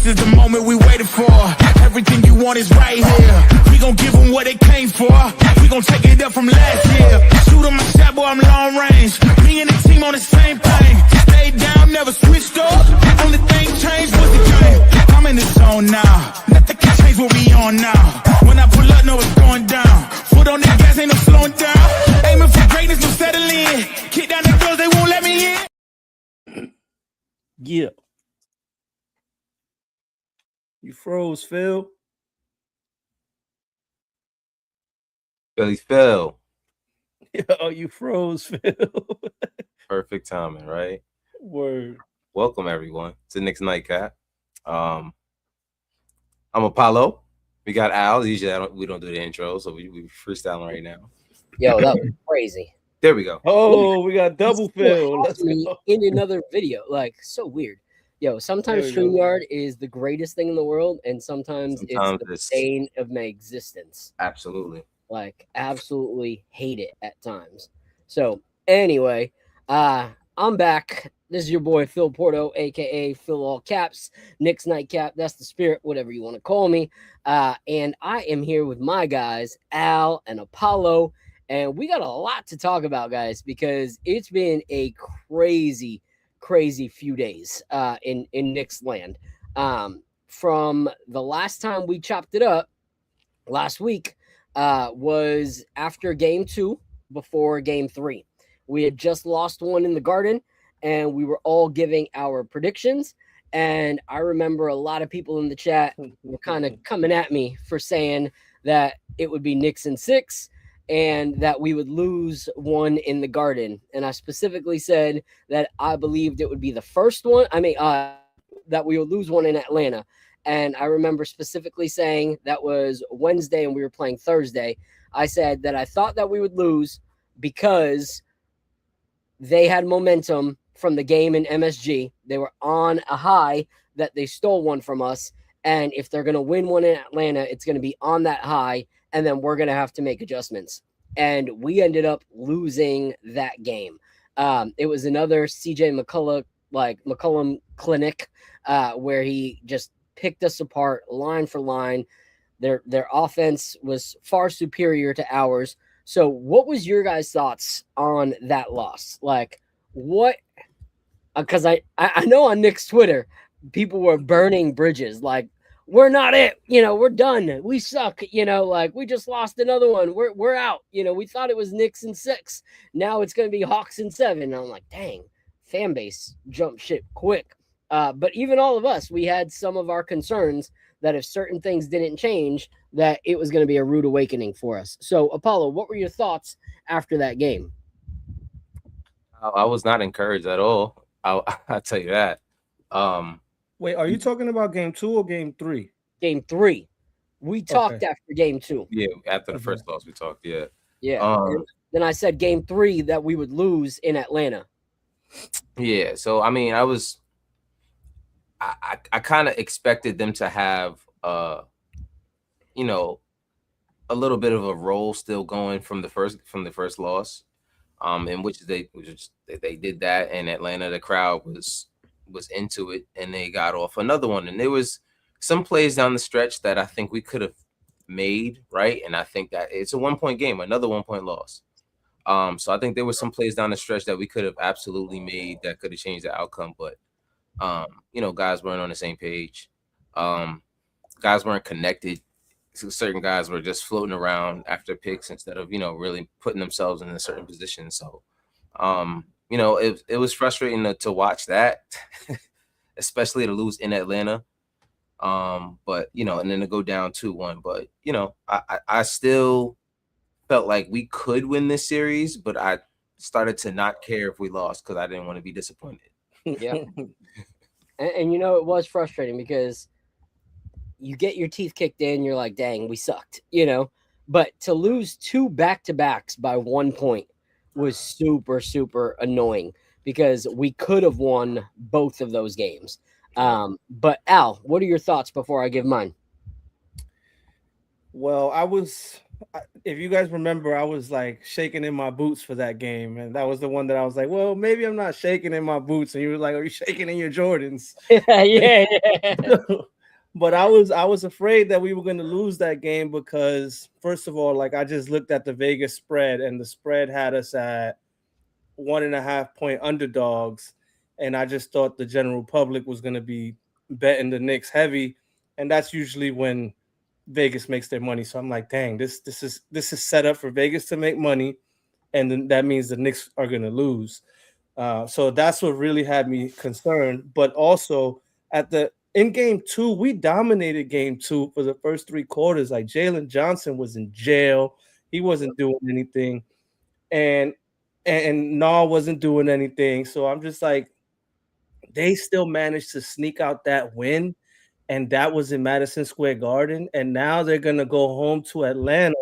This is the moment we waited for. Everything you want is right here. We gon' give them what they came for. We gon' take it up from last year. Shoot on my shot, boy, I'm long range. Me and the team on the same thing. Stayed down, never switched up. Only thing changed was the game. I'm in the zone now. Nothing can change what we on now. When I pull up, know it's going down. Foot on the gas, ain't no slowing down. Aiming for greatness, no settling. Kick down the doors, they won't let me in. Yeah. You froze, Phil. Phil. Yo, you froze, Phil. Perfect timing, right? Word. Welcome, everyone, to Knicks Nightcap. I'm Apollo. We got Al. Usually we don't do the intro, so we freestyling right now. Yo, that was crazy. There we go. Oh, we got double Phil. Let's go. In another video. Like, so weird. Yo, sometimes StreamYard is the greatest thing in the world, and sometimes it's the bane of my existence. Absolutely. Like, absolutely hate it at times. So, anyway, I'm back. This is your boy Phil Porto, aka Phil All Caps, Knicks Nightcap. That's the spirit, whatever you want to call me. And I am here with my guys, Al and Apollo. And we got a lot to talk about, guys, because it's been a crazy few days in Knicks land. From the last time we chopped it up last week was after game 2, before game 3. We had just lost one in the Garden, and we were all giving our predictions. And I remember a lot of people in the chat were kind of coming at me for saying that it would be Knicks in 6 and that we would lose one in the Garden. And I specifically said that I believed it would be the first one. That we would lose one in Atlanta. And I remember specifically saying that was Wednesday and we were playing Thursday. I said that I thought that we would lose because they had momentum from the game in MSG. They were on a high that they stole one from us. And if they're going to win one in Atlanta, it's going to be on that high. And then we're going to have to make adjustments. And we ended up losing that game. It was another CJ McCollum clinic where he just picked us apart line for line. Their offense was far superior to ours. So what was your guys' thoughts on that loss? Like, what? Because I know on Knicks Twitter, people were burning bridges. Like, we're not it. We're done. We suck. Like, we just lost another one. We're out. We thought it was Knicks in 6. Now it's going to be Hawks in 7. And I'm like, dang, fan base jumped ship quick. But even all of us, we had some of our concerns that if certain things didn't change, that it was going to be a rude awakening for us. So, Apollo, what were your thoughts after that game? I was not encouraged at all. I'll tell you that. Wait, are you talking about game 2 or game 3? Game 3. We talked after game 2. Yeah, after the first loss, we talked. Yeah. Yeah. Then I said game 3 that we would lose in Atlanta. Yeah. So I mean, I kind of expected them to have a little bit of a roll still going from the first loss, in which they did that in Atlanta. The crowd was into it, and they got off another one. And there was some plays down the stretch that I think we could have made, right? And I think that it's a 1-point game, another 1-point loss. So I think there were some plays down the stretch that we could have absolutely made that could have changed the outcome, but guys weren't on the same page. Guys weren't connected. Certain guys were just floating around after picks instead of, really putting themselves in a certain position. So, it was frustrating to watch that, especially to lose in Atlanta. But, and then to go down 2-1. But, I still felt like we could win this series, but I started to not care if we lost because I didn't want to be disappointed. Yeah. And it was frustrating because you get your teeth kicked in, you're like, dang, we sucked, but to lose 2 back-to-backs by 1 point was super, super annoying because we could have won both of those games. But Al, what are your thoughts before I give mine? Well, if you guys remember, I was like shaking in my boots for that game. And that was the one that I was like, well, maybe I'm not shaking in my boots. And you were like, are you shaking in your Jordans? Yeah. But I was afraid that we were going to lose that game because first of all, like I just looked at the Vegas spread and the spread had us at 1.5 point underdogs, and I just thought the general public was going to be betting the Knicks heavy, and that's usually when Vegas makes their money. So I'm like, dang, this is set up for Vegas to make money, and then that means the Knicks are going to lose. So that's what really had me concerned. But also at the in game two, we dominated game two for the first 3 quarters. Like Jalen Johnson was in jail, he wasn't doing anything, and Nah wasn't doing anything. So I'm just like, they still managed to sneak out that win, and that was in Madison Square Garden. And now they're gonna go home to Atlanta.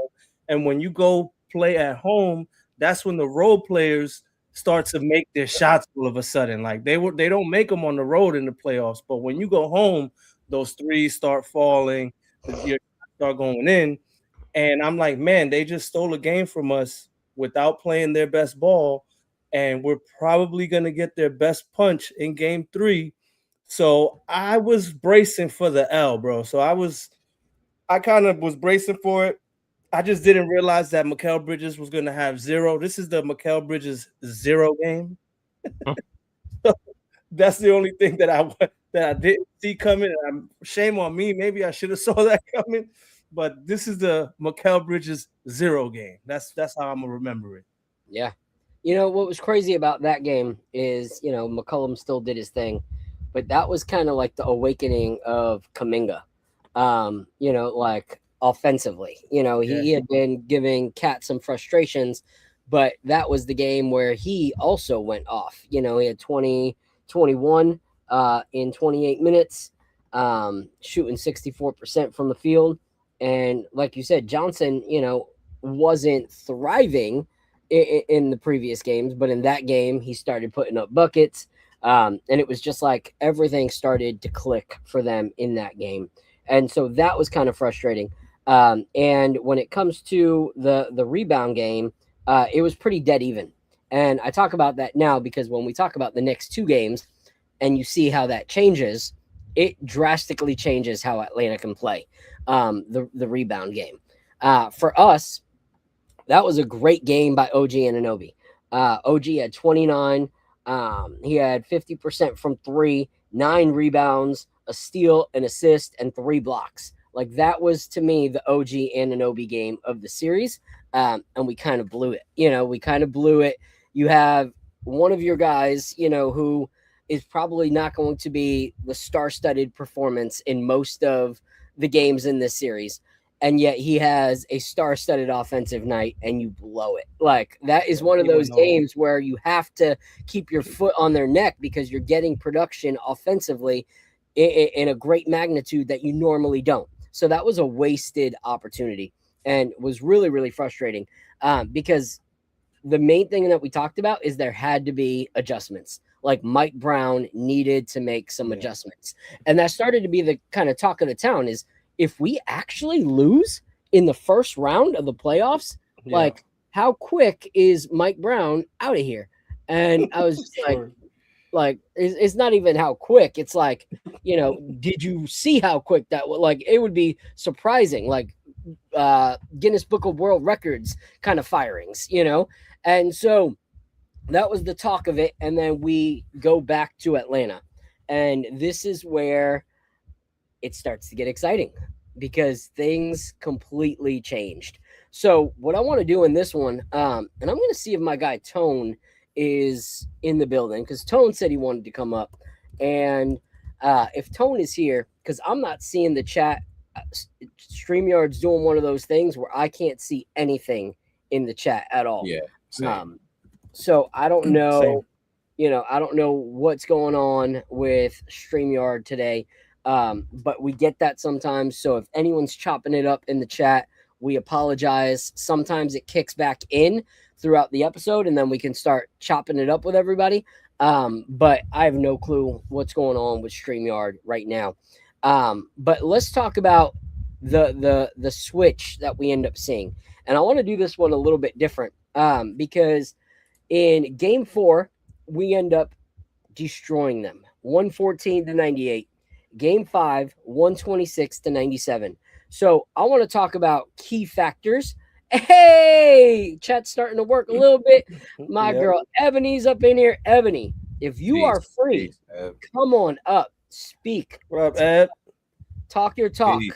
And when you go play at home, that's when the role players start to make their shots all of a sudden. Like they don't make them on the road in the playoffs, but when you go home, those threes start falling, your shots start going in. And I'm like, man, they just stole a game from us without playing their best ball. And we're probably going to get their best punch in game three. So I was bracing for the L, bro. So I kind of was bracing for it. I just didn't realize that Mikal Bridges was going to have zero. This is the Mikal Bridges zero game. That's the only thing that I didn't see coming. Shame on me. Maybe I should have saw that coming. But this is the Mikal Bridges zero game. That's how I'm gonna remember it. Yeah. You know, what was crazy about that game is, McCollum still did his thing, but that was kind of like the awakening of Kaminga. Like offensively. He had been giving Cat some frustrations, but that was the game where he also went off. He had 20, 21 in 28 minutes, shooting 64% from the field. And like you said, Johnson, wasn't thriving in the previous games, but in that game, he started putting up buckets. And it was just like everything started to click for them in that game. And so that was kind of frustrating. And when it comes to the rebound game, it was pretty dead even. And I talk about that now because when we talk about the next 2 games and you see how that changes, it drastically changes how Atlanta can play the rebound game. For us, that was a great game by OG Anunoby. OG had 29. He had 50% from 3, 9 rebounds, a steal, an assist, and 3 blocks. Like that was to me the OG Anunoby game of the series. And we kind of blew it. We kind of blew it. You have one of your guys, who is probably not going to be the star-studded performance in most of the games in this series. And yet he has a star-studded offensive night and you blow it. Like that is one of those games where you have to keep your foot on their neck because you're getting production offensively in a great magnitude that you normally don't. So that was a wasted opportunity and was really, really frustrating because the main thing that we talked about is there had to be adjustments. Like Mike Brown needed to make some adjustments. And that started to be the kind of talk of the town is if we actually lose in the first round of the playoffs, like how quick is Mike Brown out of here? And I was just like, it's not even how quick. It's like, did you see how quick that was? Like, it would be surprising, like Guinness Book of World Records kind of firings, And so that was the talk of it. And then we go back to Atlanta. And this is where it starts to get exciting because things completely changed. So what I want to do in this one, and I'm going to see if my guy Tone is in the building because Tone said he wanted to come up. And if Tone is here, because I'm not seeing the chat, StreamYard's doing one of those things where I can't see anything in the chat at all. Yeah. Same. So I don't know, Same. I don't know what's going on with StreamYard today. But we get that sometimes. So if anyone's chopping it up in the chat, we apologize. Sometimes it kicks back in throughout the episode and then we can start chopping it up with everybody. But I have no clue what's going on with StreamYard right now. But let's talk about the switch that we end up seeing. And I want to do this one a little bit different because in game 4, we end up destroying them 114-98. Game 5, 126-97. So I want to talk about key factors. Hey, chat's starting to work a little bit. My Yep. girl Ebony's up in here. Ebony, if you Peace, are free, peace, come on up, speak, What up, Ed? talk your talk. peace.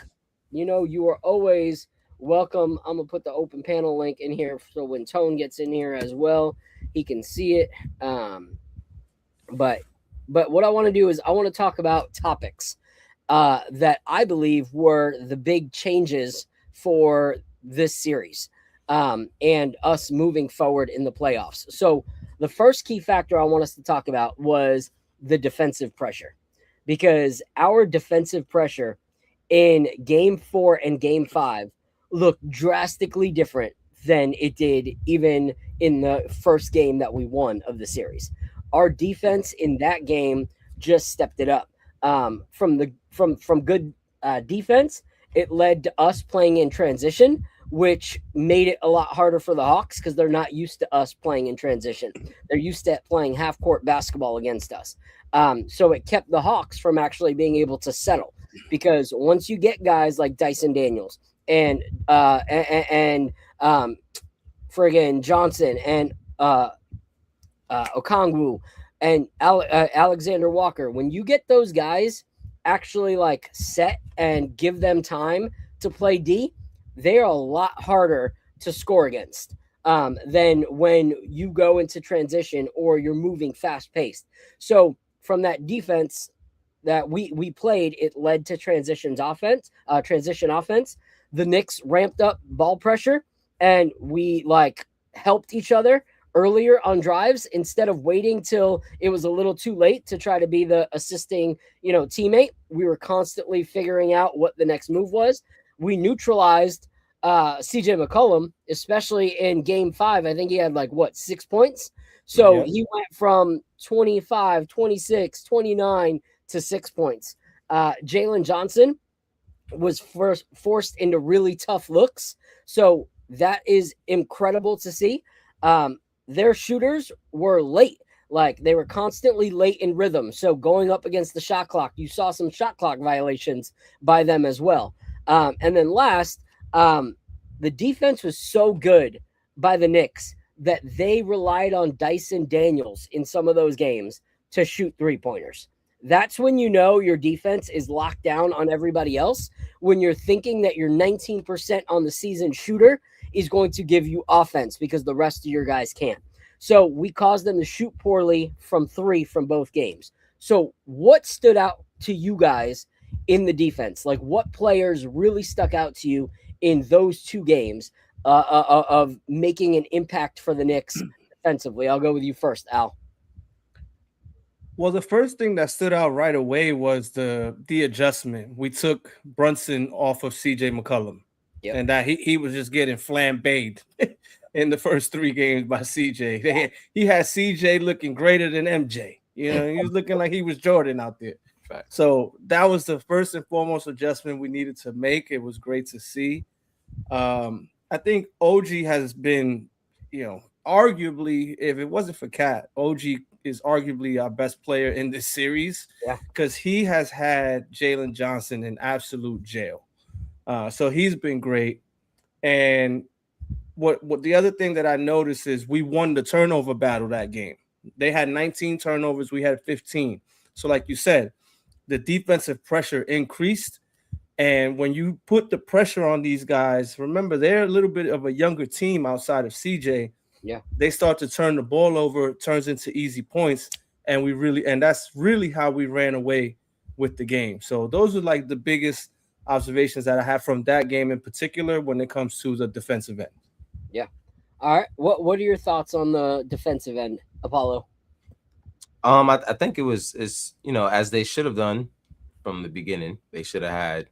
You know, you are always welcome. I'm gonna put the open panel link in here so when Tone gets in here as well, he can see it. But what I want to do is I want to talk about topics that I believe were the big changes for this series and us moving forward in the playoffs. So the first key factor I want us to talk about was the defensive pressure, because our defensive pressure in game 4 and game 5 looked drastically different than it did even in the first game that we won of the series. Our defense in that game just stepped it up. From good defense, it led to us playing in transition, which made it a lot harder for the Hawks because they're not used to us playing in transition. They're used to playing half court basketball against us. So it kept the Hawks from actually being able to settle, because once you get guys like Dyson Daniels and friggin' Johnson and Okongwu and Alexander Walker, when you get those guys actually like set and give them time to play D, they are a lot harder to score against than when you go into transition or you're moving fast paced. So from that defense that we played, it led to transition offense. The Knicks ramped up ball pressure, and we like helped each other earlier on drives instead of waiting till it was a little too late to try to be the assisting, teammate. We were constantly figuring out what the next move was. We neutralized CJ McCollum, especially in game 5. I think he had 6 points. So he went from 25, 26, 29 to 6 points. Jalen Johnson was forced into really tough looks. So that is incredible to see. Their shooters were late. Like, they were constantly late in rhythm. So going up against the shot clock, you saw some shot clock violations by them as well. And then last, the defense was so good by the Knicks that they relied on Dyson Daniels in some of those games to shoot 3-pointers. That's when you know your defense is locked down on everybody else, when you're thinking that your 19% on the season shooter is going to give you offense because the rest of your guys can't. So we caused them to shoot poorly from 3 from both games. So what stood out to you guys in the defense? Like, what players really stuck out to you in those 2 games of making an impact for the Knicks defensively? I'll go with you first, Al. Well, the first thing that stood out right away was the adjustment. We took Brunson off of CJ McCollum, and that he was just getting flambéed in the first 3 games by CJ. He had CJ looking greater than MJ. He was looking like he was Jordan out there. Right. So that was the first and foremost adjustment we needed to make. It was great to see. I think OG has been, arguably, if it wasn't for Cat, OG is arguably our best player in this series, because he has had Jalen Johnson in absolute jail. So he's been great. And what the other thing that I noticed is we won the turnover battle that game. They had 19 turnovers. We had 15. So like you said, the defensive pressure increased. And when you put the pressure on these guys, remember, they're a little bit of a younger team outside of CJ. Yeah. They start to turn the ball over, it turns into easy points. And that's really how we ran away with the game. So those are like the biggest observations that I have from that game in particular when it comes to the defensive end. Yeah. All right. What are your thoughts on the defensive end, Apollo? I think it's as they should have done from the beginning. They should have had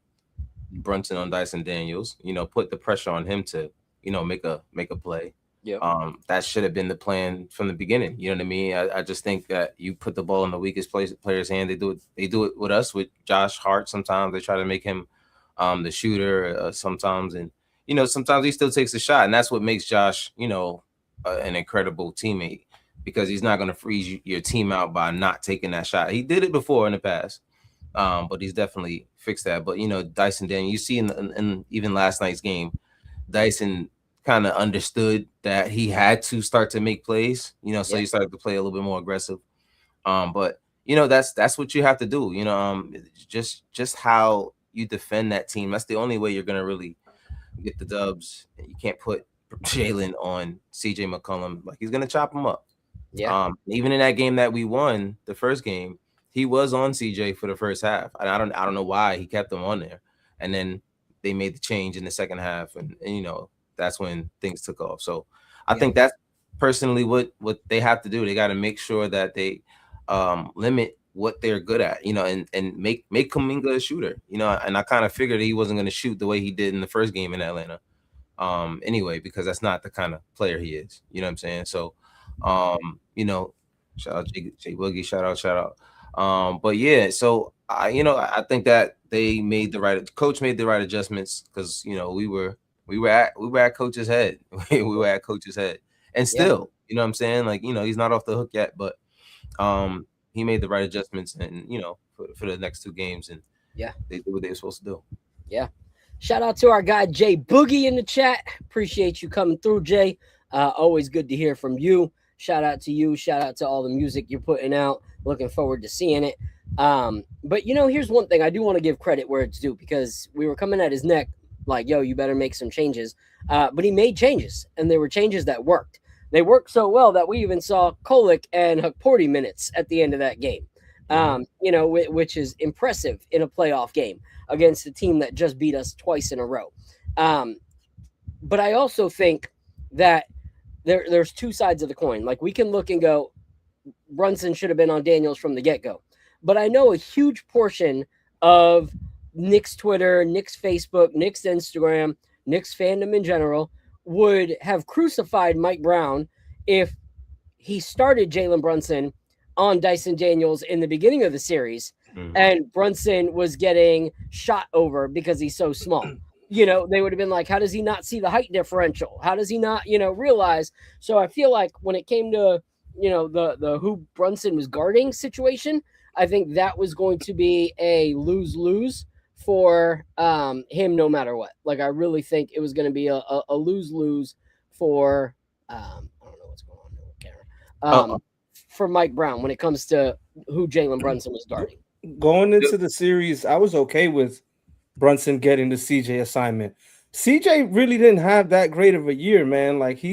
Brunson on Dyson Daniels, put the pressure on him to, make a play. Yeah. That should have been the plan from the beginning. You know what I mean? I just think that you put the ball in the weakest player's hand. They do it with us, with Josh Hart. Sometimes they try to make him the shooter sometimes. And, sometimes he still takes a shot. And that's what makes Josh, an incredible teammate, because he's not going to freeze your team out by not taking that shot. He did it before in the past. But he's definitely fixed that. But Dyson Daniel, you see in even last night's game, Dyson kind of understood that he had to start to make plays. So he started to play a little bit more aggressive. But that's what you have to do. Just how you defend that team. That's the only way you're gonna really get the dubs. You can't put Jalen on CJ McCollum. Like, he's gonna chop him up. Yeah. Even in that game that we won, the first game, he was on CJ for the first half. And I don't know why he kept him on there. And then they made the change in the second half, and that's when things took off. So I think that's personally what they have to do. They got to make sure that they limit what they're good at, and make Kuminga a shooter, and I kind of figured he wasn't going to shoot the way he did in the first game in Atlanta. Anyway, because that's not the kind of player he is, you know what I'm saying? So, shout out Jay Boogie, shout out. But yeah, so I think that coach made the right adjustments, because we were at coach's head. We were at coach's head, and still, you know what I'm saying? Like, he's not off the hook yet, but he made the right adjustments, and for the next two games, and they did what they were supposed to do. Yeah. Shout out to our guy Jay Boogie in the chat. Appreciate you coming through, Jay. Always good to hear from you. Shout out to you. Shout out to all the music you're putting out. Looking forward to seeing it. But here's one thing I do want to give credit where it's due, because we were coming at his neck like, yo, you better make some changes. But he made changes, and they were changes that worked. They worked so well that we even saw Kolek and Hukporti minutes at the end of that game, which is impressive in a playoff game against a team that just beat us twice in a row. But I also think that there's two sides of the coin. Like, we can look and go, Brunson should have been on Daniels from the get-go. But I know a huge portion of Knicks Twitter, Knicks Facebook, Knicks Instagram, Knicks fandom in general would have crucified Mike Brown if he started Jalen Brunson on Dyson Daniels in the beginning of the series, and Brunson was getting shot over because he's so small. They would have been like, how does he not see the height differential? How does he not, realize? So I feel like when it came to, the who Brunson was guarding situation, I think that was going to be a lose-lose for him no matter what. Like, I really think it was going to be a lose-lose for I don't know what's going on here with camera. For Mike Brown when it comes to who Jalen Brunson was guarding. Going into the series, I was okay with Brunson getting the CJ assignment. CJ really didn't have that great of a year, man. Like,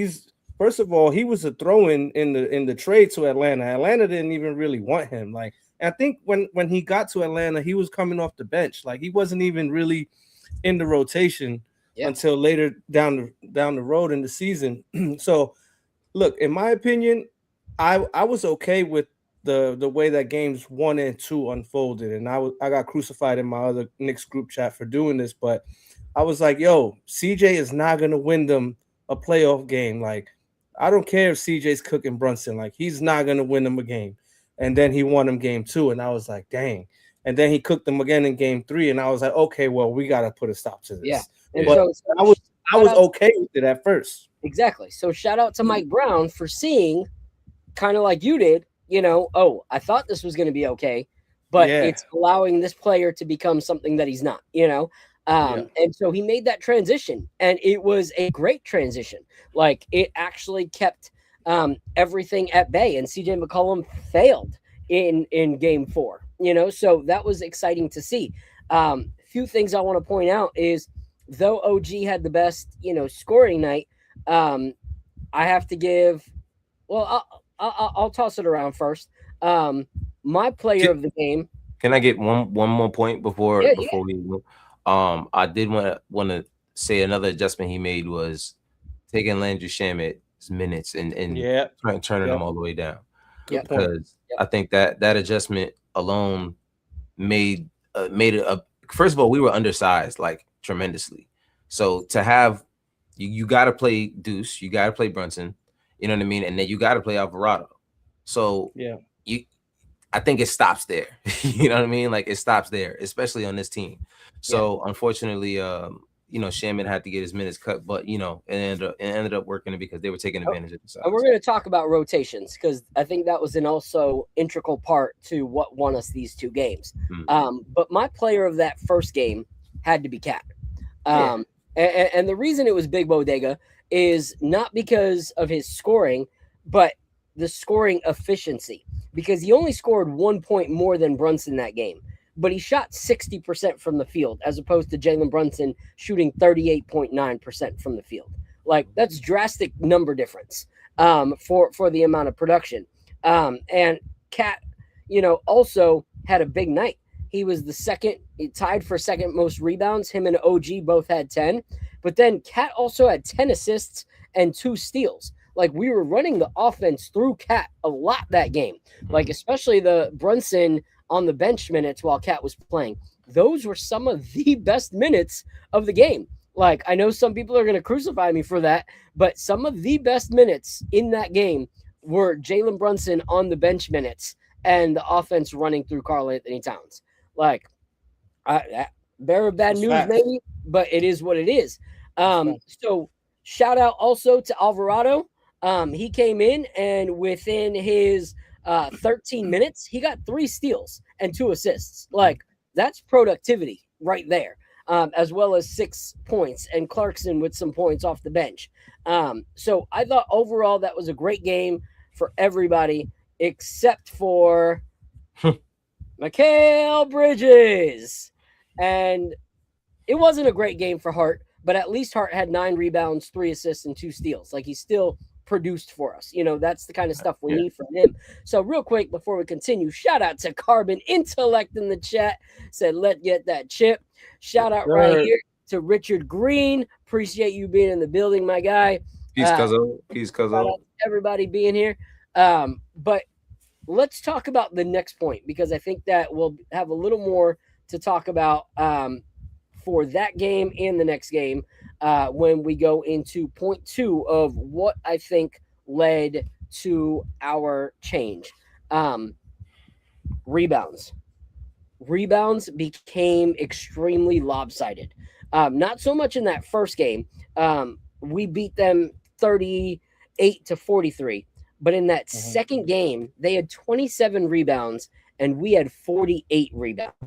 first of all, he was a throw-in in the trade to Atlanta. Atlanta didn't even really want him. Like, I think when he got to Atlanta, he was coming off the bench. Like, he wasn't even really in the rotation until later down the road in the season. So, look, in my opinion, I was okay with the way that games 1 and 2 unfolded, and I got crucified in my other Knicks group chat for doing this, but I was like, yo, CJ is not gonna win them a playoff game. Like, I don't care if CJ's cooking Brunson, like, he's not gonna win them a game. And then he won him game 2, and I was like, dang. And then he cooked them again in game 3, and I was like, okay, well, we gotta put a stop to this. Yeah. And but so I was okay with it at first. Exactly. So shout out to Mike Brown for seeing, kind of like you did, I thought this was going to be okay, but it's allowing this player to become something that he's not, and so he made that transition, and it was a great transition. Like, it actually kept everything at bay, and CJ McCollum failed in game 4, so that was exciting to see. Few things I want to point out is, though OG had the best, scoring night, I have to give, I'll toss it around first. My player of the game. Can I get one more point before we move? I did want to say another adjustment he made was taking Landry Shamit's minutes and turning them all the way down. Because I think that adjustment alone made it first of all, we were undersized like tremendously. So to have you got to play Deuce, you got to play Brunson. You know what I mean? And then you got to play Alvarado. So I think it stops there. You know what I mean? Like, it stops there, especially on this team. So unfortunately, Shaman had to get his minutes cut, but it ended up working because they were taking advantage of the size. And we're going to talk about rotations because I think that was an also integral part to what won us these two games. But my player of that first game had to be Cat. And the reason it was Big Bodega is not because of his scoring, but the scoring efficiency. Because he only scored 1 point more than Brunson that game, but he shot 60% from the field as opposed to Jalen Brunson shooting 38.9% from the field. Like, that's drastic number difference for the amount of production. And Cat, also had a big night. He was tied for second most rebounds. Him and OG both had 10. But then Cat also had 10 assists and 2 steals. Like, we were running the offense through Cat a lot that game. Like, especially the Brunson on the bench minutes while Cat was playing. Those were some of the best minutes of the game. Like, I know some people are going to crucify me for that, but some of the best minutes in that game were Jalen Brunson on the bench minutes and the offense running through Karl Anthony Towns. Like, bearer of bad news, maybe, but it is what it is. So shout out also to Alvarado. He came in and within his 13 minutes, he got 3 steals and 2 assists. Like, that's productivity right there, as well as 6 points, and Clarkson with some points off the bench. So I thought overall that was a great game for everybody except for Mikal Bridges. And it wasn't a great game for Hart, but at least Hart had 9 rebounds, 3 assists, and 2 steals. Like, he still produced for us. That's the kind of stuff we need from him. So real quick before we continue, shout out to Carbon Intellect in the chat. Said, let's get that chip. Shout out right here to Richard Green. Appreciate you being in the building, my guy. Peace, Cuzzo. Peace, Cuzzo. Everybody being here. But let's talk about the next point, because I think that we'll have a little more to talk about for that game and the next game when we go into point 2 of what I think led to our change. Rebounds. Rebounds became extremely lopsided. Not so much in that first game. We beat them 38-43. But in that second game, they had 27 rebounds and we had 48 rebounds.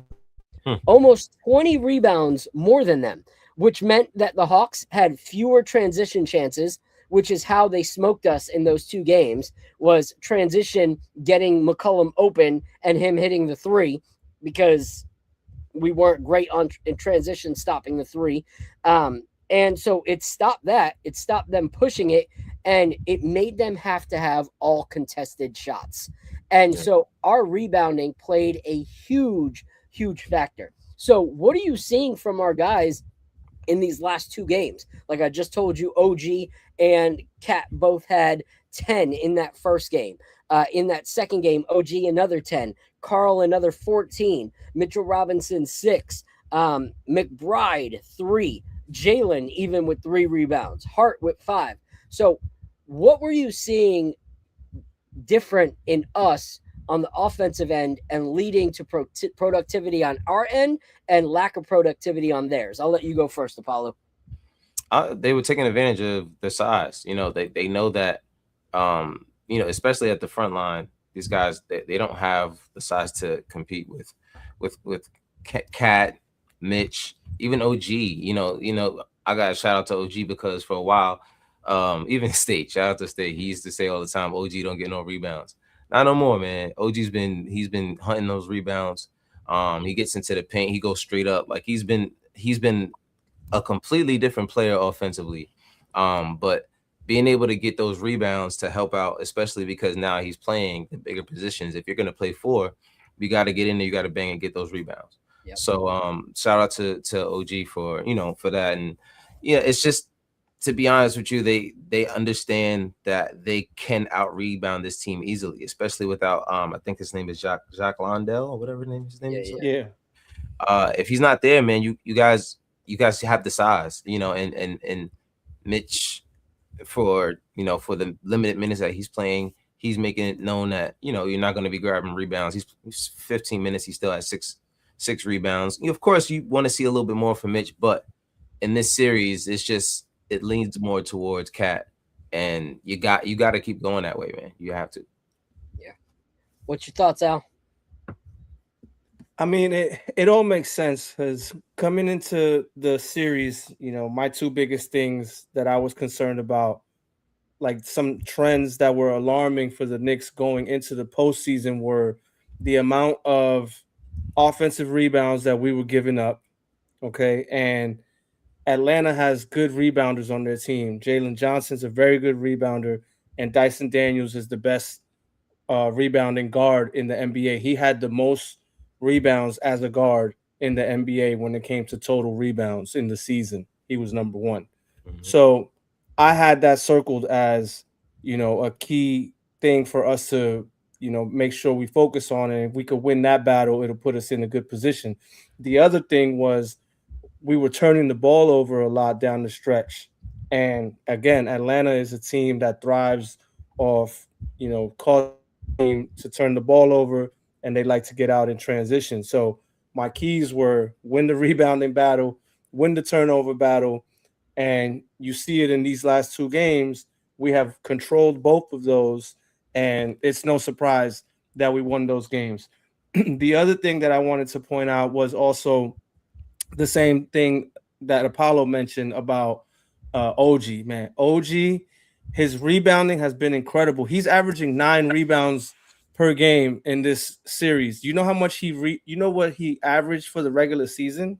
Almost 20 rebounds more than them, which meant that the Hawks had fewer transition chances, which is how they smoked us in those 2 games, was transition, getting McCollum open and him hitting the 3, because we weren't great in transition stopping the 3. And so it stopped that. It stopped them pushing it, and it made them have to have all contested shots. And so our rebounding played a huge factor. So what are you seeing from our guys in these last 2 games? Like I just told you, OG and Cat both had 10 in that first game. In that second game, OG another 10, Karl another 14, Mitchell Robinson 6, McBride 3, Jalen even with 3 rebounds, Hart with 5. So what were you seeing different in us on the offensive end and leading to productivity on our end and lack of productivity on theirs? I'll let you go first, Apollo. They were taking advantage of the size. They know that, especially at the front line, these guys, they don't have the size to compete with Cat, Mitch, even OG. I got to shout out to OG because for a while, even State, shout out to State, he used to say all the time, OG don't get no rebounds. Not no more, man. He's been hunting those rebounds. He gets into the paint, he goes straight up. Like he's been a completely different player offensively. But being able to get those rebounds to help out, especially because now he's playing the bigger positions. If you're gonna play 4, you got to get in there, you got to bang and get those rebounds. Yep. So shout out to OG for that. And it's just, to be honest with you, they understand that they can out rebound this team easily, especially without I think his name is Jacques Londell or whatever his name is. Yeah. If he's not there, man, you guys have the size, and Mitch, for the limited minutes that he's playing, he's making it known that you're not going to be grabbing rebounds. He's 15 minutes, he still has six rebounds. Of course, you want to see a little bit more from Mitch, but in this series, it leans more towards Cat, and you got to keep going that way, man. You have to. Yeah. What's your thoughts, Al? I mean, it all makes sense because coming into the series, my two biggest things that I was concerned about, like some trends that were alarming for the Knicks going into the postseason, were the amount of offensive rebounds that we were giving up. Okay. And Atlanta has good rebounders on their team. Jalen Johnson's a very good rebounder, and Dyson Daniels is the best rebounding guard in the NBA. He had the most rebounds as a guard in the NBA when it came to total rebounds in the season. He was number one. Mhm. So I had that circled as, a key thing for us to, make sure we focus on. And if we could win that battle, it'll put us in a good position. The other thing was we were turning the ball over a lot down the stretch. And again, Atlanta is a team that thrives off, causing to turn the ball over, and they like to get out in transition. So my keys were win the rebounding battle, win the turnover battle, and you see it in these last two games. We have controlled both of those, and it's no surprise that we won those games. The other thing that I wanted to point out was also the same thing that Apollo mentioned about OG. Man, OG, his rebounding has been incredible. He's averaging 9 rebounds per game in this series. You know how much you know what he averaged for the regular season?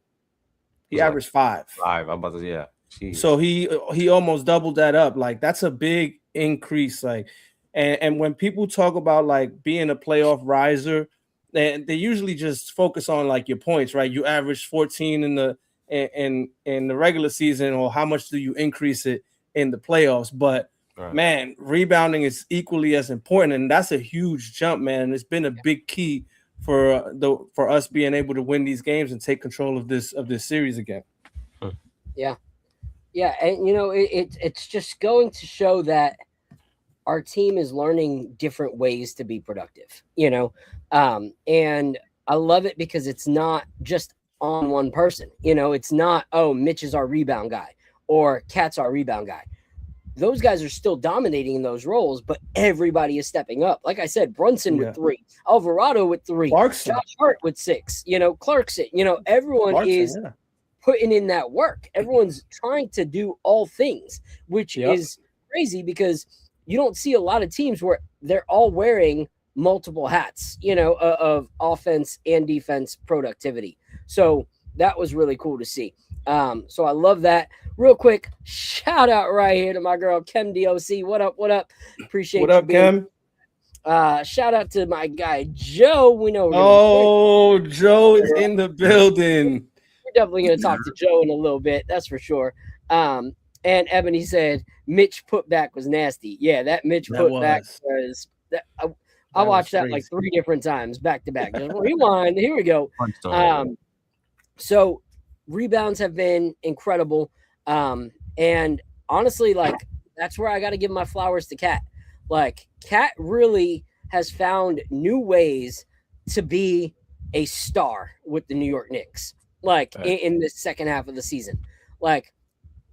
It He was like averaged 5. 5. I'm about to, yeah. Jeez. So he almost doubled that up. Like, that's a big increase. Like, and when people talk about like being a playoff riser, they usually just focus on like your points, right? You average 14 in the regular season, or how much do you increase it in the playoffs? But Right. man, rebounding is equally as important, and that's a huge jump, man. And it's been a big key for us being able to win these games and take control of this series again. Yeah. Yeah, and it's just going to show that our team is learning different ways to be productive. And I love it because it's not just on one person. It's not, oh, Mitch is our rebound guy or Cat's our rebound guy. Those guys are still dominating in those roles, but everybody is stepping up. Like I said, Brunson with 3, Alvarado with 3, Clarkson. Josh Hart with 6, Clarkson. Everyone Clarkson, is putting in that work. Everyone's trying to do all things, which is crazy because you don't see a lot of teams where they're all wearing multiple hats, of offense and defense productivity. So that was really cool to see. So I love that. Real quick, shout out right here to my girl Kim DOC. What up? What up? Appreciate what up, Kim? Shout out to my guy Joe. We know. Joe is in the building. We're definitely going to talk to Joe in a little bit. That's for sure. And Ebony said Mitch putback was nasty. Yeah, that Mitch putback was. I watched that like 3 different times back to back. Just rewind. Here we go. So rebounds have been incredible. And honestly, like, that's where I got to give my flowers to Cat. Like, Cat really has found new ways to be a star with the New York Knicks. Like, in the second half of the season. Like,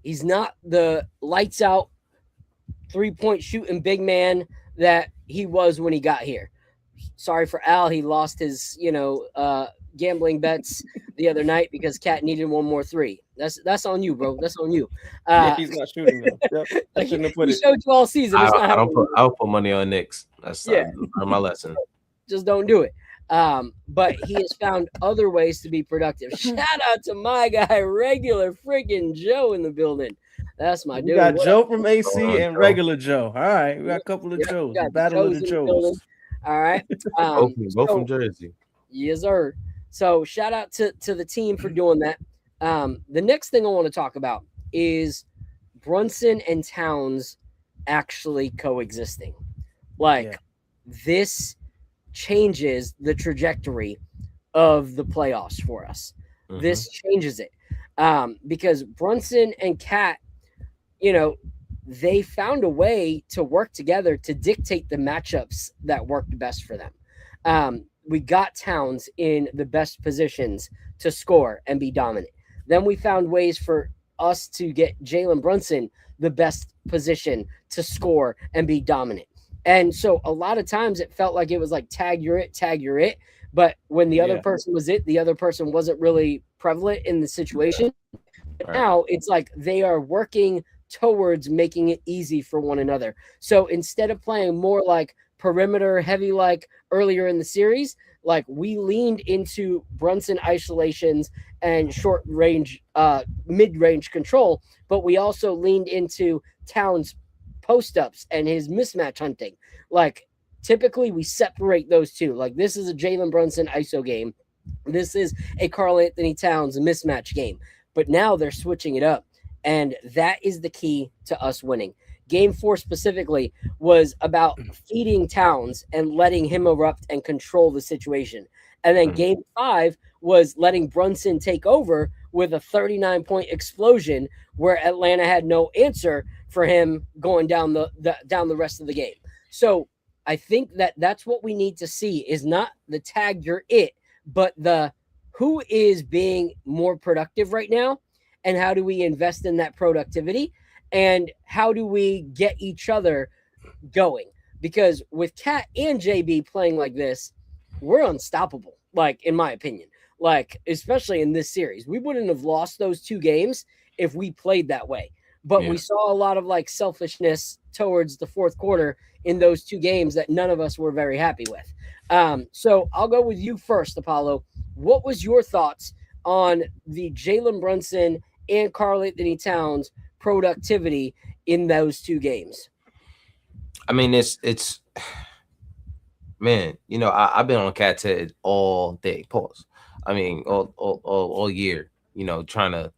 he's not the lights out 3-point shooting big man that he was when he got here. Sorry for Al. He lost his, gambling bets the other night because Cat needed 1 more 3. That's on you, bro. That's on you. He's not shooting though. Yep. I shouldn't have put it. Showed you all season. I'll put money on Knicks. That's my lesson. Just don't do it. But he has found other ways to be productive. Shout out to my guy, regular freaking Joe in the building. That's my dude. We got Joe from AC and regular Joe. All right, we got a couple of Joes. The battle of the Joes. All right, both from Jersey. Yes, sir. So shout out to the team for doing that. The next thing I want to talk about is Brunson and Towns actually coexisting. This changes the trajectory of the playoffs for us. Mm-hmm. This changes it because Brunson and Cat, they found a way to work together to dictate the matchups that worked best for them. We got Towns in the best positions to score and be dominant. Then we found ways for us to get Jalen Brunson the best position to score and be dominant. And so a lot of times it felt like it was like tag you're it, tag you're it. But when the other Yeah. person was it, the other person wasn't really prevalent in the situation. But Right. now it's like they are working towards making it easy for one another. So instead of playing more like perimeter heavy like earlier in the series, like we leaned into Brunson isolations and short range mid range control, but we also leaned into Towns post ups and his mismatch hunting. Like typically we separate those two. Like this is a Jalen Brunson ISO game. This is a Carl Anthony Towns mismatch game. But now they're switching it up. And that is the key to us winning. Game 4 specifically was about feeding Towns and letting him erupt and control the situation. And then game 5 was letting Brunson take over with a 39-point explosion where Atlanta had no answer for him going down the rest of the game. So I think that that's what we need to see is not the tag you're it, but the who is being more productive right now and how do we invest in that productivity and how do we get each other going, because with Cat and JB playing like this, we're unstoppable, like in my opinion, like especially in this series. We wouldn't have lost those 2 games if we played that way, but we Yeah. saw a lot of like selfishness towards the fourth quarter in those 2 games that none of us were very happy with. So I'll go with you first, Apollo. What was your thoughts on the Jalen Brunson and Karl Anthony Towns productivity in those 2 games? I mean, it's man, I've been on Cat's head all day. Pause. I mean, all year, trying to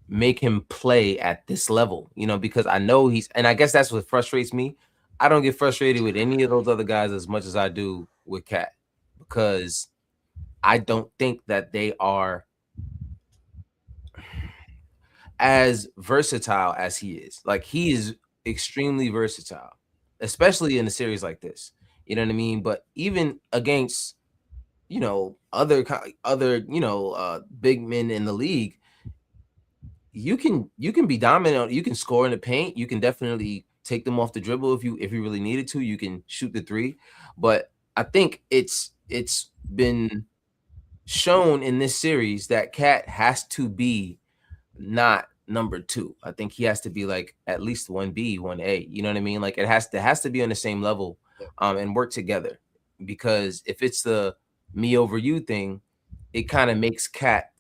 make him play at this level, because I know and I guess that's what frustrates me. I don't get frustrated with any of those other guys as much as I do with Cat because I don't think that they are as versatile as he is. Like he is extremely versatile, especially in a series like this. You know what I mean? But even against other big men in the league, you can be dominant. You can score in the paint. You can definitely take them off the dribble if you really needed to. You can shoot the 3, but I think it's been shown in this series that Cat has to be not number 2. I think he has to be like at least 1B, 1A. You know what I mean? Like it has to be on the same level, and work together. Because if it's the me over you thing, it kind of makes Cat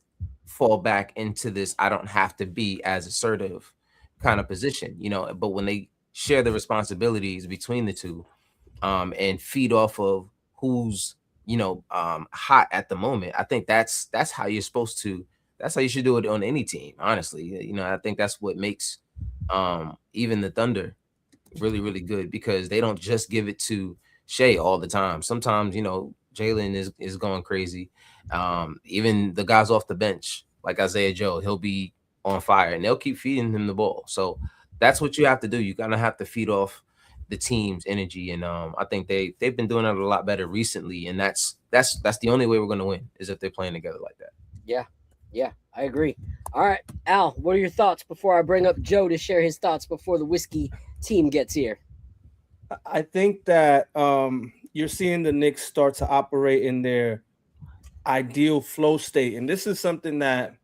fall back into this I don't have to be as assertive kind of position, But when they share the responsibilities between the two, and feed off of who's hot at the moment, I think that's how you're supposed to. That's how you should do it on any team, honestly. I think that's what makes even the Thunder really, really good because they don't just give it to Shea all the time. Sometimes, Jalen is going crazy. Even the guys off the bench, like Isaiah Joe, he'll be on fire and they'll keep feeding him the ball. So that's what you have to do. You kind of have to feed off the team's energy. And I think they've been doing it a lot better recently. And that's the only way we're going to win is if they're playing together like that. Yeah, I agree. All right, Al, what are your thoughts before I bring up Joe to share his thoughts before the whiskey team gets here? I think that you're seeing the Knicks start to operate in their ideal flow state. And this is something that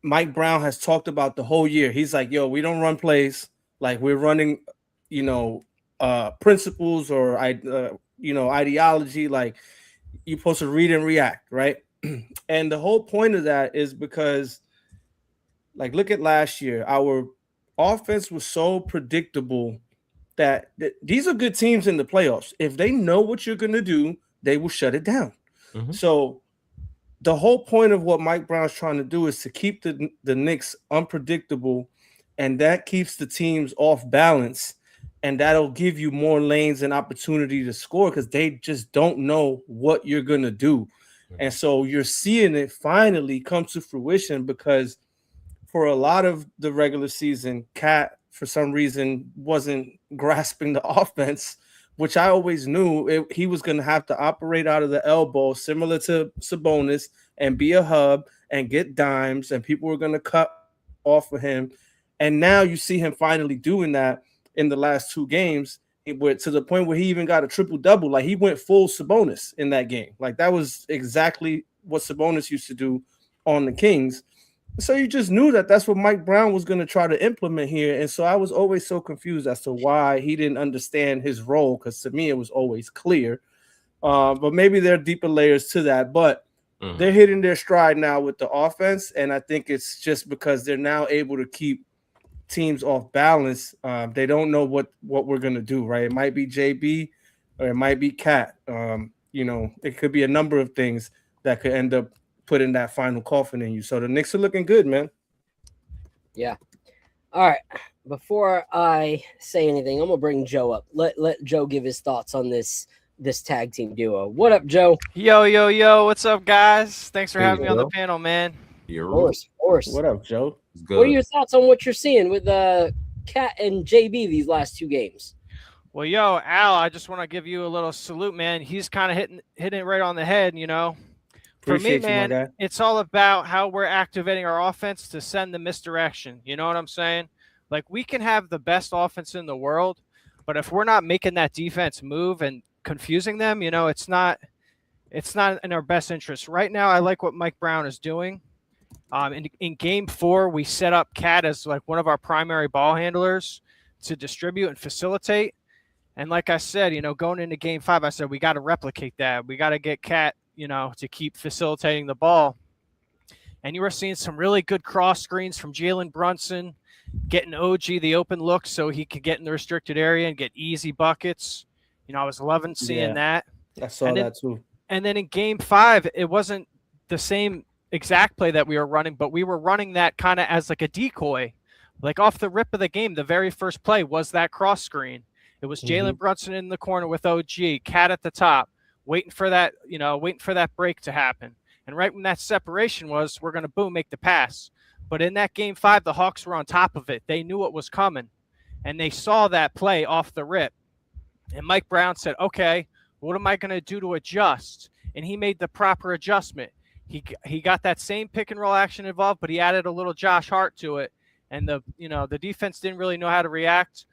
Mike Brown has talked about the whole year. He's like, yo, we don't run plays. Like we're running, principles or, ideology. Like you're supposed to read and react, right? And the whole point of that is because, like, look at last year. Our offense was so predictable that these are good teams in the playoffs. If they know what you're going to do, they will shut it down. Mm-hmm. So the whole point of what Mike Brown's trying to do is to keep the Knicks unpredictable, and that keeps the teams off balance, and that'll give you more lanes and opportunity to score because they just don't know what you're going to do. And so you're seeing it finally come to fruition because for a lot of the regular season, Cat, for some reason, wasn't grasping the offense, which I always knew he was going to have to operate out of the elbow, similar to Sabonis, and be a hub and get dimes, and people were going to cut off of him. And now you see him finally doing that in the last 2 games. It went to the point where he even got a triple-double. Like, he went full Sabonis in that game. Like, that was exactly what Sabonis used to do on the Kings. So you just knew that that's what Mike Brown was going to try to implement here. And so I was always so confused as to why he didn't understand his role, because to me it was always clear. But maybe there are deeper layers to that. But they're hitting their stride now with the offense, and I think it's just because they're now able to keep teams off balance. They don't know what we're going to do, right? It might be JB or it might be Cat. It could be a number of things that could end up putting that final coffin in you. So the Knicks are looking good, man. Yeah. All right. Before I say anything, I'm gonna bring Joe up. Let Joe give his thoughts on this tag team duo. What up, Joe? Yo, what's up, guys? Thanks for having me on the panel, man. Of course. What up, Joe? Good. What are your thoughts on what you're seeing with Cat and JB these last 2 games? Well, yo, Al, I just want to give you a little salute, man. He's kind of hitting it right on the head, you know. For me, man, it's all about how we're activating our offense to send the misdirection. You know what I'm saying? Like, we can have the best offense in the world, but if we're not making that defense move and confusing them, you know, it's not in our best interest. Right now, I like what Mike Brown is doing. In game 4, we set up Cat as like one of our primary ball handlers to distribute and facilitate. And like I said, you know, going into game 5, I said, we got to replicate that. We got to get Cat, you know, to keep facilitating the ball. And you were seeing some really good cross screens from Jalen Brunson, getting OG the open look so he could get in the restricted area and get easy buckets. You know, I was loving seeing that. I saw that too. And then in game 5, it wasn't the same exact play that we were running, but we were running that kind of as like a decoy. Like off the rip of the game, the very first play was that cross screen. It was Jalen Brunson in the corner with OG, Cat at the top, waiting for that break to happen. And right when that separation was, we're going to boom, make the pass. But in that game 5, the Hawks were on top of it. They knew what was coming, and they saw that play off the rip. And Mike Brown said, okay, what am I going to do to adjust? And he made the proper adjustment. He got that same pick and roll action involved, but he added a little Josh Hart to it. And the defense didn't really know how to react.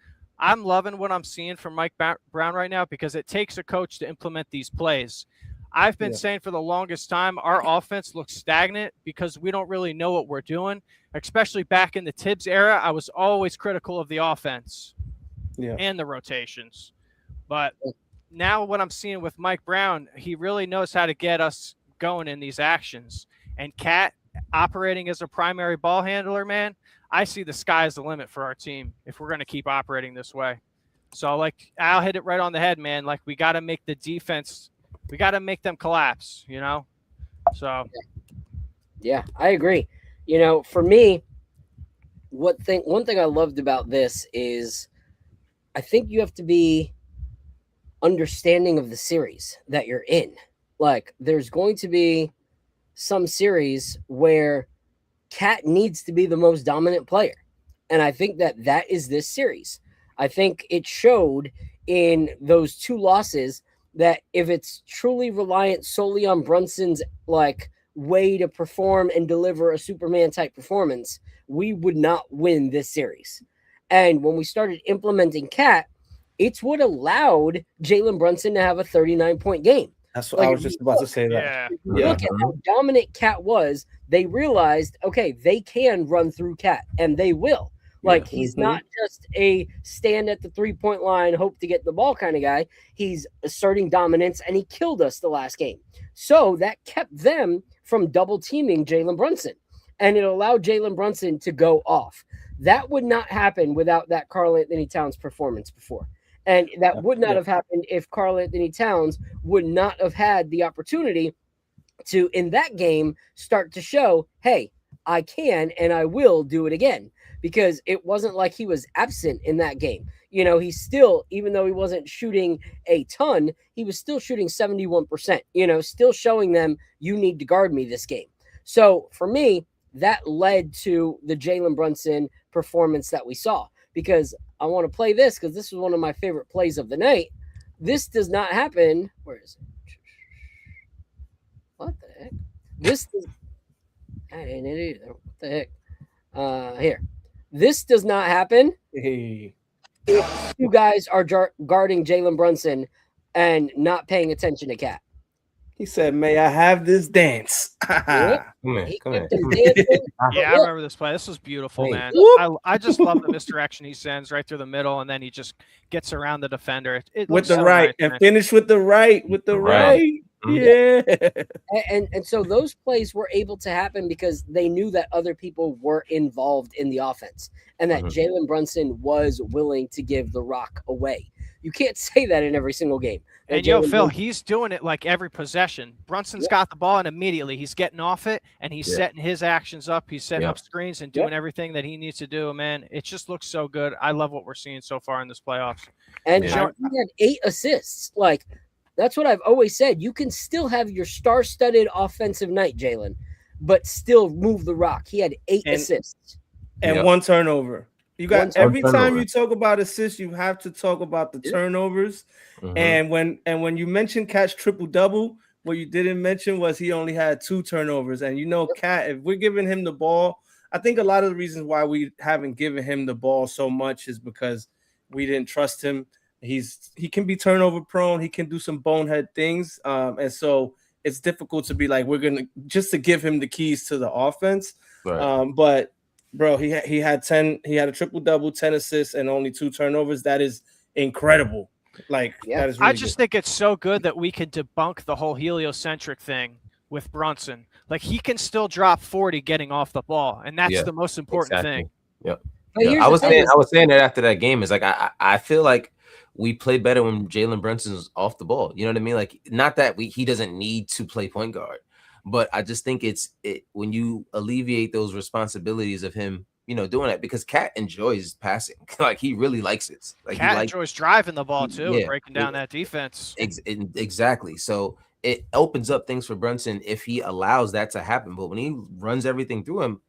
I'm loving what I'm seeing from Mike Brown right now, because it takes a coach to implement these plays. I've been saying for the longest time, our offense looks stagnant because we don't really know what we're doing, especially back in the Tibbs era. I was always critical of the offense and the rotations. But now what I'm seeing with Mike Brown, he really knows how to get us going in these actions. And Cat operating as a primary ball handler, man, I see the sky is the limit for our team if we're going to keep operating this way. So, like, Al hit it right on the head, man. Like, we got to make the defense – we got to make them collapse, you know? So. Yeah, I agree. You know, for me, one thing I loved about this is I think you have to be understanding of the series that you're in. Like, there's going to be some series where Cat needs to be the most dominant player. And I think that is this series. I think it showed in those 2 losses that if it's truly reliant solely on Brunson's like way to perform and deliver a Superman type performance, we would not win this series. And when we started implementing Cat, it's what allowed Jalen Brunson to have a 39-point game. That's what I was just about to say. That Look at how dominant Cat was. They realized, okay, they can run through Cat, and they will. Like, he's not just a stand at the 3-point line, hope to get the ball kind of guy. He's asserting dominance, and he killed us the last game. So that kept them from double teaming Jalen Brunson, and it allowed Jalen Brunson to go off. That would not happen without that Karl Anthony Towns performance before. And that would not have happened if Karl Anthony Towns would not have had the opportunity to, in that game, start to show, hey, I can and I will do it again. Because it wasn't like he was absent in that game. You know, he still, even though he wasn't shooting a ton, he was still shooting 71%, you know, still showing them, you need to guard me this game. So for me, that led to the Jalen Brunson performance that we saw. Because I want to play this because this was one of my favorite plays of the night. This does not happen. Where is it? What the heck? This is. I didn't either. What the heck? Here. This does not happen Hey. if you guys are guarding Jalen Brunson and not paying attention to Cat. He said, "May I have this dance?" Come here, He come here. kept them dancing. Yeah, I remember this play. This was beautiful, Hey. man. Whoop. I just love the misdirection he sends right through the middle, and then he just gets around the defender. It with looks the so right nice, and man. finish with the right, with the Right. right. Mhm. Yeah. And so those plays were able to happen because they knew that other people were involved in the offense and that Mhm. Jalen Brunson was willing to give the rock away. You can't say that in every single game. And Jalen Phil, Brunson- he's doing it like every possession. Brunson's Yep. got the ball, and immediately he's getting off it, and he's Yeah. setting his actions up. He's setting Yep. up screens and doing everything that he needs to do, man. It just looks so good. I love what we're seeing so far in this playoffs. and Yeah. he had 8 assists. Like, that's what I've always said. You can still have your star-studded offensive night, Jalen, but still move the rock. He had 8 And- assists. And Yep. one turnover. You One got every time turnover. you talk about assists, you have to talk about the turnovers. Mhm. And when you mentioned Cat's triple double, what you didn't mention was he only had 2 turnovers. And Cat, if we're giving him the ball, I think a lot of the reasons why we haven't given him the ball so much is because we didn't trust him. He can be turnover prone. He can do some bonehead things, and so it's difficult to be like we're gonna just to give him the keys to the offense. Right. But bro, he had 10. He had a triple double, 10 assists, and only 2 turnovers. That is incredible. Like Yeah. that is. Really I just think it's so good that we can debunk the whole heliocentric thing with Brunson. Like, he can still drop 40 getting off the ball, and that's Yeah, the most important exactly. thing. Yep. But Yeah, here's I the was thing saying, is- I was saying that after that game is like I feel like we played better when Jalen Brunson's off the ball. You know what I mean? Like, not that he doesn't need to play point guard, but I just think it when you alleviate those responsibilities of him, doing that, because Cat enjoys passing. Like, he really likes it. Like, Cat enjoys driving the ball too, and yeah, breaking down that defense. exactly. So it opens up things for Brunson if he allows that to happen. But when he runs everything through him,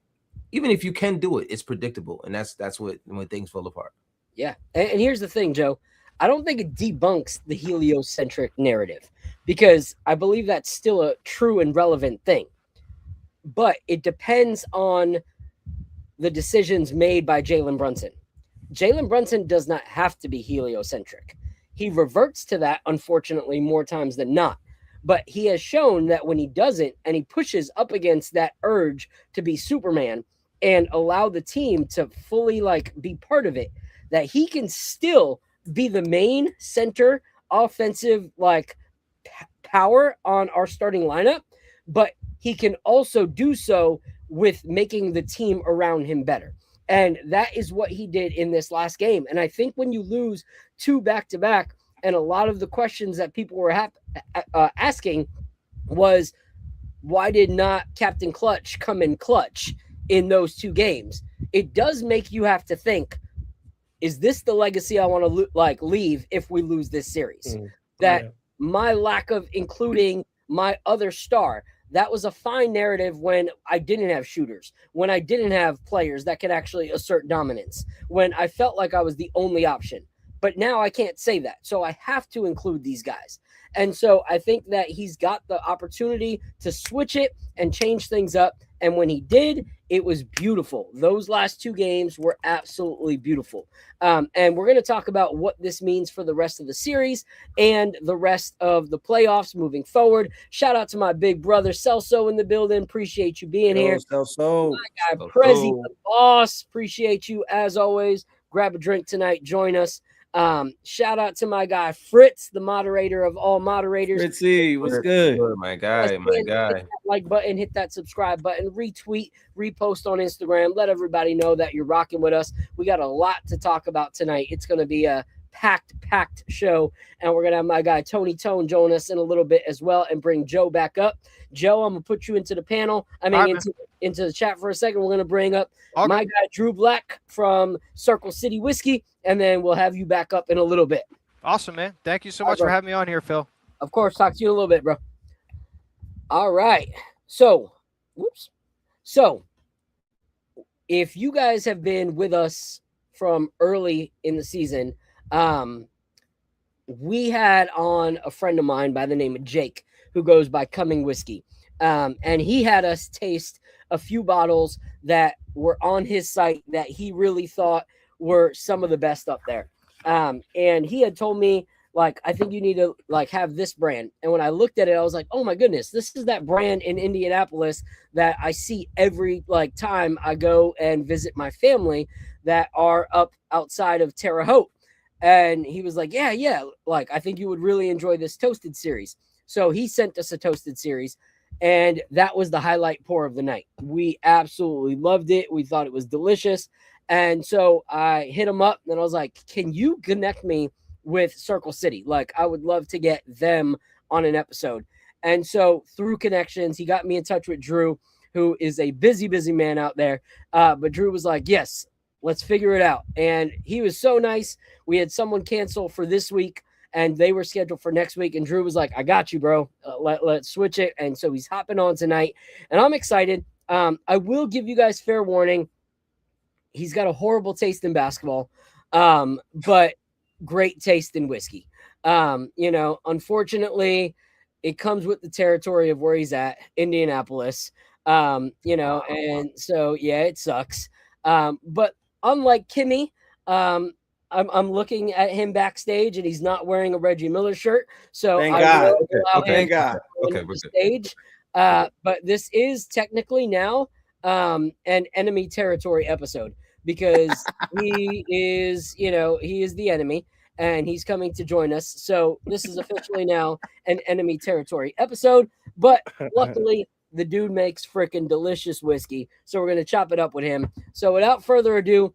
even if you can do it, it's predictable, and that's when things fall apart. Yeah. And here's the thing, Joe. I don't think it debunks the heliocentric narrative because I believe that's still a true and relevant thing. But it depends on the decisions made by Jalen Brunson. Jalen Brunson does not have to be heliocentric. He reverts to that, unfortunately, more times than not. But he has shown that when he doesn't and he pushes up against that urge to be Superman and allow the team to fully be part of it, that he can still be the main center offensive power on our starting lineup, but he can also do so with making the team around him better. And that is what he did in this last game. And I think when you lose 2 back-to-back, and a lot of the questions that people were asking was, why did not Captain Clutch come in clutch in those 2 games? It does make you have to think, is this the legacy I want to leave if we lose this series? That my lack of including my other star, that was a fine narrative when I didn't have shooters, when I didn't have players that could actually assert dominance, when I felt like I was the only option. But now I can't say that. So I have to include these guys. And so I think that he's got the opportunity to switch it and change things up. And when he did, it was beautiful. Those last 2 games were absolutely beautiful. And we're going to talk about what this means for the rest of the series and the rest of the playoffs moving forward. Shout out to my big brother Celso in the building. Appreciate you being here. Celso. My guy Prezi, the boss. Appreciate you as always. Grab a drink tonight. Join us. Shout out to my guy Fritz, the moderator of all moderators. Fritzy, what's good? My guy. Hit that like button, hit that subscribe button, retweet, repost on Instagram. Let everybody know that you're rocking with us. We got a lot to talk about tonight. It's going to be a packed show, and we're going to have my guy Tony Tone join us in a little bit as well and bring Joe back up. Joe, I'm going to put you into the panel. Into the chat for a second. We're going to bring up my guy Drew Black from Circle City Whiskey, and then we'll have you back up in a little bit. Awesome, man. Thank you so much for having me on here, Phil. Of course. Talk to you in a little bit, bro. All right. So, if you guys have been with us from early in the season, we had on a friend of mine by the name of Jake, who goes by Cumming Whiskey. And he had us taste a few bottles that were on his site that he really thought were some of the best up there. And he had told me, like, I think you need to like have this brand. And when I looked at it, I was like, oh my goodness, this is that brand in Indianapolis that I see every like time I go and visit my family that are up outside of Terre Haute. And he was like, yeah, like I think you would really enjoy this toasted series. So he sent us a toasted series, and that was the highlight pour of the night. We absolutely loved it. We thought it was delicious. And so I hit him up and I was like, can you connect me with Circle City? Like, I would love to get them on an episode. And so through connections, he got me in touch with Drew, who is a busy man out there. But Drew was like, yes, let's figure it out. And he was so nice. We had someone cancel for this week and they were scheduled for next week. And Drew was like, I got you, bro. Let's switch it. And so he's hopping on tonight and I'm excited. I will give you guys fair warning. He's got a horrible taste in basketball, but great taste in whiskey. Unfortunately, it comes with the territory of where he's at, Indianapolis. And so yeah, it sucks. But unlike Kimmy, I'm looking at him backstage and he's not wearing a Reggie Miller shirt. So Thank I God. will allow him Thank God. Okay, on we're the good. stage. But this is technically now an enemy territory episode because he is the enemy and he's coming to join us. So this is officially now an enemy territory episode. But luckily, the dude makes freaking delicious whiskey. So we're going to chop it up with him. So without further ado,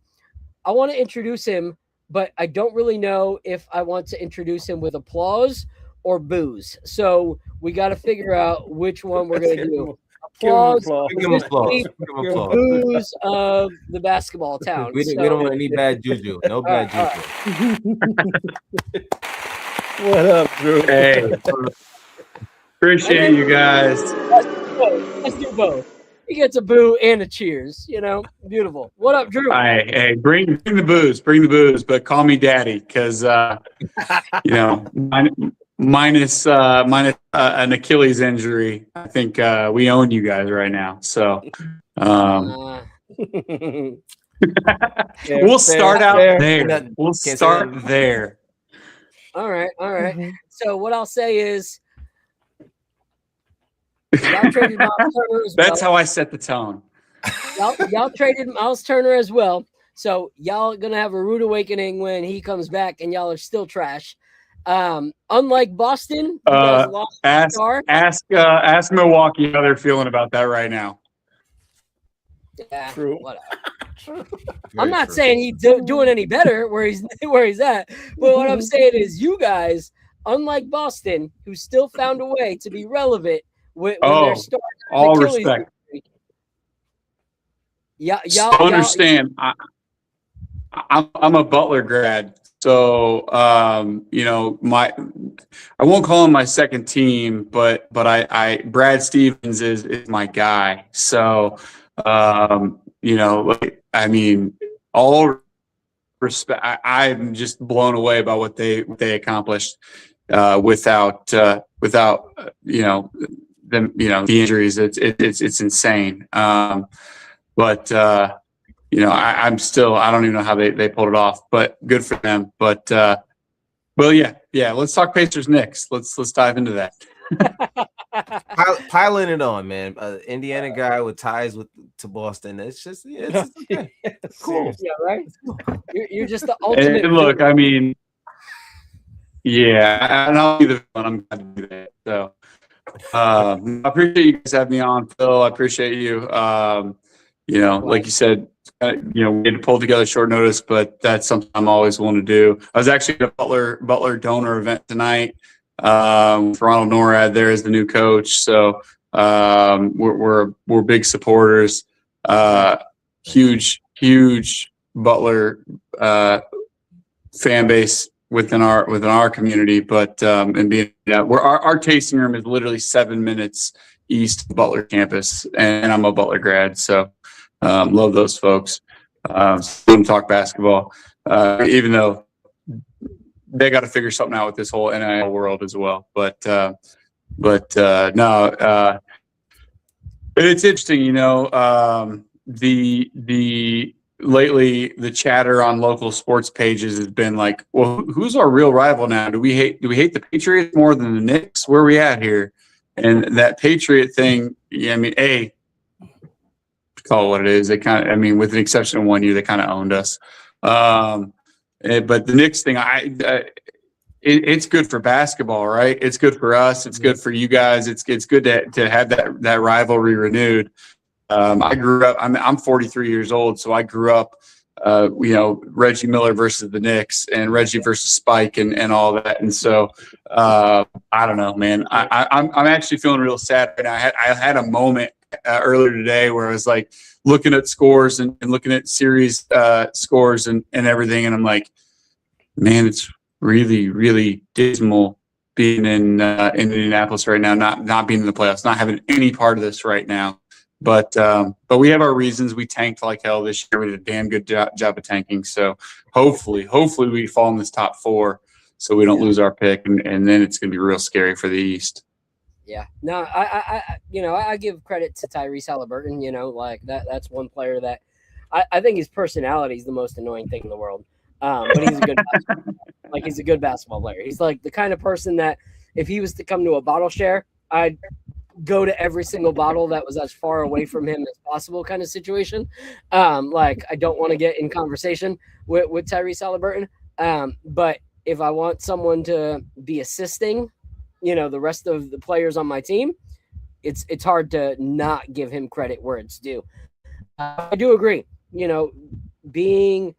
I want to introduce him, but I don't really know if I want to introduce him with applause or booze. So we got to figure out which one we're going to do. Applause, Give him applause. Give him applause. booze of the basketball town. We don't want any bad juju. No bad juju. What up, Drew? Hey, appreciate you guys. Let's do both. He gets a boo and a cheers. Beautiful. What up, Drew? Hey, bring the booze, but call me daddy because minus an Achilles injury, I think we own you guys right now. So we'll start out there. We'll start there. All right. So what I'll say is, y'all traded Miles Turner as well. That's how I set the tone. Y'all traded Miles Turner as well. So y'all are gonna have a rude awakening when he comes back, and y'all are still trash. Unlike Boston, you guys lost ask Milwaukee how they're feeling about that right now. Yeah, True. whatever. I'm not saying he's doing any better where he's at, but what I'm saying is, you guys, unlike Boston, who still found a way to be relevant when they're starting. All respect. Y'all understand. I'm a Butler grad, so I won't call him my second team, but I Brad Stevens is my guy. So all respect. I'm just blown away by what they accomplished without them. The injuries. It's insane. But I'm still, I don't even know how they pulled it off, but good for them. But yeah. Let's talk Pacers Knicks. Let's dive into that. Piling it on, man. Indiana guy with ties to Boston. It's just it's okay. Cool. Yeah, right. You're just the ultimate. And look, I mean, yeah, and I'll be the one. I'm glad to do that. So I appreciate you guys having me on, Phil. I appreciate you. Like you said, we had to pull together short notice, but that's something I'm always willing to do. I was actually at a Butler donor event tonight. Ronald Norad there is the new coach, so we're big supporters. Huge Butler fan base within our community, but our tasting room is literally 7 minutes east of Butler campus, and I'm a Butler grad, so love those folks. Want to talk basketball, even though they got to figure something out with this whole NIL world as well. But no, It's interesting, the lately the chatter on local sports pages has been like, well, who's our real rival now? Do we hate the Patriots more than the Knicks? Where are we at here? And that Patriot thing, yeah, I mean, call it what it is. They kind of, I mean, with the exception of 1 year, they kind of owned us. But the Knicks thing, it's good for basketball, right? It's good for us. It's good for you guys. It's good to have that rivalry renewed. I grew up. I'm 43 years old, so I grew up. Reggie Miller versus the Knicks and Reggie versus Spike and all that. And so I don't know, man. I'm actually feeling real sad right now. I had a moment earlier today where I was like looking at scores and looking at series scores and everything, and I'm like, man, it's really, really dismal being in Indianapolis right now, not being in the playoffs, not having any part of this right now. But we have our reasons. We tanked like hell this year. We did a damn good job of tanking. So hopefully we fall in this top 4 so we don't lose our pick, and then it's going to be real scary for the East. Yeah. No, I give credit to Tyrese Halliburton. Like that's one player that I think his personality is the most annoying thing in the world. But he's a good he's a good basketball player. He's like the kind of person that if he was to come to a bottle share, I'd go to every single bottle that was as far away from him as possible kind of situation. I don't want to get in conversation with Tyrese Halliburton. But if I want someone to be assisting, the rest of the players on my team, it's hard to not give him credit where it's due. I do agree. Being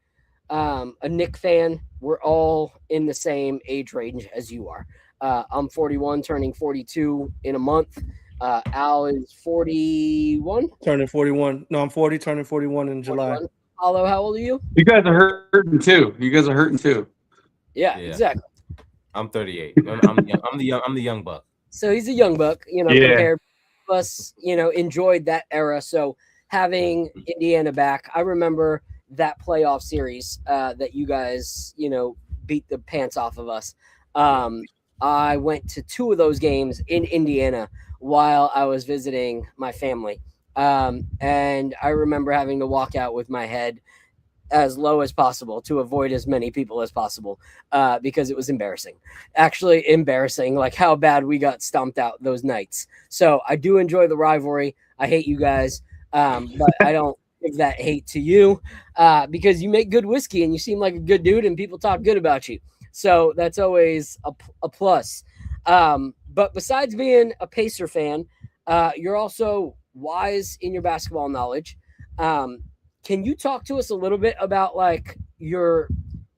a Knick fan, we're all in the same age range as you are. I'm 41, turning 42 in a month. Al is 41. Turning 41. No, I'm 40, turning 41 in July. 41. Paulo, how old are you? You guys are hurting too. Yeah, exactly. I'm 38. I'm the young buck. So he's a young buck, compared to us, enjoyed that era. So having Indiana back, I remember that playoff series that you guys, beat the pants off of us. I went to 2 of those games in Indiana while I was visiting my family. And I remember having to walk out with my head as low as possible to avoid as many people as possible because it was embarrassing. Actually embarrassing, like how bad we got stomped out those nights. So I do enjoy the rivalry. I hate you guys, but I don't give that hate to you because you make good whiskey and you seem like a good dude and people talk good about you. So that's always a plus. But besides being a Pacer fan, you're also wise in your basketball knowledge. Can you talk to us a little bit about like your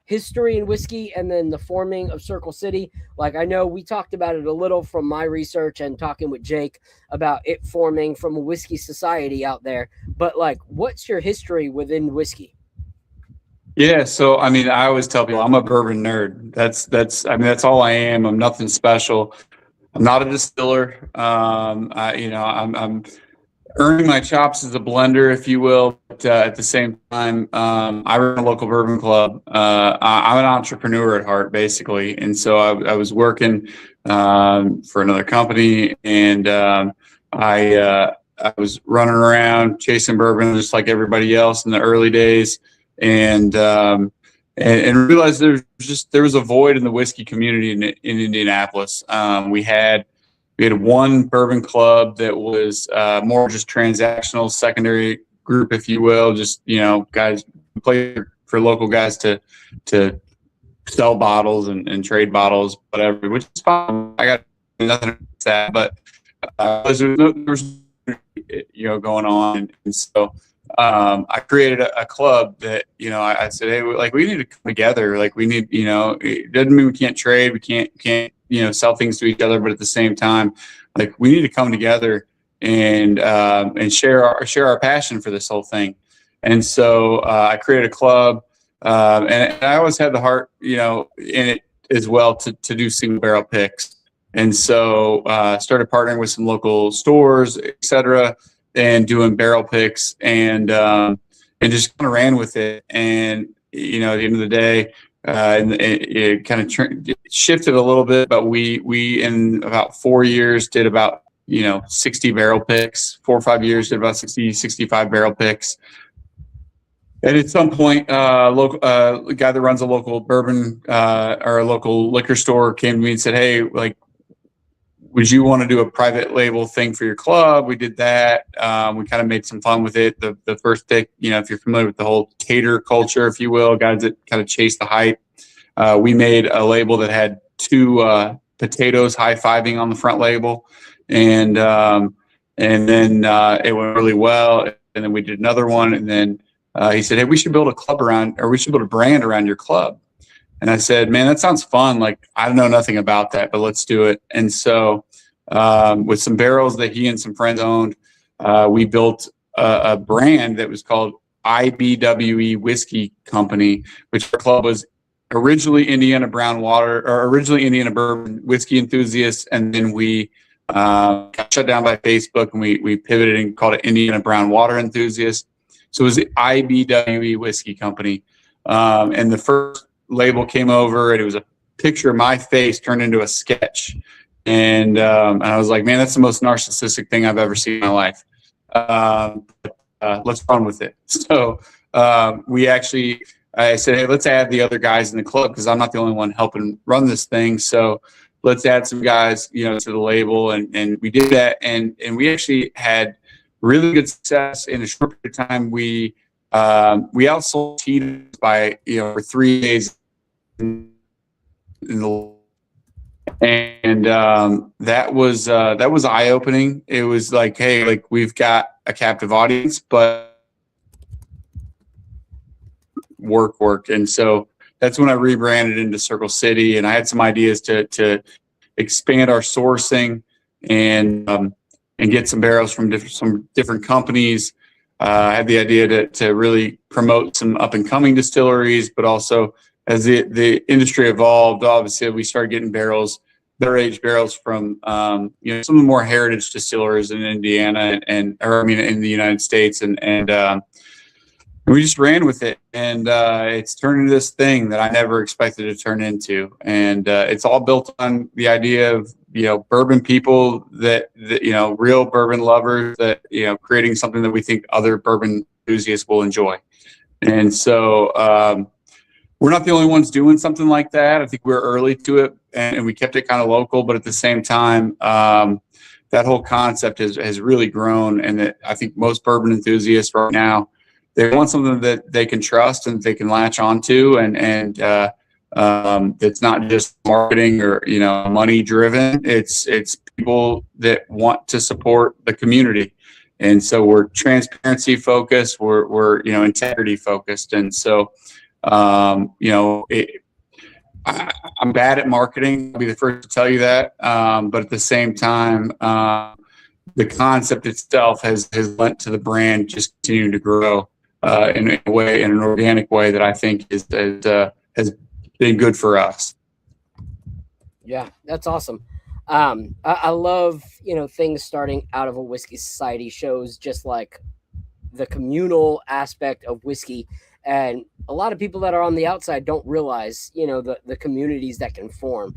history in whiskey and then the forming of Circle City? Like I know we talked about it a little from my research and talking with Jake about it forming from a whiskey society out there. But like, what's your history within whiskey? Yeah, so I mean, I always tell people I'm a bourbon nerd. That's all I am. I'm nothing special. I'm not a distiller. I'm earning my chops as a blender, if you will. But at the same time, I run a local bourbon club. I'm an entrepreneur at heart, basically, and so I was working for another company, and I was running around chasing bourbon just like everybody else in the early days. And realized there was a void in the whiskey community in Indianapolis. We had one bourbon club that was more just transactional, secondary group, if you will, just guys play for local guys to sell bottles and trade bottles, whatever, which is fine. I got nothing against that, but there was going on, and so. I created a club that, I said, hey, we need to come together. Like we need, it doesn't mean we can't trade. We can't, sell things to each other. But at the same time, like we need to come together and share our passion for this whole thing. And so I created a club and I always had the heart, in it as well to do single barrel picks. And so started partnering with some local stores, et cetera, and doing barrel picks and just kind of ran with it. And, at the end of the day, it kind of shifted a little bit, but we in about 4 years did about 60 barrel picks. 4 or 5 years, did about 60, 65 barrel picks. And at some point, the guy that runs a local bourbon or a local liquor store came to me and said, "Hey, like, would you want to do a private label thing for your club?" We did that. We kind of made some fun with it. The first pick, if you're familiar with the whole cater culture, if you will, guys that kind of chase the hype, we made a label that had 2 potatoes high-fiving on the front label, and then it went really well. And then we did another one, and then he said, "Hey, we should build a brand around your club." And I said, "Man, that sounds fun. Like, I don't know nothing about that, but let's do it." And so with some barrels that he and some friends owned, we built a brand that was called IBWE Whiskey Company, which our club was originally Indiana Brown Water, or originally Indiana Bourbon Whiskey Enthusiasts. And then we got shut down by Facebook, and we pivoted and called it Indiana Brown Water Enthusiasts. So it was the IBWE Whiskey Company. And the first label came over, and it was a picture of my face turned into a sketch. And I was like, "Man, that's the most narcissistic thing I've ever seen in my life. Let's run with it." So I said, "Hey, let's add the other guys in the club, because I'm not the only one helping run this thing. So let's add some guys, to the label." And we did that. And we actually had really good success in a short period of time. We outsold Tito's by, for 3 days. And that was eye opening. It was like, hey, like, we've got a captive audience, but work. And so that's when I rebranded into Circle City, and I had some ideas to expand our sourcing and get some barrels from some different companies. I had the idea to really promote some up and coming distilleries, but also, as the industry evolved, obviously we started getting better aged barrels from some of the more heritage distillers in Indiana in the United States, and we just ran with it, and it's turned into this thing that I never expected to turn into. And it's all built on the idea of bourbon people that real bourbon lovers that creating something that we think other bourbon enthusiasts will enjoy. And so we're not the only ones doing something like that. I think we're early to it, and we kept it kind of local, but at the same time, that whole concept has really grown. And that I think most bourbon enthusiasts right now, they want something that they can trust and they can latch onto, and it's not just marketing or money driven. It's people that want to support the community, and so we're transparency focused. We're integrity focused, and so I'm bad at marketing. I'll be the first to tell you that, but at the same time, the concept itself has lent to the brand just continuing to grow in an organic way that I think has been good for us. Yeah, that's awesome. I love, things starting out of a whiskey society shows just like the communal aspect of whiskey. And a lot of people that are on the outside don't realize, the communities that can form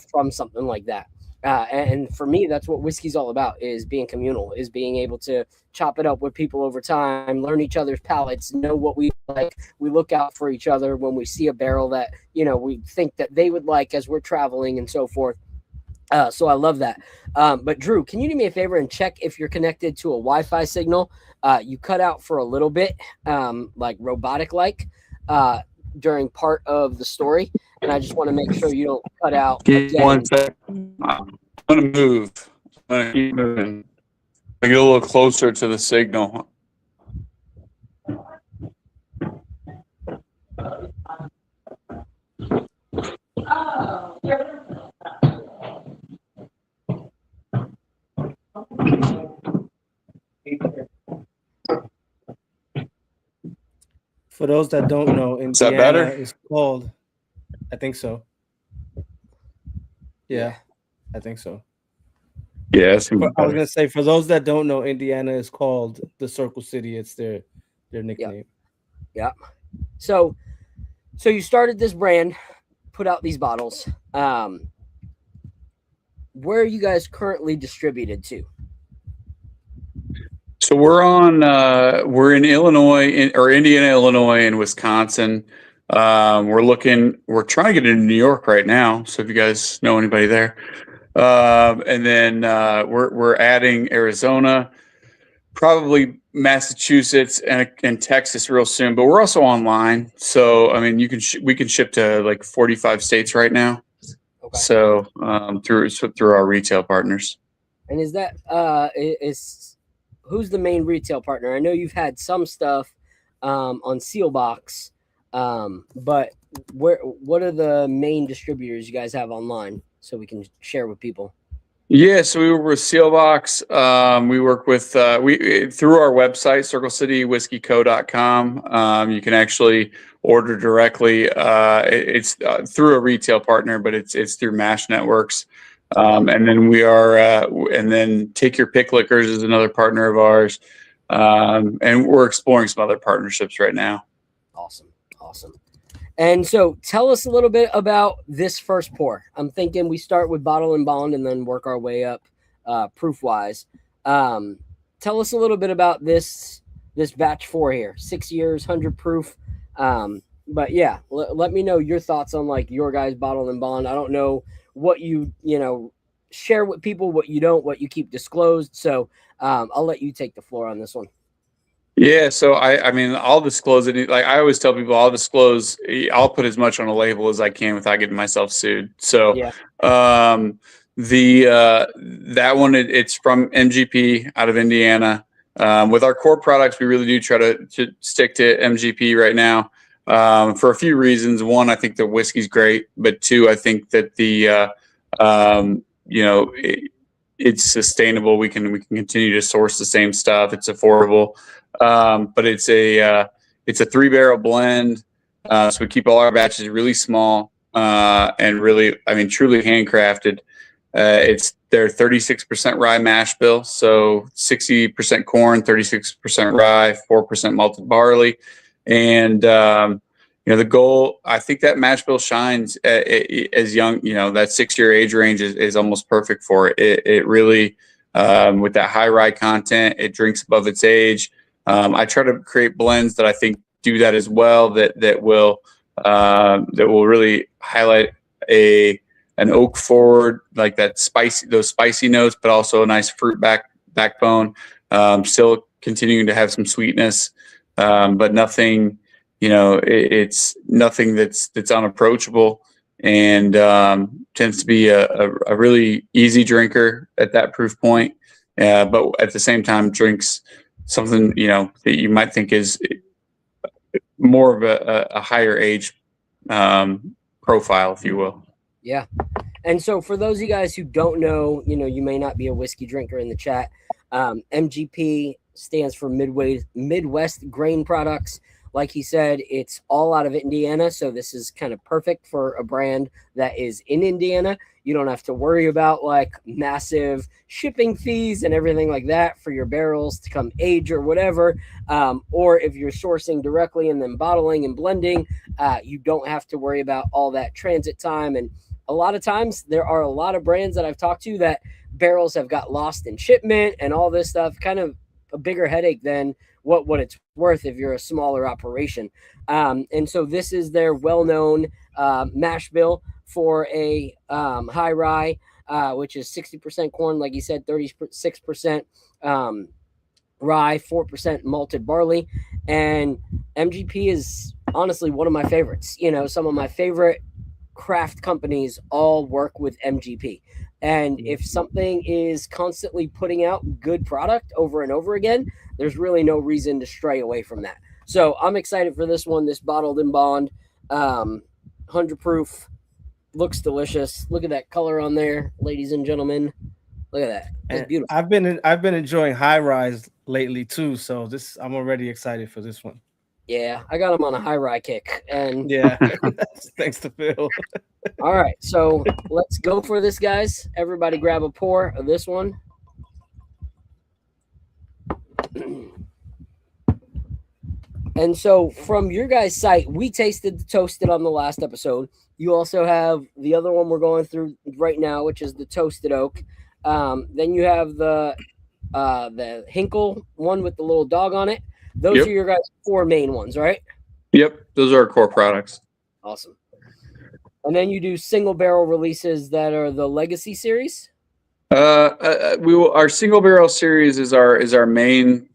from something like that. And for me, that's what whiskey's all about, is being communal, is being able to chop it up with people over time, learn each other's palates, know what we like. We look out for each other when we see a barrel that, we think that they would like as we're traveling and so forth. So I love that. But Drew, can you do me a favor and check if you're connected to a Wi-Fi signal? You cut out for a little bit, like robotic-like, during part of the story. And I just want to make sure you don't cut out. Give me 1 second. I'm going to move. I'm going to keep moving. I get a little closer to the signal. For those that don't know, Is that better? Indiana is called, I think so. Yeah, I think so. Yeah, I was gonna say, for those that don't know, Indiana is called the Circle City. It's their nickname. Yeah. So you started this brand, put out these bottles. where are you guys currently distributed to? So we're in Illinois or Indiana, Illinois, and Wisconsin. We're trying to get into New York right now. So if you guys know anybody there, and then we're adding Arizona, probably Massachusetts and Texas real soon. But we're also online. So I mean, we can ship to like 45 states right now. Okay. So through our retail partners. And is that who's the main retail partner? I know you've had some stuff on Sealbox, but what are the main distributors you guys have online so we can share with people? Yeah, so we work with Sealbox. We work with through our website, circlecitywhiskeyco.com. You can actually order directly. It's through a retail partner, but it's through Mash Networks. And then and then Take Your Pick Liquors is another partner of ours. And we're exploring some other partnerships right now. Awesome. And so tell us a little bit about this first pour. I'm thinking we start with bottle and bond and then work our way up proof wise. Tell us a little bit about this batch 4 here, 6 years, 100 proof. But yeah, let me know your thoughts on like your guys' bottle and bond. I don't know what you share with people, what you don't, what you keep disclosed. So I'll let you take the floor on this one. Yeah, so I mean, I'll disclose it. Like I always tell people, I'll put as much on a label as I can without getting myself sued. So, Yeah. that one, it's from MGP out of Indiana. With our core products, we really do try to stick to MGP right now, for a few reasons. One, I think the whiskey's great, but two, I think that it's sustainable. We can continue to source the same stuff. It's affordable. But it's a 3-barrel blend. So we keep all our batches really small, and really, I mean, truly handcrafted. It's their 36% rye mash bill. So 60% corn, 36% rye, 4% malted barley. And, the goal, I think that mash bill shines as young, that 6-year age range is almost perfect for it. It really, with that high rye content, it drinks above its age. I try to create blends that I think do that as well. That will really highlight an oak forward, like those spicy notes, but also a nice fruit backbone. Still continuing to have some sweetness, but nothing. It's nothing that's unapproachable, and tends to be a really easy drinker at that proof point. But at the same time, drinks something that you might think is more of a higher age profile, if you will. Yeah. And so for those of you guys who don't know, you may not be a whiskey drinker in the chat. MGP stands for Midwest Grain Products. Like he said, it's all out of Indiana. So this is kind of perfect for a brand that is in Indiana. You don't have to worry about like massive shipping fees and everything like that for your barrels to come age or whatever. Or if you're sourcing directly and then bottling and blending, you don't have to worry about all that transit time. And a lot of times there are a lot of brands that I've talked to that barrels have got lost in shipment and all this stuff, kind of a bigger headache than what it's worth if you're a smaller operation. And so this is their well-known mash bill for a high rye, which is 60% corn, like you said, 36% rye, 4% malted barley. And MGP is honestly one of my favorites. Some of my favorite craft companies all work with MGP. And if something is constantly putting out good product over and over again, there's really no reason to stray away from that. So I'm excited for this one, this bottled in bond, 100 proof, looks delicious. Look at that color on there, ladies and gentlemen. Look at that. It's beautiful. I've been enjoying high rise lately too, so I'm already excited for this one. Yeah, I got them on a high rye kick, and yeah, thanks to Phil. All right, so let's go for this, guys. Everybody grab a pour of this one. And so from your guys' site, we tasted the toasted on the last episode. You also have the other one we're going through right now, which is the toasted oak. Then you have the Hinkle one with the little dog on it. Those Yep. are your guys' 4 main ones, right? Yep, those are our core products. Awesome. And then you do single barrel releases that are the Legacy series. Our single barrel series is our main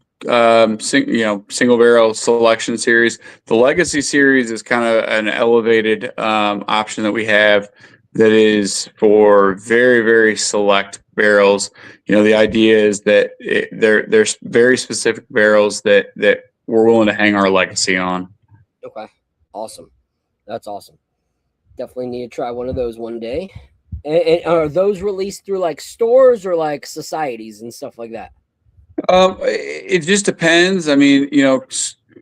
single barrel selection series. The Legacy series is kind of an elevated option that we have that is for very, very select barrels. The idea is that there's very specific barrels that we're willing to hang our Legacy on. Okay. Awesome. That's awesome. Definitely need to try one of those one day. And are those released through like stores or like societies and stuff like that? It just depends. I mean,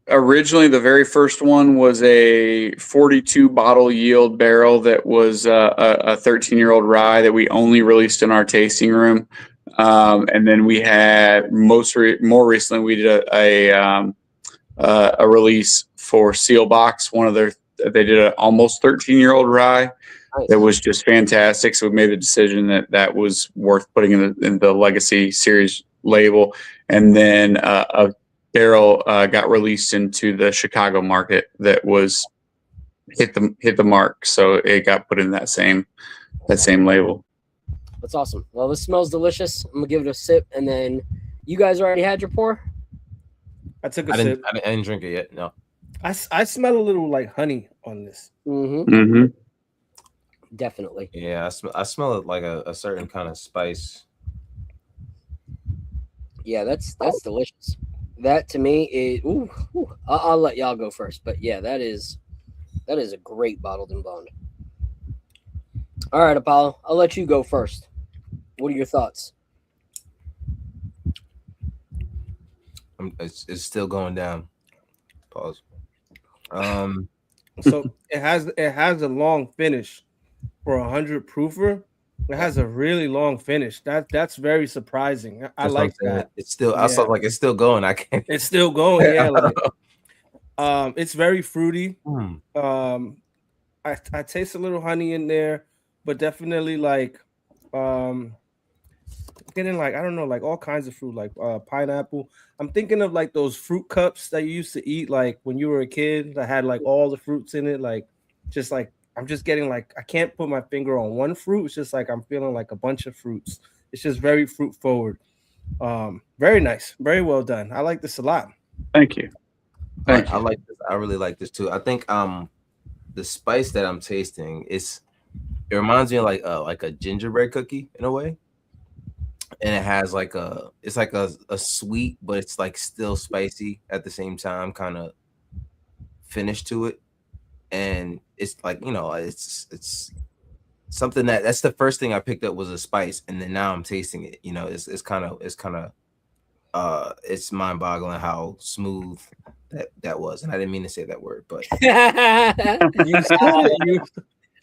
originally the very first one was a 42 bottle yield barrel that was a 13-year-old rye that we only released in our tasting room. And then we had more recently we did a release for Seal Box. They did an almost 13-year-old rye. Nice. That was just fantastic. So we made the decision that was worth putting in the Legacy series label. And then a barrel got released into the Chicago market that was hit the mark. So it got put in that same label. That's awesome. Well, this smells delicious. I'm gonna give it a sip, and then you guys already had your pour. I took a I sip. didn't drink it yet. No. I smell a little like honey on this. Mm-hmm. Mm-hmm. Definitely. Yeah, I smell it like a certain kind of spice. Yeah, that's delicious. That to me is. I'll let y'all go first, but yeah, that is a great bottled and blonde. All right, Apollo, I'll let you go first. What are your thoughts? It's still going down. Pause. So it has a long finish for 100 proofer. It has a really long finish. That's very surprising. I That's like what I'm saying. that. It's still. I saw like it's still going. I can't. It's still going. Yeah. It's very fruity. I taste a little honey in there, but definitely like getting like I don't know, like all kinds of fruit, like pineapple. I'm thinking of like those fruit cups that you used to eat like when you were a kid that had like all the fruits in it, like just like I'm just getting like I can't put my finger on one fruit. It's just like I'm feeling like a bunch of fruits. It's just very fruit forward. Very nice, very well done. I like this a lot. Thank you. I like this. I really like this too. I think the spice that I'm tasting it reminds me of like a gingerbread cookie in a way. And it has like it's like a sweet, but it's like still spicy at the same time, kind of finish to it. And it's like, it's something that's the first thing I picked up was a spice, and then now I'm tasting it. It's kind of it's mind boggling how smooth that was. And I didn't mean to say that word, but You're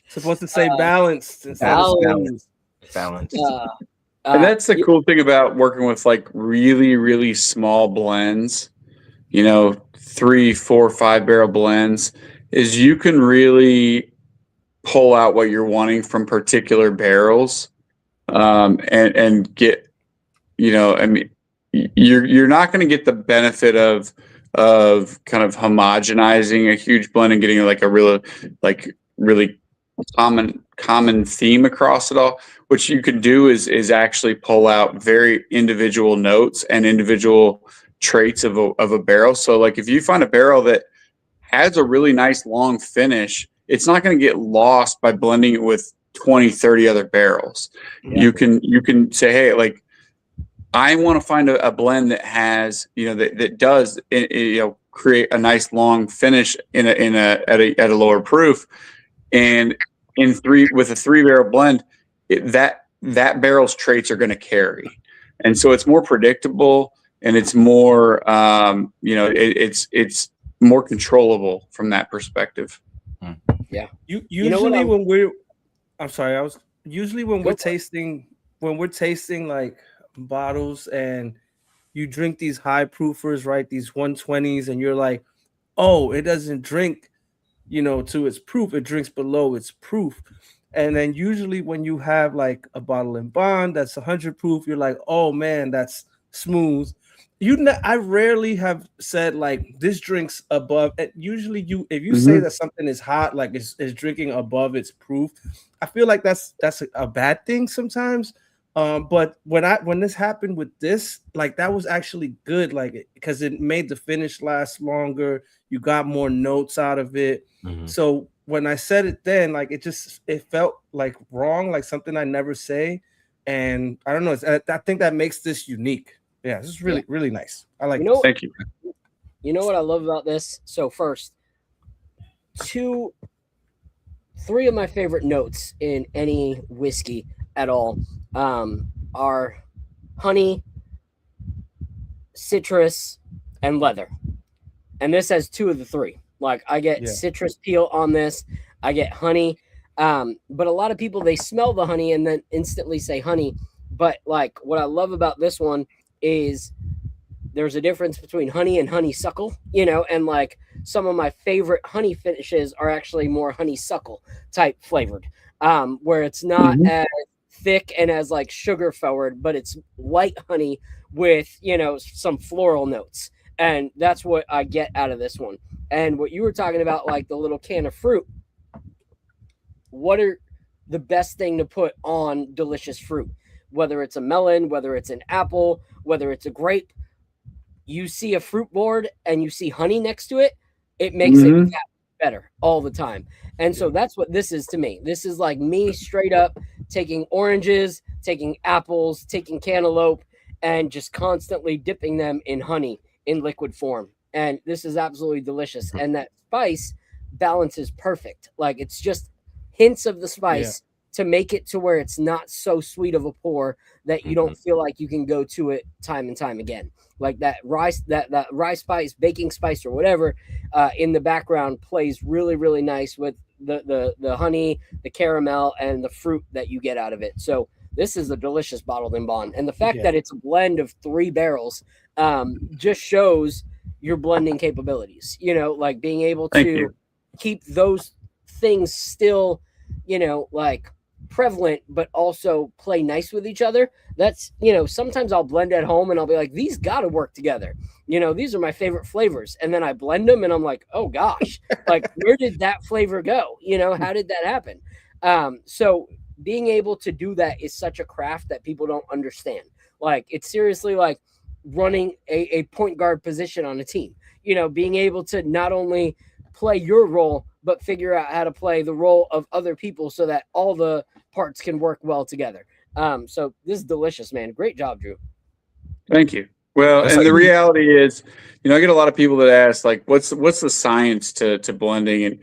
supposed to say balanced instead of balance. And that's the cool thing about working with like really, really small blends, 3, 4, 5 barrel blends, is you can really pull out what you're wanting from particular barrels, and get, I mean, you're not going to get the benefit of kind of homogenizing a huge blend and getting like a really common theme across it all. What you can do is actually pull out very individual notes and individual traits of a barrel. So like if you find a barrel that has a really nice long finish, it's not going to get lost by blending it with 20, 30 other barrels. Yeah. You can say, hey, like I want to find a blend that has, that does, create a nice long finish at a lower proof. And with a 3 barrel blend, that barrel's traits are going to carry, and so it's more predictable and it's more it's more controllable from that perspective. Yeah. Usually when we're tasting like bottles and you drink these high proofers, right? These 120s, and you're like, oh, it doesn't drink, to its proof. It drinks below its proof. And then usually when you have like a bottle in bond that's 100 proof, you're like, oh man, that's smooth. I rarely have said like this drinks above. Usually, if you say that something is hot, like is drinking above its proof, I feel like that's a bad thing sometimes. But when this happened with this, like that was actually good, like because it made the finish last longer. You got more notes out of it. So when I said it then, like it felt like wrong, like something I never say, and I don't know. I think that makes this unique. Yeah, this is really really nice. I like. Thank you. You know what I love about this? So first, 3 of my favorite notes in any whiskey at all are honey, citrus, and leather. And this has 2 of the 3. Like I get citrus peel on this, I get honey. But a lot of people, they smell the honey and then instantly say honey. But like what I love about this one is there's a difference between honey and honeysuckle, and like some of my favorite honey finishes are actually more honeysuckle type flavored, where it's not as thick and as like sugar forward, but it's light honey with, some floral notes. And that's what I get out of this one. And what you were talking about, like the little can of fruit, what are the best thing to put on delicious fruit? Whether it's a melon, whether it's an apple, whether it's a grape, you see a fruit board and you see honey next to it, it makes it that better all the time. And so that's what this is to me. This is like me straight up taking oranges, taking apples, taking cantaloupe, and just constantly dipping them in honey in liquid form. And this is absolutely delicious. And that spice balance is perfect. Like it's just hints of the spice to make it to where it's not so sweet of a pour that you don't feel like you can go to it time and time again. Like that rice, that rice spice, baking spice, or whatever in the background plays really, really nice with the honey, the caramel, and the fruit that you get out of it. So this is a delicious bottled in bond. And the fact that it's a blend of 3 barrels just shows your blending capabilities, like being able to keep those things still, like prevalent, but also play nice with each other. That's, sometimes I'll blend at home and I'll be like, these got to work together. These are my favorite flavors. And then I blend them and I'm like, oh gosh, like where did that flavor go? How did that happen? So being able to do that is such a craft that people don't understand. Like it's seriously like running a point guard position on a team, being able to not only play your role, but figure out how to play the role of other people so that all the parts can work well together. So this is delicious, man. Great job, Drew. Thank you. Well, and the reality is, I get a lot of people that ask, like, what's the science to blending? And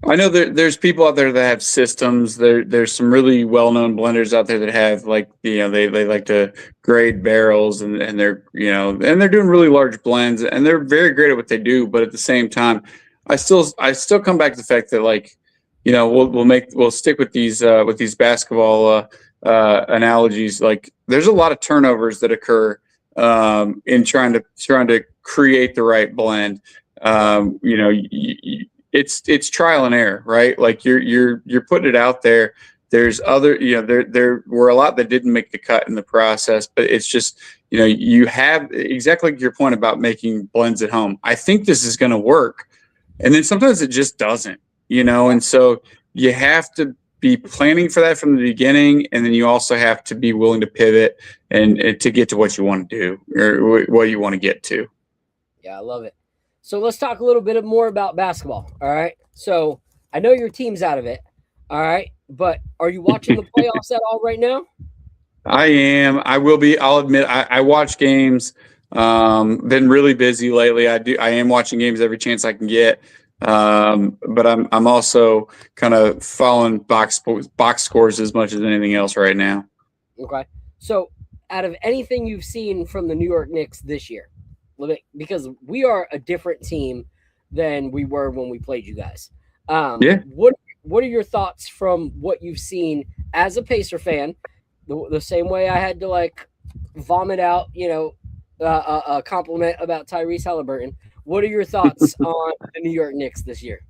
I know there's people out there that have systems. There's some really well-known blenders out there that have like, they like to grade barrels and they're, and they're doing really large blends and they're very great at what they do. But at the same time, I still come back to the fact that like, we'll stick with these basketball analogies. Like there's a lot of turnovers that occur in trying to create the right blend. It's trial and error, right? Like you're putting it out there. There's other, there were a lot that didn't make the cut in the process, but it's just, you have exactly like your point about making blends at home. I think this is going to work. And then sometimes it just doesn't, and so you have to be planning for that from the beginning. And then you also have to be willing to pivot and to get to what you want to do or what you want to get to. Yeah, I love it. So let's talk a little bit more about basketball. All right. So I know your team's out of it. All right. But are you watching the playoffs at all right now? I am. I will be. I'll admit I watch games. Been really busy lately. I am watching games every chance I can get. But I'm also kind of following box scores as much as anything else right now. Okay. So out of anything you've seen from the New York Knicks this year, because we are a different team than we were when we played you guys. What are your thoughts from what you've seen as a Pacer fan? The same way I had to like vomit out, a compliment about Tyrese Halliburton. what are your thoughts on the New York Knicks this year?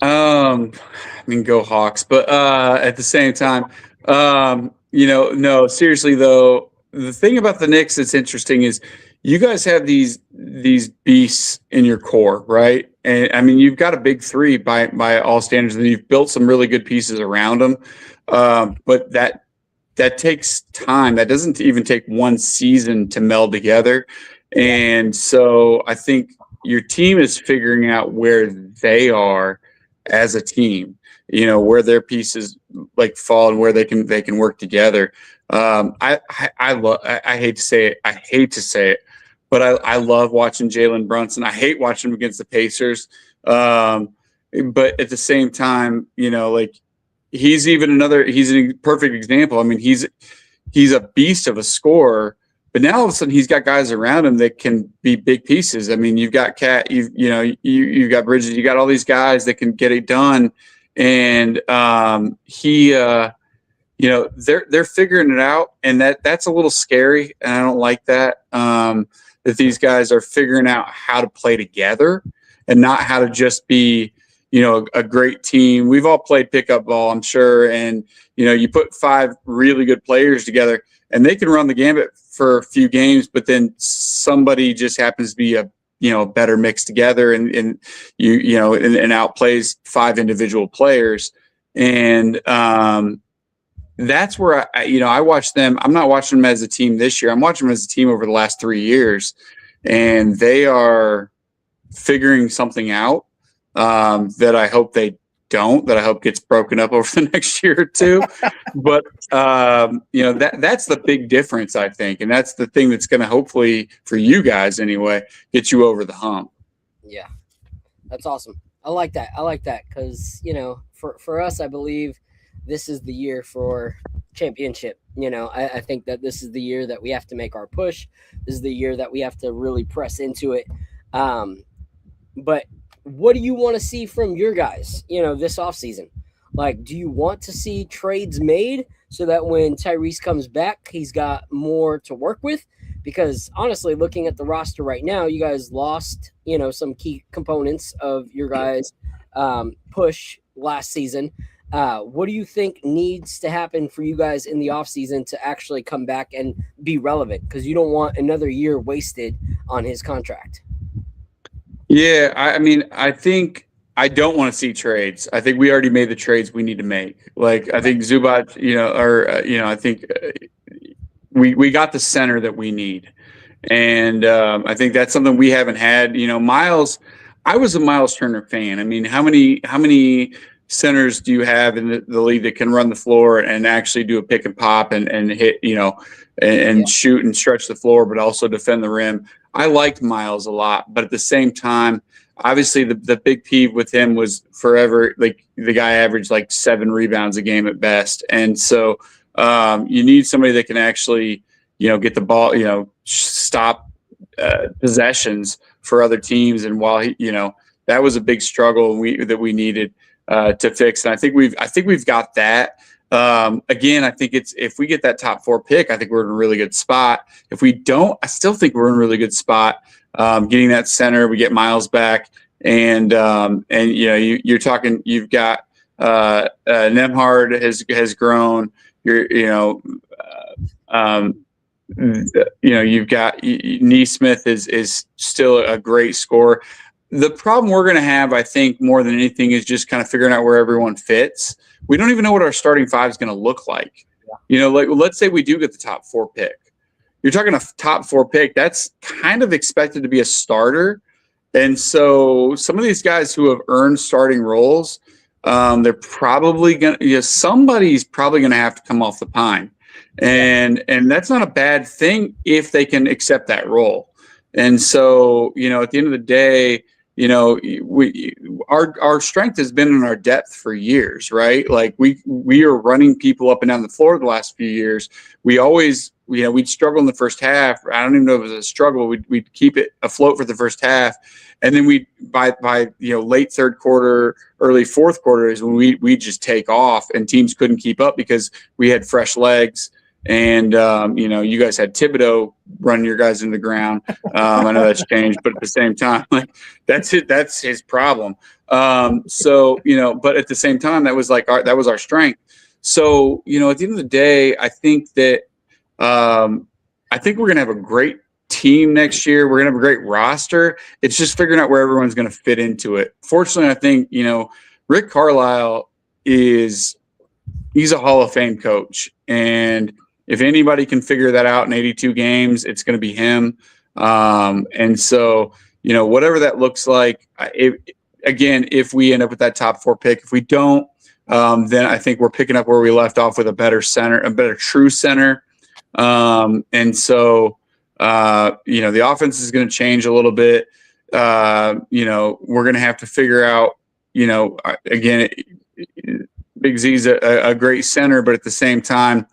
I mean, go Hawks, but at the same time, no, seriously though, the thing about the Knicks that's interesting is you guys have these beasts in your core, right? And I mean, you've got a big three by all standards, and you've built some really good pieces around them. But that takes time. That doesn't even take one season to meld together. And so I think your team is figuring out where they are as a team, where their pieces like fall and where they can work together. I hate to say it, but I love watching Jalen Brunson. I hate watching him against the Pacers. But at the same time, like he's a perfect example. I mean, he's a beast of a scorer, but now all of a sudden he's got guys around him that can be big pieces. I mean, you've got Cat, you've got Bridges, you got all these guys that can get it done. And they're figuring it out, and that's a little scary, and I don't like that. That these guys are figuring out how to play together and not how to just be, a great team. We've all played pickup ball, I'm sure, and you put 5 really good players together, and they can run the gambit for a few games, but then somebody just happens to be a better mix together, and outplays 5 individual players, and that's where I watch them. I'm not watching them as a team this year. I'm watching them as a team over the last 3 years, and they are figuring something out that I hope they don't. That I hope gets broken up over the next year or two. But that's the big difference, I think, and that's the thing that's going to hopefully, for you guys anyway, get you over the hump. Yeah, that's awesome. I like that because for us, I believe this is the year for championship. I think that this is the year that we have to make our push. This is the year that we have to really press into it. But what do you want to see from your guys, this offseason? Like, do you want to see trades made so that when Tyrese comes back, he's got more to work with? Because honestly, looking at the roster right now, you guys lost, some key components of your guys' push last season. What do you think needs to happen for you guys in the offseason to actually come back and be relevant? Because you don't want another year wasted on his contract. Yeah, I think I don't want to see trades. I think we already made the trades we need to make. Like, I think Zubac, I think we got the center that we need. And I think that's something we haven't had. Miles, I was a Miles Turner fan. I mean, how many centers do you have in the league that can run the floor and actually do a pick and pop and hit, and shoot and stretch the floor, but also defend the rim? I liked Miles a lot, but at the same time, obviously the big peeve with him was forever, like the guy averaged like 7 rebounds a game at best. And so you need somebody that can actually, get the ball, stop possessions for other teams. And while that was a big struggle that we needed to fix. And I think we've got that. Again, I think if we get that top 4 pick, I think we're in a really good spot. If we don't, I still think we're in a really good spot. Getting that center, we get Miles back, and you're talking. You've got Nemhard has grown. You've got Neesmith is still a great scorer. The problem we're going to have, I think, more than anything, is just kind of figuring out where everyone fits. We don't even know what our starting 5 is going to look like. Yeah. Like, let's say we do get the top 4 pick. You're talking a top 4 pick. That's kind of expected to be a starter. And so some of these guys who have earned starting roles, they're probably going to, somebody's probably going to have to come off the pine. And that's not a bad thing if they can accept that role. And so, at the end of the day, our strength has been in our depth for years, right? Like we are running people up and down the floor the last few years. We always, we'd struggle in the first half. I don't even know if it was a struggle. We'd keep it afloat for the first half. And then by late third quarter, early fourth quarter is when we just take off, and teams couldn't keep up because we had fresh legs And, you guys had Thibodeau run your guys into the ground. I know that's changed, but at the same time, like that's it. That's his problem. But at the same time, that was our strength. So, at the end of the day, I think that we're going to have a great team next year. We're going to have a great roster. It's just figuring out where everyone's going to fit into it. Fortunately, I think, Rick Carlisle he's a Hall of Fame coach. And if anybody can figure that out in 82 games, it's going to be him. And so, whatever that looks like, if we end up with that top 4 pick, if we don't, then I think we're picking up where we left off with a better center, a better true center. And so, the offense is going to change a little bit. We're going to have to figure out, again, Big Z's a great center, but at the same time,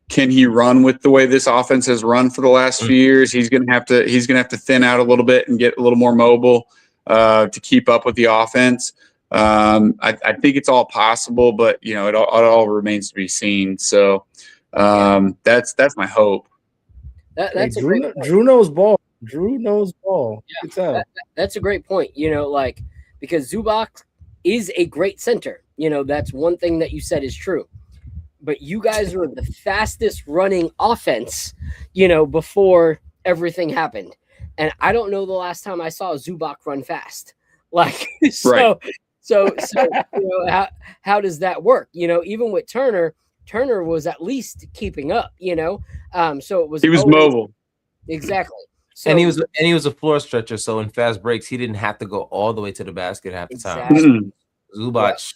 can he run with the way this offense has run for the last few years? He's going to have to thin out a little bit and get a little more mobile to keep up with the offense. I think it's all possible, but it all remains to be seen. So that's my hope. That's a Drew, great point. Drew knows ball. Drew knows ball. Yeah, that's a great point. Because Zubac is a great center. That's one thing that you said is true. But you guys were the fastest running offense, before everything happened. And I don't know the last time I saw Zubac run fast. Like, so how does that work? Even with Turner was at least keeping up, so it was. He was mobile. Exactly. So, and he was a floor stretcher, so in fast breaks, he didn't have to go all the way to the basket half the time. Exactly. Zubac,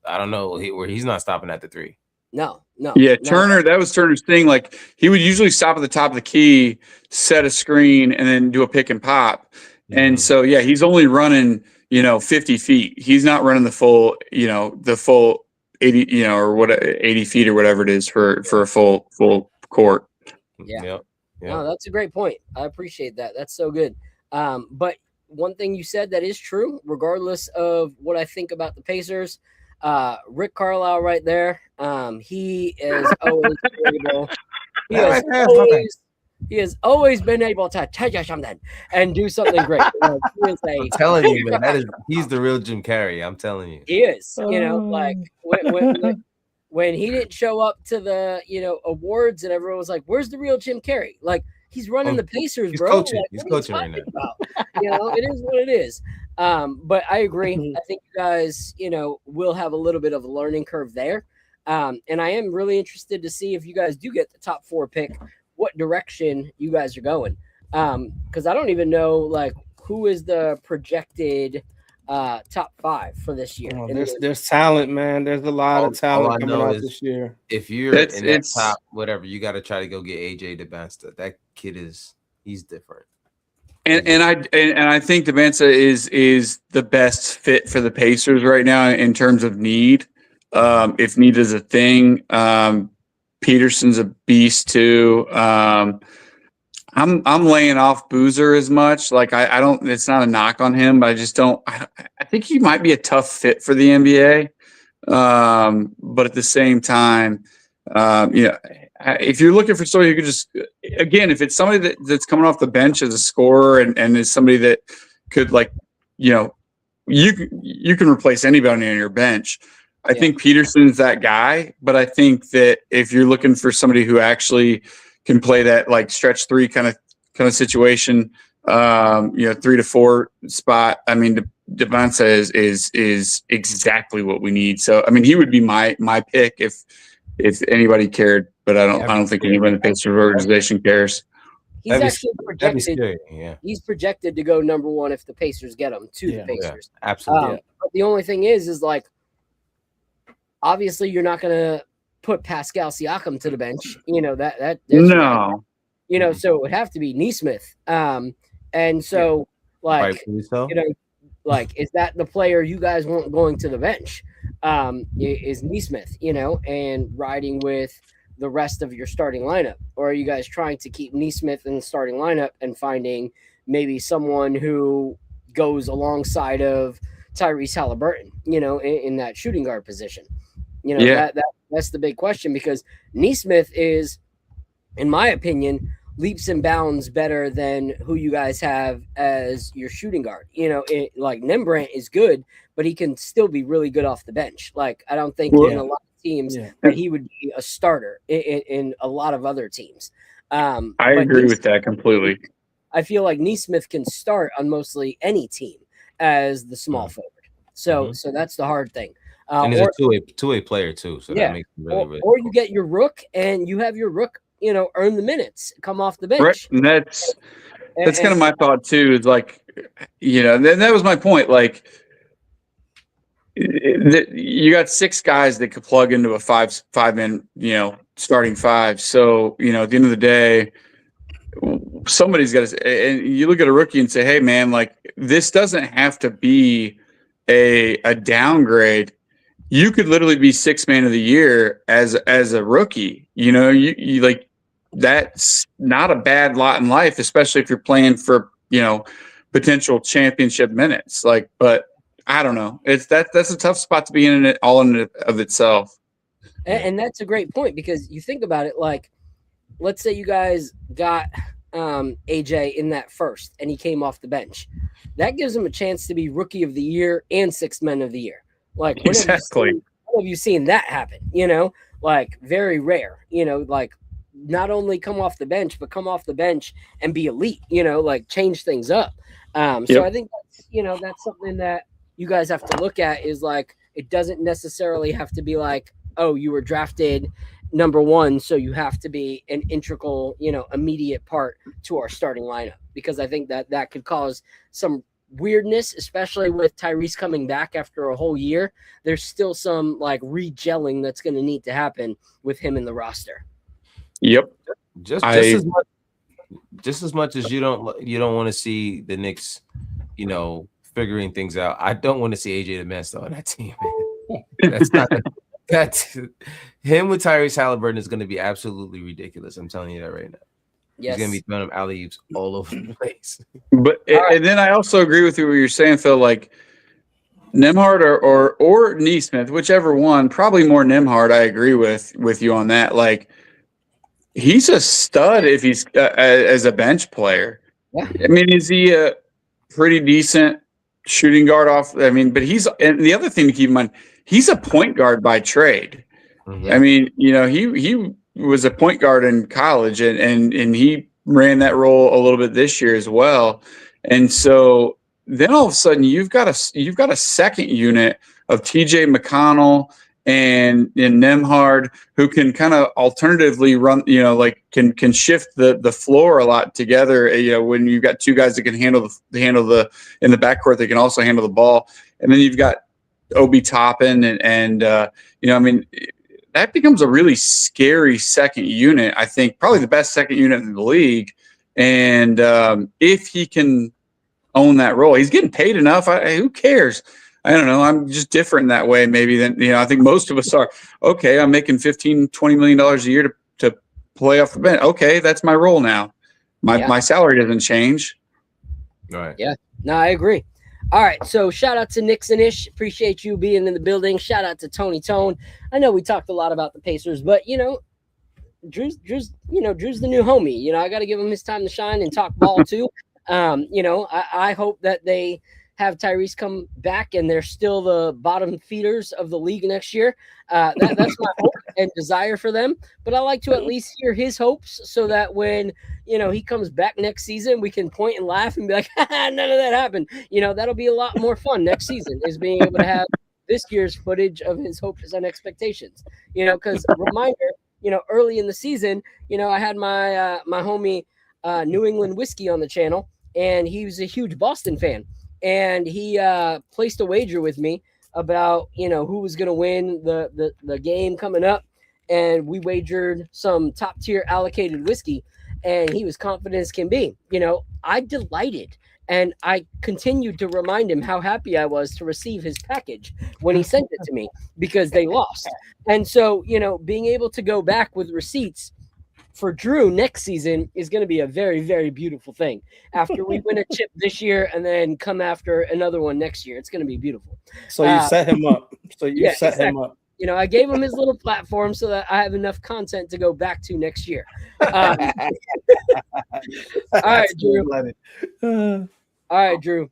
I don't know, he's not stopping at the 3. No. Yeah, Turner, that was Turner's thing. Like, he would usually stop at the top of the key, set a screen, and then do a pick and pop. Mm-hmm. And so, he's only running, 50 feet. He's not running the full 80, or what, 80 feet or whatever it is for a full court. Yeah. Yep. No, that's a great point. I appreciate that. That's so good. But one thing you said that is true, regardless of what I think about the Pacers, Rick Carlisle right there. He is always able. He has always been able to tell you something and do something great. I'm telling you, man, he's the real Jim Carrey. I'm telling you, he is. Like when he didn't show up to the awards and everyone was like, "Where's the real Jim Carrey?" Like, he's running the Pacers, he's bro. Coaching. Like, he's coaching right now. It is what it is. But I agree. I think you guys, will have a little bit of a learning curve there. And I am really interested to see if you guys do get the top 4 pick, what direction you guys are going. Because I don't even know, like, who is the projected top 5 for this year. There's talent, man. There's a lot of talent coming out this year. If you're in that top, whatever, you got to try to go get AJ DeBansta. That kid he's different. And I think DeBansta is the best fit for the Pacers right now in terms of need. If need is a thing, Peterson's a beast too. I'm laying off Boozer as much. Like, I don't. It's not a knock on him, but I just don't. I think he might be a tough fit for the NBA. But at the same time, if you're looking for somebody who could just, again, if it's somebody that's coming off the bench as a scorer and is somebody that could, like, you can replace anybody on your bench. I think Peterson's that guy, but I think that if you're looking for somebody who actually can play that, like, stretch 3 kind of situation, 3 to 4 spot, I mean, DeBansta is exactly what we need. So, I mean, he would be my pick if anybody cared, but I don't think anyone in the Pacers organization cares. He's actually projected. He's projected to go number 1 if the Pacers get him to the Pacers. Yeah, absolutely. But the only thing is like, obviously you're not going to put Pascal Siakam to the bench. That's no. So it would have to be Nesmith. And so like, like, is that the player you guys want going to the bench? Is Nesmith, and riding with the rest of your starting lineup? Or are you guys trying to keep Nesmith in the starting lineup and finding maybe someone who goes alongside of Tyrese Halliburton, in that shooting guard position? That's the big question, because Nesmith is in my opinion, leaps and bounds better than who you guys have as your shooting guard. Like Nembrant is good, but he can still be really good off the bench. Like I don't think in a lot of teams that he would be a starter in a lot of other teams. I agree with that completely. I feel like Neesmith can start on mostly any team as the small forward. So that's the hard thing. And he's a two-way player too, so that makes him really or cool. you get your rook and you have your rook, earn the minutes, come off the bench. Right. And that's kind of my thought too. Is like, then that was my point. Like, you got 6 guys that could plug into a five-man, starting 5. So, at the end of the day, somebody's got to. And you look at a rookie and say, "Hey, man, like this doesn't have to be a downgrade. You could literally be 6th man of the year as a rookie. You like that's not a bad lot in life, especially if you're playing for potential championship minutes. Like, but I don't know. That's a tough spot to be in it all in of itself. And that's a great point because you think about it. Like, let's say you guys got AJ in that first, and he came off the bench. That gives him a chance to be rookie of the year and 6th man of the year. Like, when have you seen that happen? Like very rare. Like not only come off the bench, but come off the bench and be elite. Like change things up. So I think that's something that you guys have to look at. Is like it doesn't necessarily have to be like, oh, you were drafted number 1, so you have to be an integral, immediate part to our starting lineup, because I think that could cause some weirdness, especially with Tyrese coming back after a whole year. There's still some like regelling that's going to need to happen with him in the roster. Yep. Just as much as you don't want to see the Knicks, figuring things out. I don't want to see AJ the Mess on that team. That's not. That's him with Tyrese Halliburton is going to be absolutely ridiculous. I'm telling you that right now. Yes. He's going to be throwing him alley-oops all over the place. But and then I also agree with you what you're saying, Phil. Like Nembhard or Neesmith, whichever one, probably more Nembhard. I agree with you on that. Like he's a stud if he's as a bench player. Yeah. I mean, is he a pretty decent shooting guard off? I mean, but and the other thing to keep in mind, he's a point guard by trade. Mm-hmm. I mean, he was a point guard in college and he ran that role a little bit this year as well. And so then all of a sudden you've got a second unit of TJ McConnell and Nembhard who can kind of alternatively run, can shift the floor a lot together. When you've got 2 guys that can handle the in the backcourt, they can also handle the ball. And then you've got Obi Toppin and I mean, that becomes a really scary second unit. I think probably the best second unit in the league. And if he can own that role, he's getting paid enough. Who cares? I don't know. I'm just different in that way maybe than, I think most of us are. Okay, I'm making $15-20 million a year to play off the bench. Okay, that's my role now. My salary doesn't change. All right. Yeah. No, I agree. All right, so shout out to Knicks and Ish. Appreciate you being in the building. Shout out to Tony Tone. I know we talked a lot about the Pacers, but Drew's the new homie. I got to give him his time to shine and talk ball too. I hope that they have Tyrese come back and they're still the bottom feeders of the league next year. That's my hope and desire for them. But I like to at least hear his hopes so that when he comes back next season, we can point and laugh and be like, none of that happened. That'll be a lot more fun next season, is being able to have this year's footage of his hopes and expectations. Because reminder, early in the season, I had my my homie New England Whiskey on the channel, and he was a huge Boston fan, and he placed a wager with me about who was going to win the game coming up, and we wagered some top tier allocated whiskey. And he was confident as can be. I delighted. And I continued to remind him how happy I was to receive his package when he sent it to me because they lost. And so, being able to go back with receipts for Drew next season is going to be a very, very beautiful thing. After we win a chip this year and then come after another one next year, it's going to be beautiful. So you set him up. Him up. You know, I gave him his little platform so that I have enough content to go back to next year. All right, Drew. All right, Drew.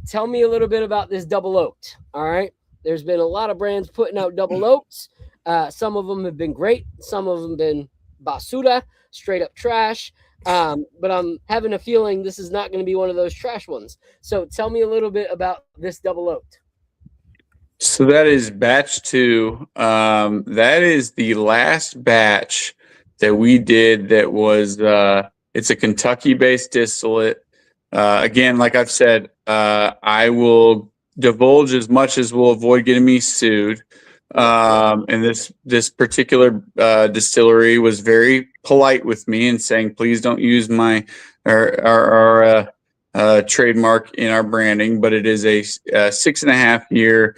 Tell me a little bit about this double oaked. All right. There's been a lot of brands putting out double oaked. Some of them have been great. Some of them have been basura, straight up trash. But I'm having a feeling this is not going to be one of those trash ones. So tell me a little bit about this double oaked. So that is batch 2. That is the last batch that we did that was it's a Kentucky-based distillate. Again, like I've said, I will divulge as much as will avoid getting me sued. And this particular distillery was very polite with me and saying, please don't use my our trademark in our branding, but it is a 6.5 year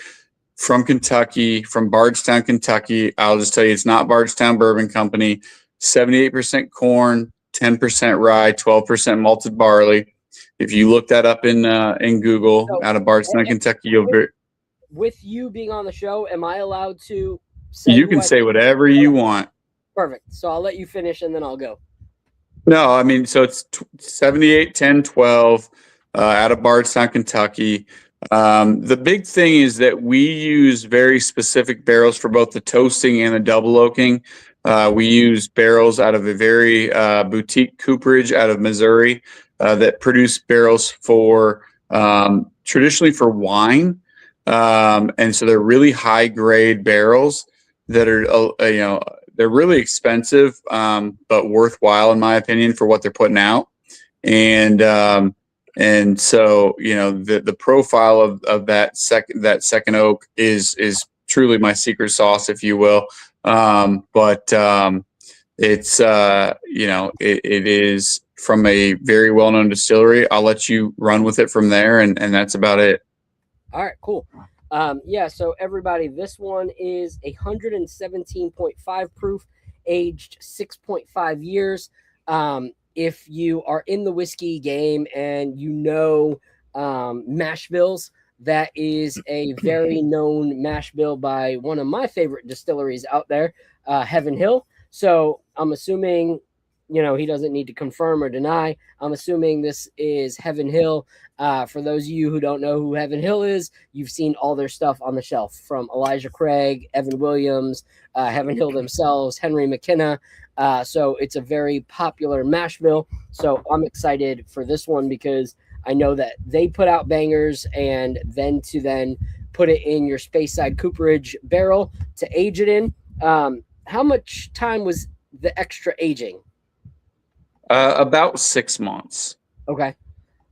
from Kentucky, from Bardstown, Kentucky. I'll just tell you, it's not Bardstown Bourbon Company. 78% corn, 10% rye, 12% malted barley. If you look that up in Google, out of Bardstown, Kentucky, you'll be. With you being on the show, am I allowed to say You can say whatever you want. Perfect. So I'll let you finish and then I'll go. No, I mean, so it's 78, 10, 12 out of Bardstown, Kentucky. The big thing is that we use very specific barrels for both the toasting and the double oaking. We use barrels out of a very boutique cooperage out of Missouri that produce barrels for traditionally for wine. And so they're really high grade barrels that are, they're really expensive, but worthwhile in my opinion for what they're putting out. And so, the profile of that second oak is truly my secret sauce, if you will. But it's, it is from a very well-known distillery. I'll let you run with it from there. And that's about it. All right, cool. So everybody, this one is 117.5 proof, aged 6.5 years. If you are in the whiskey game and mash bills, that is a very known mash bill by one of my favorite distilleries out there, Heaven Hill. So I'm assuming, he doesn't need to confirm or deny. I'm assuming this is Heaven Hill. For those of you who don't know who Heaven Hill is, you've seen all their stuff on the shelf from Elijah Craig, Evan Williams, Heaven Hill themselves, Henry McKenna. So it's a very popular mash bill. So I'm excited for this one because I know that they put out bangers, and then put it in your Speyside cooperage barrel to age it in. How much time was the extra aging? About 6 months. Okay.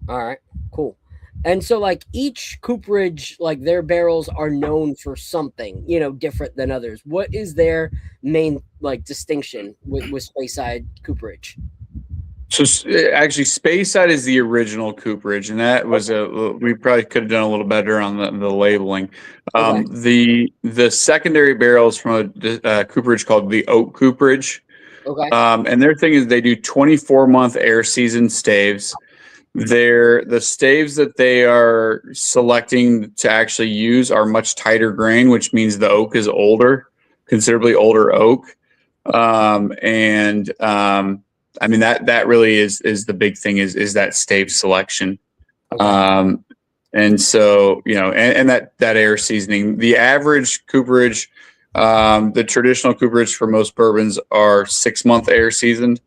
All right, cool. And so each cooperage, their barrels are known for something, different than others. What is their main distinction with Speyside cooperage? So actually, Speyside is the original cooperage, and that was we probably could have done a little better on the labeling. Okay. The secondary barrels from a cooperage called the Oak Cooperage. Okay. And their thing is they do 24-month air season staves. The staves that they are selecting to actually use are much tighter grain, which means the oak is considerably older oak. I mean, that really is the big thing is that stave selection. Okay. And so, and that air seasoning, the average cooperage, the traditional cooperage for most bourbons are 6-month air seasoned.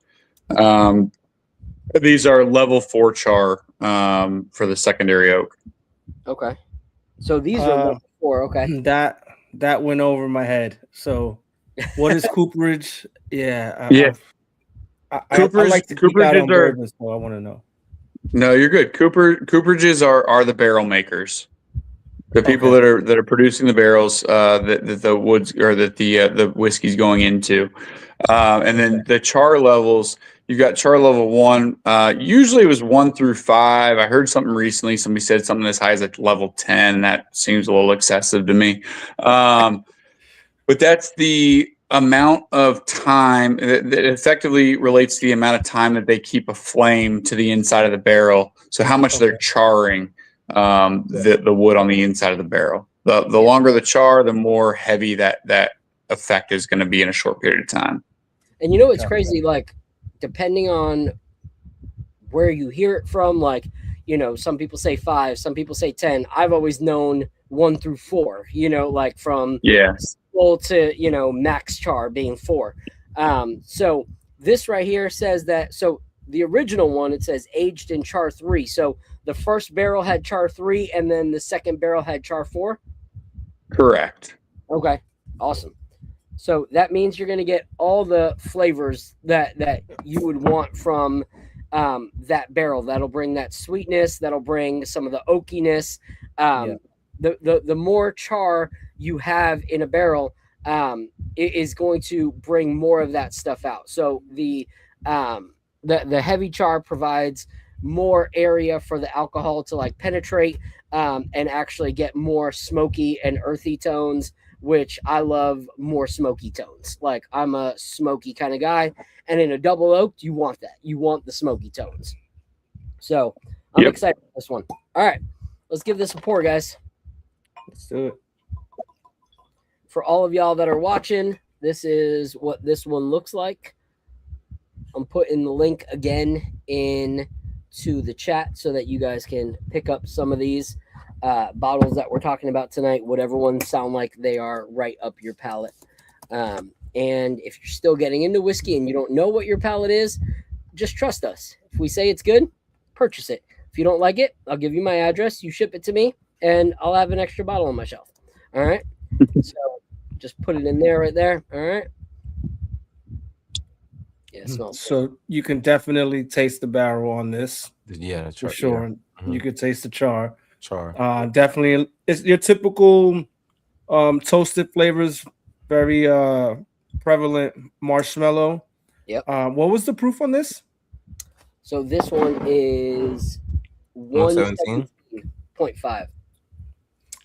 These are level 4 char for the secondary oak. Okay. So these are level 4. Okay. That went over my head. So what is cooperage? Yeah. I like to keep out on bourbons, so I want to know. No, you're good. Cooperages are the barrel makers. The people that are producing the barrels that the woods or that the whiskey's going into. And then the char levels, you've got char level 1. Usually it was 1 through 5. I heard something recently. Somebody said something as high as level 10. And that seems a little excessive to me. But that's the amount of time that effectively relates to the amount of time that they keep a flame to the inside of the barrel. So how much they're charring the wood on the inside of the barrel. the longer the char, the more heavy that effect is going to be in a short period of time. And you know it's crazy, like depending on where you hear it from, like, you know, some people say 5, some people say 10. I've always known 1 through 4, you know, like from full to, you know, max char being 4. So this right here says that, so the original one, it says aged in char 3. So the first barrel had char 3 and then the second barrel had char 4. Correct. Okay, awesome. So that means you're going to get all the flavors that you would want from that barrel. That'll bring that sweetness. That'll bring some of the oakiness. The more char you have in a barrel, it is going to bring more of that stuff out. So the heavy char provides more area for the alcohol to like penetrate and actually get more smoky and earthy tones, which I love more smoky tones. Like I'm a smoky kind of guy. And in a double oaked, you want that. You want the smoky tones. So I'm excited for this one. All right, let's give this a pour, guys. Let's do it. For all of y'all that are watching, this is what this one looks like. I'm putting the link again into the chat so that you guys can pick up some of these bottles that we're talking about tonight, whatever ones sound like they are right up your palate. And if you're still getting into whiskey and you don't know what your palate is, just trust us. If we say it's good, purchase it. If you don't like it, I'll give you my address. You ship it to me, and I'll have an extra bottle on my shelf. All right? So just put it in there right there. All right? Yeah, it smells good. So you can definitely taste the barrel on this. Yeah, that's for right, sure. yeah. Mhm. You could taste the char. Char. Definitely, it's your typical toasted flavors, very prevalent marshmallow. Yep. What was the proof on this? So this one is 117.5.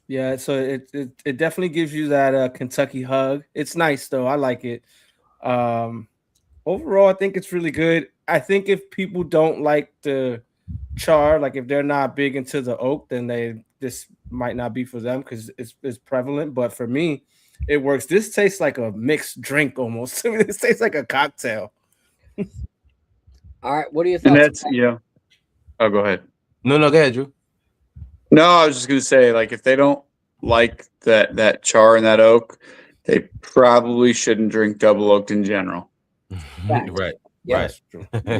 Yeah, so it definitely gives you that Kentucky hug. It's nice though. I like it. Overall, I think it's really good. I think if people don't like the char, like if they're not big into the oak, then this might not be for them because it's prevalent. But for me, it works. This tastes like a mixed drink almost. This tastes like a cocktail. All right, what are your And thoughts? that's Oh, go ahead. No, go ahead, Drew. No, I was just gonna say, like, if they don't like that char and that oak, they probably shouldn't drink double oaked in general. Fact. Right. Yeah. Right.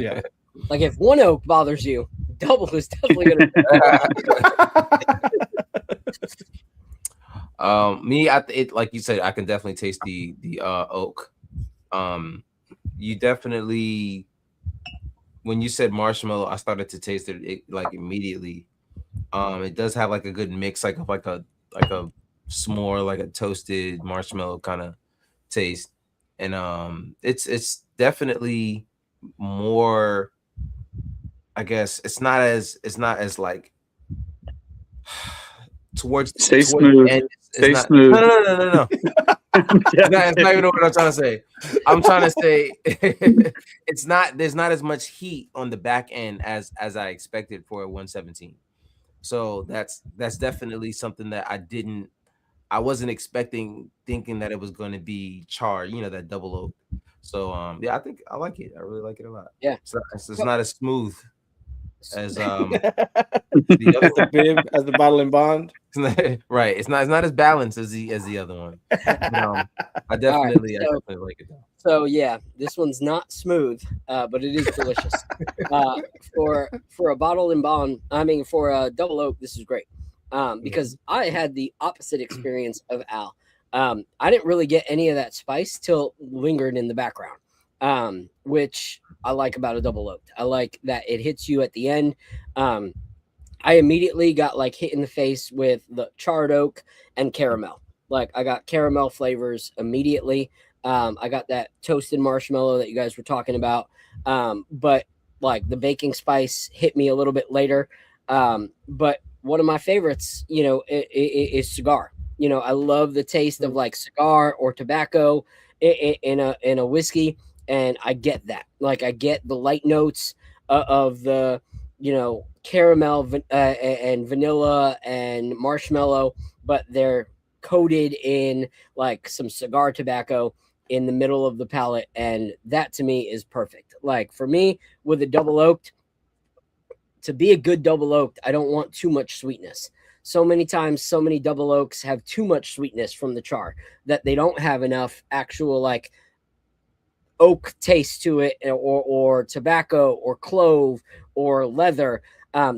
Yeah. Like if one oak bothers you, double is definitely gonna. Me, like you said, I can definitely taste the oak. You definitely, when you said marshmallow, I started to taste it like immediately. It does have like a good mix, like a s'more, like a toasted marshmallow kind of taste, and it's definitely more. I guess it's not as like towards smooth. the end, Stay not, smooth. No. It's not even what I'm trying to say. I'm trying to say it's not. There's not as much heat on the back end as I expected for a 117. So that's definitely something that I wasn't expecting, thinking that it was going to be char, that double oak. So yeah, I think I like it. I really like it a lot. Yeah, it's not as smooth as the bib, as the bottle and bond. Right. It's not as balanced as the other one. I definitely like it though. So yeah, this one's not smooth, but it is delicious. For a bottle and bond, for a double oak, this is great. Because I had the opposite experience of Al. I didn't really get any of that spice till lingered in the background, which I like about a double oaked. I like that it hits you at the end. I immediately got like hit in the face with the charred oak and caramel. Like I got caramel flavors immediately. I got that toasted marshmallow that you guys were talking about. But like the baking spice hit me a little bit later. But one of my favorites, is cigar. I love the taste of like cigar or tobacco in a whiskey, and I get that. Like I get the light notes of the caramel and vanilla and marshmallow but they're coated in like some cigar tobacco in the middle of the palate, and that to me is perfect. Like for me, with a double oaked, to be a good double oaked, I don't want too much sweetness. So many times, so many double oaks have too much sweetness from the char that they don't have enough actual like oak taste to it, or tobacco or clove or leather.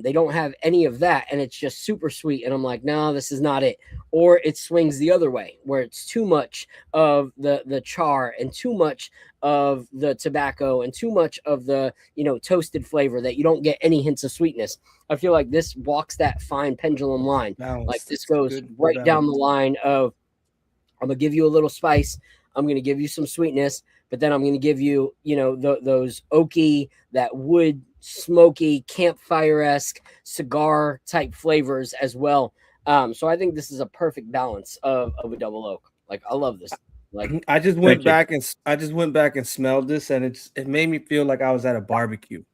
They don't have any of that, and it's just super sweet. And I'm like, no, this is not it. Or it swings the other way, where it's too much of the char and too much of the tobacco and too much of the toasted flavor that you don't get any hints of sweetness. I feel like this walks that fine pendulum line. Balanced. Like this goes Good right down the balance. line of, I'm gonna give you a little spice, I'm gonna give you some sweetness, but then I'm gonna give you those oaky, that wood, smoky, campfire-esque cigar type flavors as well. So I think this is a perfect balance of a double oak. Like I love this. Like I just went back and smelled this, and it made me feel like I was at a barbecue.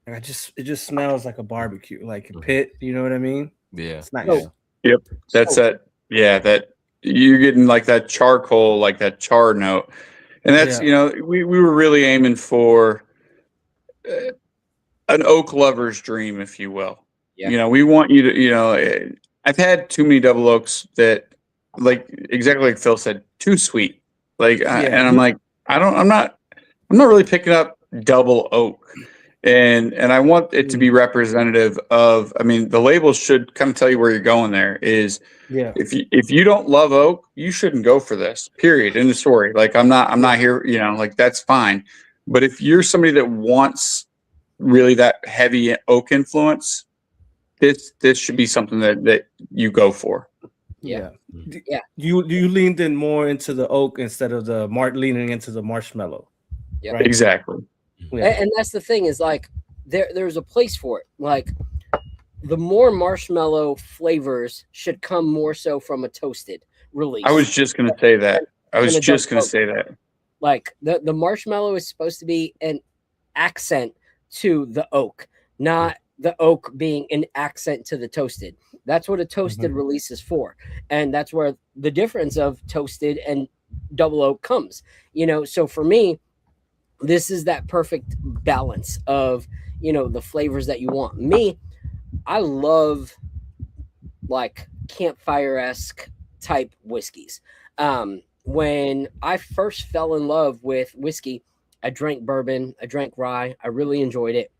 Like it just smells like a barbecue, like a pit. You know what I mean? Yeah. It's nice. Oh. Yep. That's that. Yeah. That you're getting like that charcoal, like that char note. And that's, we were really aiming for an oak lover's dream, if you will. Yeah. We want you to, I've had too many double oaks that, like exactly like Phil said, too sweet. Like, and I'm like, I'm not really picking up double oak. And I want it to be representative of, I mean, the label should kind of tell you where you're going there is, if you don't love oak, you shouldn't go for this, period. In the story. Like I'm not here, like that's fine. But if you're somebody that wants really that heavy oak influence, this should be something that you go for. Yeah. You leaned in more into the oak instead of leaning into the marshmallow. Yeah. Right? Exactly. Yeah. And that's the thing is like there's a place for it. Like the more marshmallow flavors should come more so from a toasted release. I was just going to say that. Like the marshmallow is supposed to be an accent to the oak, not the oak being an accent to the toasted. That's what a toasted release is for. And that's where the difference of toasted and double oak comes. So for me, this is that perfect balance of, the flavors that you want. Me, I love like campfire-esque type whiskeys. When I first fell in love with whiskey, I drank bourbon, I drank rye, I really enjoyed it.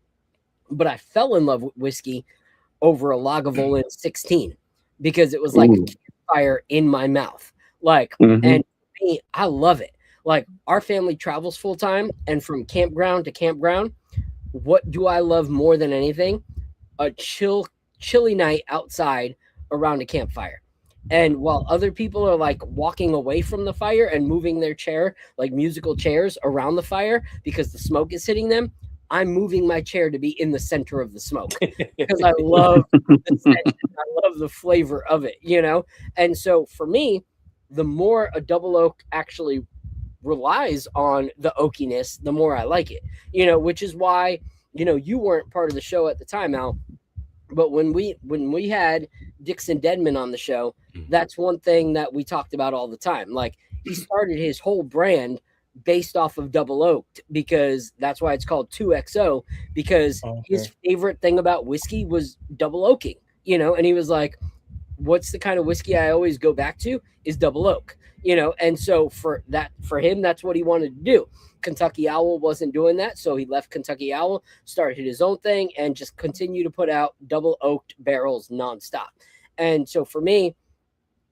But I fell in love with whiskey over a Lagavulin 16 because it was like a campfire in my mouth. Like, and me, I love it. Like our family travels full time, and from campground to campground, what do I love more than anything? A chilly night outside around a campfire. And while other people are like walking away from the fire and moving their chair, like musical chairs around the fire because the smoke is hitting them, I'm moving my chair to be in the center of the smoke because I love the scent and I love the flavor of it, And so for me, the more a double oak actually relies on the oakiness, the more I like it, which is why, you weren't part of the show at the time, Al, but when we had Dixon Dedman on the show, that's one thing that we talked about all the time. Like he started his whole brand based off of double oaked because that's why it's called 2XO, because his favorite thing about whiskey was double oaking, and he was like, what's the kind of whiskey I always go back to is double oak, and so for him, that's what he wanted to do. Kentucky Owl wasn't doing that, so he left Kentucky Owl, started his own thing, and just continued to put out double oaked barrels nonstop. And so for me,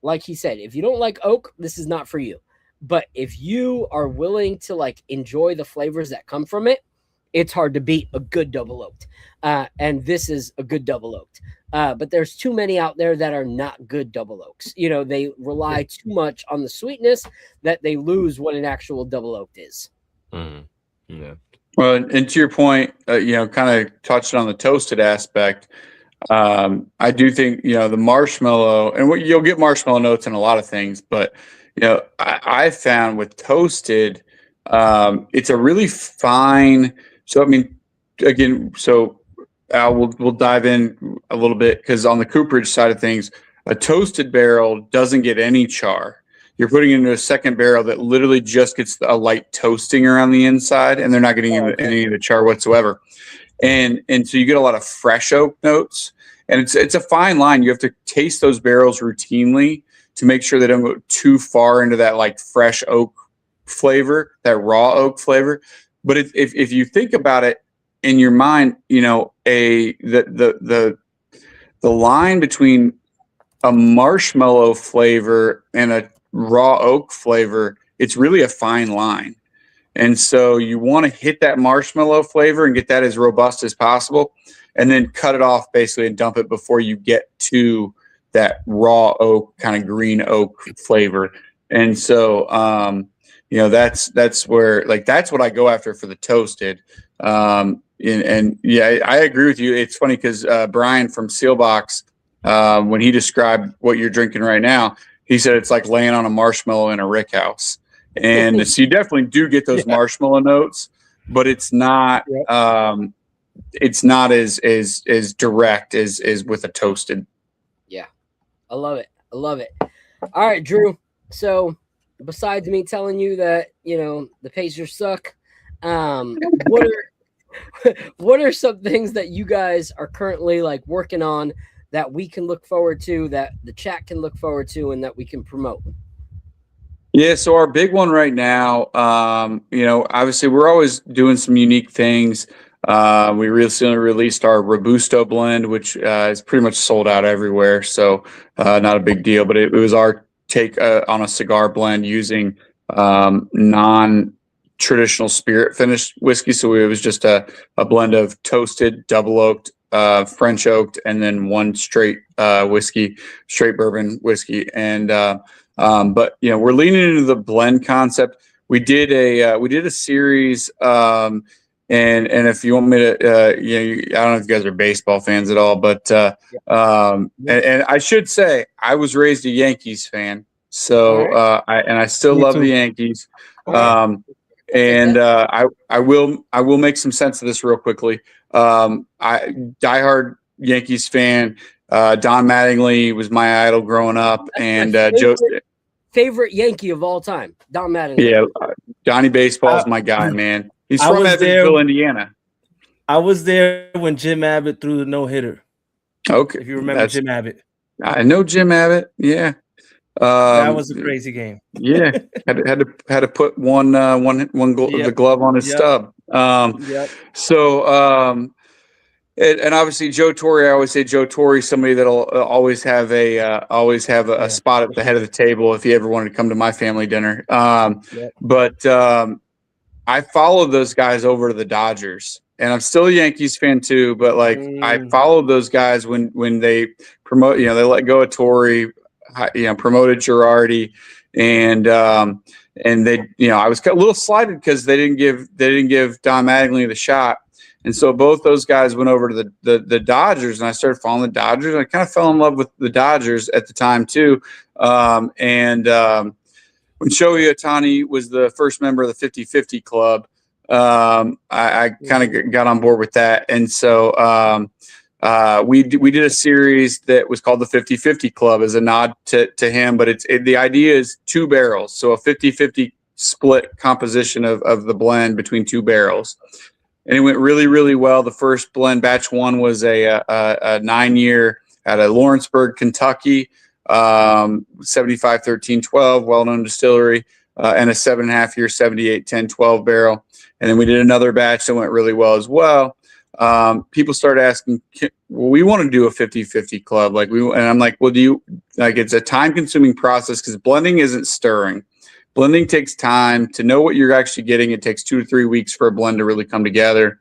like he said, if you don't like oak, this is not for you. But if you are willing to like enjoy the flavors that come from it, it's hard to beat a good double oaked. And this is a good double oaked. But there's too many out there that are not good double oaks. They rely too much on the sweetness that they lose what an actual double oaked is. Yeah. Well, and to your point, kind of touched on the toasted aspect. I do think, the marshmallow, and you'll get marshmallow notes in a lot of things, but I found with toasted, it's a really fine. So, I mean, again, so Al, we'll dive in a little bit because on the cooperage side of things, A toasted barrel doesn't get any char. You're putting it into a second barrel that literally just gets a light toasting around the inside, and they're not getting any of the char whatsoever. And so you get a lot of fresh oak notes, and it's a fine line. You have to taste those barrels routinely to make sure they don't go too far into that like fresh oak flavor, that raw oak flavor. But if you think about it in your mind, you know, the line between a marshmallow flavor and a raw oak flavor, it's really a fine line. And so you want to hit that marshmallow flavor and get that as robust as possible, and then cut it off basically and dump it before you get to that raw oak kind of green oak flavor. And so, you know, that's where, like, that's what I go after for the toasted. And yeah, I agree with you. It's funny because Brian from Sealbox, when he described what you're drinking right now, he said it's like laying on a marshmallow in a rick house. And so you definitely do get those marshmallow notes, but it's not as direct as with a toasted. Yeah, I love it. I love it. All right, Drew. So besides me telling you that, you know, the Pacers suck, what are some things that you guys are currently like working on that we can look forward to, that the chat can look forward to, and that we can promote? Yeah, so our big one right now, you know, obviously we're always doing some unique things. We recently released our Robusto blend, which is pretty much sold out everywhere, so not a big deal. But it was our take on a cigar blend using non-traditional spirit finished whiskey. So it was just a blend of toasted, double oaked, French oaked, and then one straight whiskey, straight bourbon whiskey. And but you know, we're leaning into the blend concept. We did a series, and if you want me to, you know, I don't know if you guys are baseball fans at all, but and I should say I was raised a Yankees fan, so I still love the Yankees. And I will make some sense of this real quickly. I diehard Yankees fan. Don Mattingly was my idol growing up, and Joe. Favorite Yankee of all time, Don Mattingly. Yeah, Donnie Baseball's my guy, man. He's from Evansville, Indiana. I was there when Jim Abbott threw the no-hitter. Okay, if you remember Jim Abbott. I know Jim Abbott. Yeah, that was a crazy game. Yeah, had to put the glove on his stub. So. And obviously Joe Torre, I always say Joe Torre, somebody that'll always have a spot at the head of the table if he ever wanted to come to my family dinner. But I followed those guys over to the Dodgers, and I'm still a Yankees fan too. But like I followed those guys when they promote, you know, they let go of Torre, you know, promoted Girardi, and they, you know, I was a little slighted because they didn't give Don Mattingly the shot. And so both those guys went over to the Dodgers, and I started following the Dodgers. I kind of fell in love with the Dodgers at the time too. When Shohei Ohtani was the first member of the 50-50 club, I kind of got on board with that. And so we did a series that was called the 50-50 club as a nod to him. But the idea is 2 barrels, so a 50-50 split composition of the blend between 2 barrels. And it went really, really well. The first blend, batch 1, was a 9-year out of Lawrenceburg, Kentucky, 75-13-12, well-known distillery, and a 7.5-year 78-10-12 barrel. And then we did another batch that went really well as well. People started asking, well, we want to do a 50-50 club. And I'm like, well, it's a time-consuming process because blending isn't stirring. Blending takes time to know what you're actually getting. It takes 2 to 3 weeks for a blend to really come together.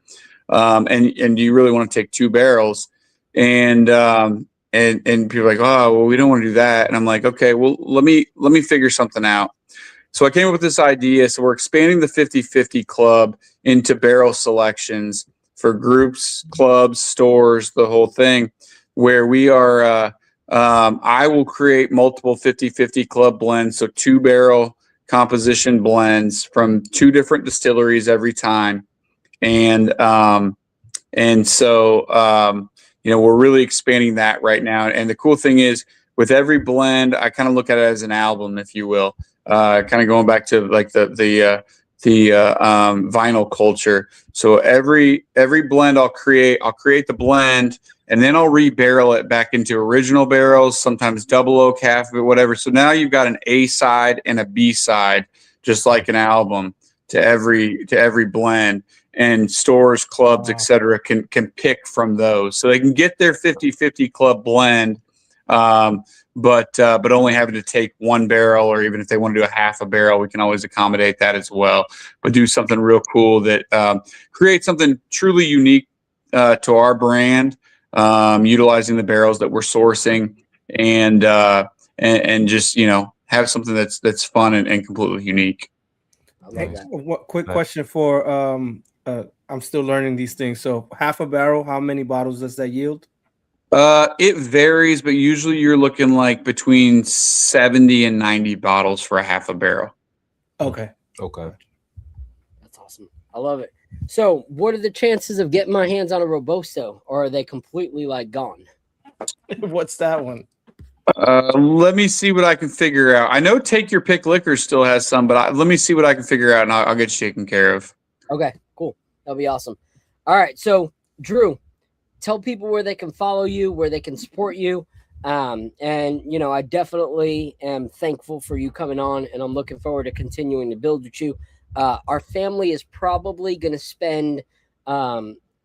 And you really want to take 2 barrels. And people are like, oh, well, we don't want to do that. And I'm like, okay, well, let me figure something out. So I came up with this idea. So we're expanding the 50-50 club into barrel selections for groups, clubs, stores, the whole thing, where we are, I will create multiple 50-50 club blends. So 2 barrel composition blends from 2 different distilleries every time. And so, you know, we're really expanding that right now. And the cool thing is with every blend, I kind of look at it as an album, if you will. Kind of going back to like the vinyl culture. So every blend I'll create the blend, and then I'll re-barrel it back into original barrels, sometimes double oak, half of it, whatever. So now you've got an A side and a B side, just like an album, to every blend. And stores, clubs, etc., can pick from those, so they can get their 50-50 club blend, but only having to take one barrel, or even if they want to do a half a barrel, we can always accommodate that as well. But do something real cool that creates something truly unique to our brand, utilizing the barrels that we're sourcing, and just have something that's fun and completely unique. Hey, what quick question for I'm still learning these things. So half a barrel, how many bottles does that yield? It varies, but usually you're looking like between 70 and 90 bottles for a half a barrel. Okay. That's awesome. I love it. So what are the chances of getting my hands on a Robusto, or are they completely like gone? What's that one? Let me see what I can figure out. I know Take Your Pick Liquor still has some, but let me see what I can figure out, and I'll get you taken care of. Okay, cool. That'll be awesome. All right, so Drew, tell people where they can follow you, where they can support you. And I definitely am thankful for you coming on, and I'm looking forward to continuing to build with you. Our family is probably going to spend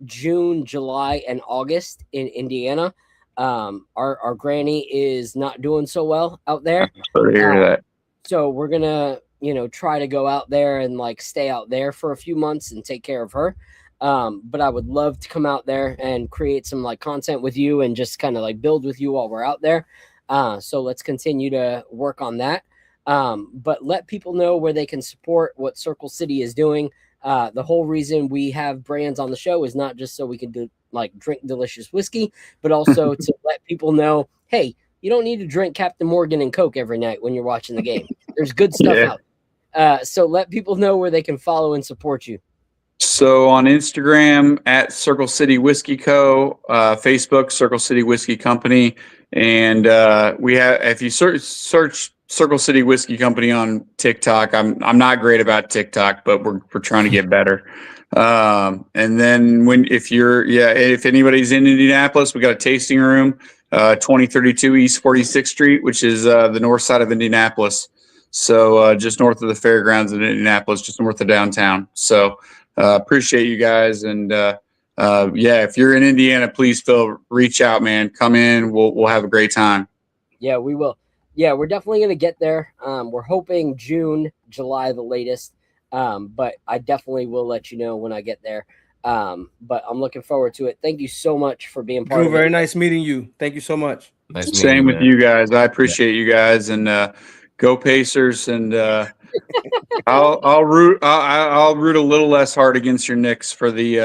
June, July, and August in Indiana. Our granny is not doing so well out there. Sorry to hear that. So we're gonna, try to go out there and like stay out there for a few months and take care of her. But I would love to come out there and create some like content with you and just kind of like build with you while we're out there. So let's continue to work on that. But let people know where they can support what Circle City is doing. The whole reason we have brands on the show is not just so we can drink delicious whiskey, but also to let people know, hey, you don't need to drink Captain Morgan and Coke every night when you're watching the game. There's good stuff out. So let people know where they can follow and support you. So on Instagram at Circle City Whiskey Co., Facebook Circle City Whiskey Company, and we have, if you search Circle City Whiskey Company on TikTok. I'm not great about TikTok, but we're trying to get better. And then if anybody's in Indianapolis, we got a tasting room, 2032 East 46th Street, which is the north side of Indianapolis. So just north of the fairgrounds in Indianapolis, just north of downtown. So appreciate you guys. And if you're in Indiana, please reach out, man. Come in. We'll have a great time. Yeah, we will. Yeah, we're definitely going to get there. We're hoping June, July, the latest. But I definitely will let you know when I get there. But I'm looking forward to it. Thank you so much for being part of it. Very nice meeting you. Thank you so much. Same with you guys. I appreciate you guys, and go Pacers. And I'll root a little less hard against your Knicks for the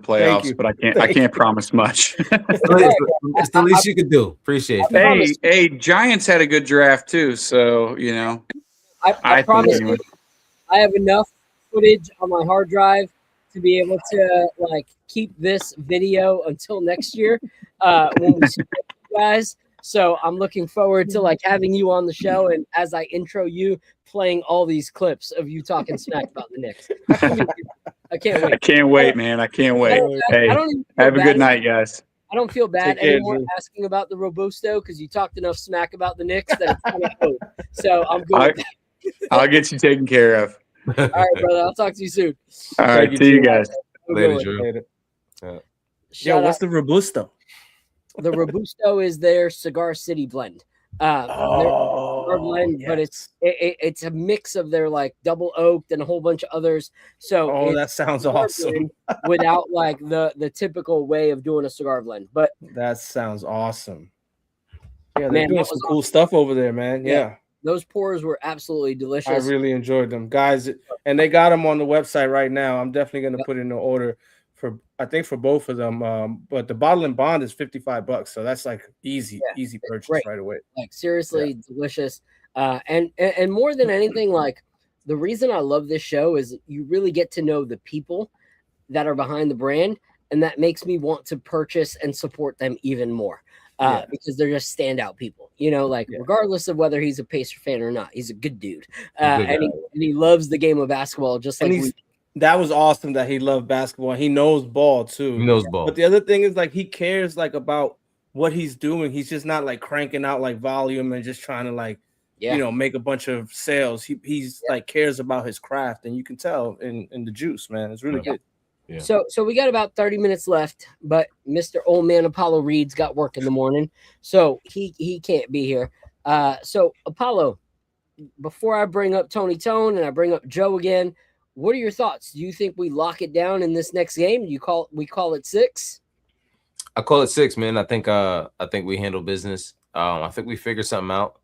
playoffs, but I can't promise much. It's the least you could do. Appreciate it. Hey, Giants had a good draft too, so I promise you, I have enough footage on my hard drive to be able to keep this video until next year when we support you guys. So I'm looking forward to having you on the show, and as I intro you, playing all these clips of you talking smack about the Knicks. I can't wait. I can't wait, man. I can't wait. Hey, have a good night, guys. I don't feel bad anymore asking about the Robusto because you talked enough smack about the Knicks that it's kind of cool. So I'm good. I'll get you taken care of. All right, brother. I'll talk to you soon. All right. See you guys. Later, Drew. What's the Robusto? The Robusto is their Cigar City blend. Blend, yes. But it's a mix of their double oaked and a whole bunch of others. So that sounds awesome. Without the typical way of doing a cigar blend. But that sounds awesome. Yeah, they're doing some cool stuff over there, man. Yeah. Those pours were absolutely delicious. I really enjoyed them, guys, and they got them on the website right now. I'm definitely going to put in an order for both of them. But the bottle and bond is $55, so that's easy purchase right away. Seriously, delicious. And more than anything, the reason I love this show is you really get to know the people that are behind the brand, and that makes me want to purchase and support them even more because they're just standout people. You know, like Yeah. regardless of whether he's a Pacer fan or not, he's a good dude, Good and he loves the game of basketball just And like that was awesome that he loved basketball. He knows ball too. He knows ball. But the other thing is like he cares like about what he's doing. He's just not like cranking out like volume and just trying to like make a bunch of sales. He's like cares about his craft, and you can tell in the juice, man. It's really good. Yeah. So we got about 30 minutes left, but Mr. Old Man Apollo Reed's got work in the morning, so he can't be here. So Apollo, before I bring up Tony Tone and I bring up Joe again, what are your thoughts? Do you think we lock it down in this next game? We call it 6? I call it 6, man. I think we handle business. I think we figure something out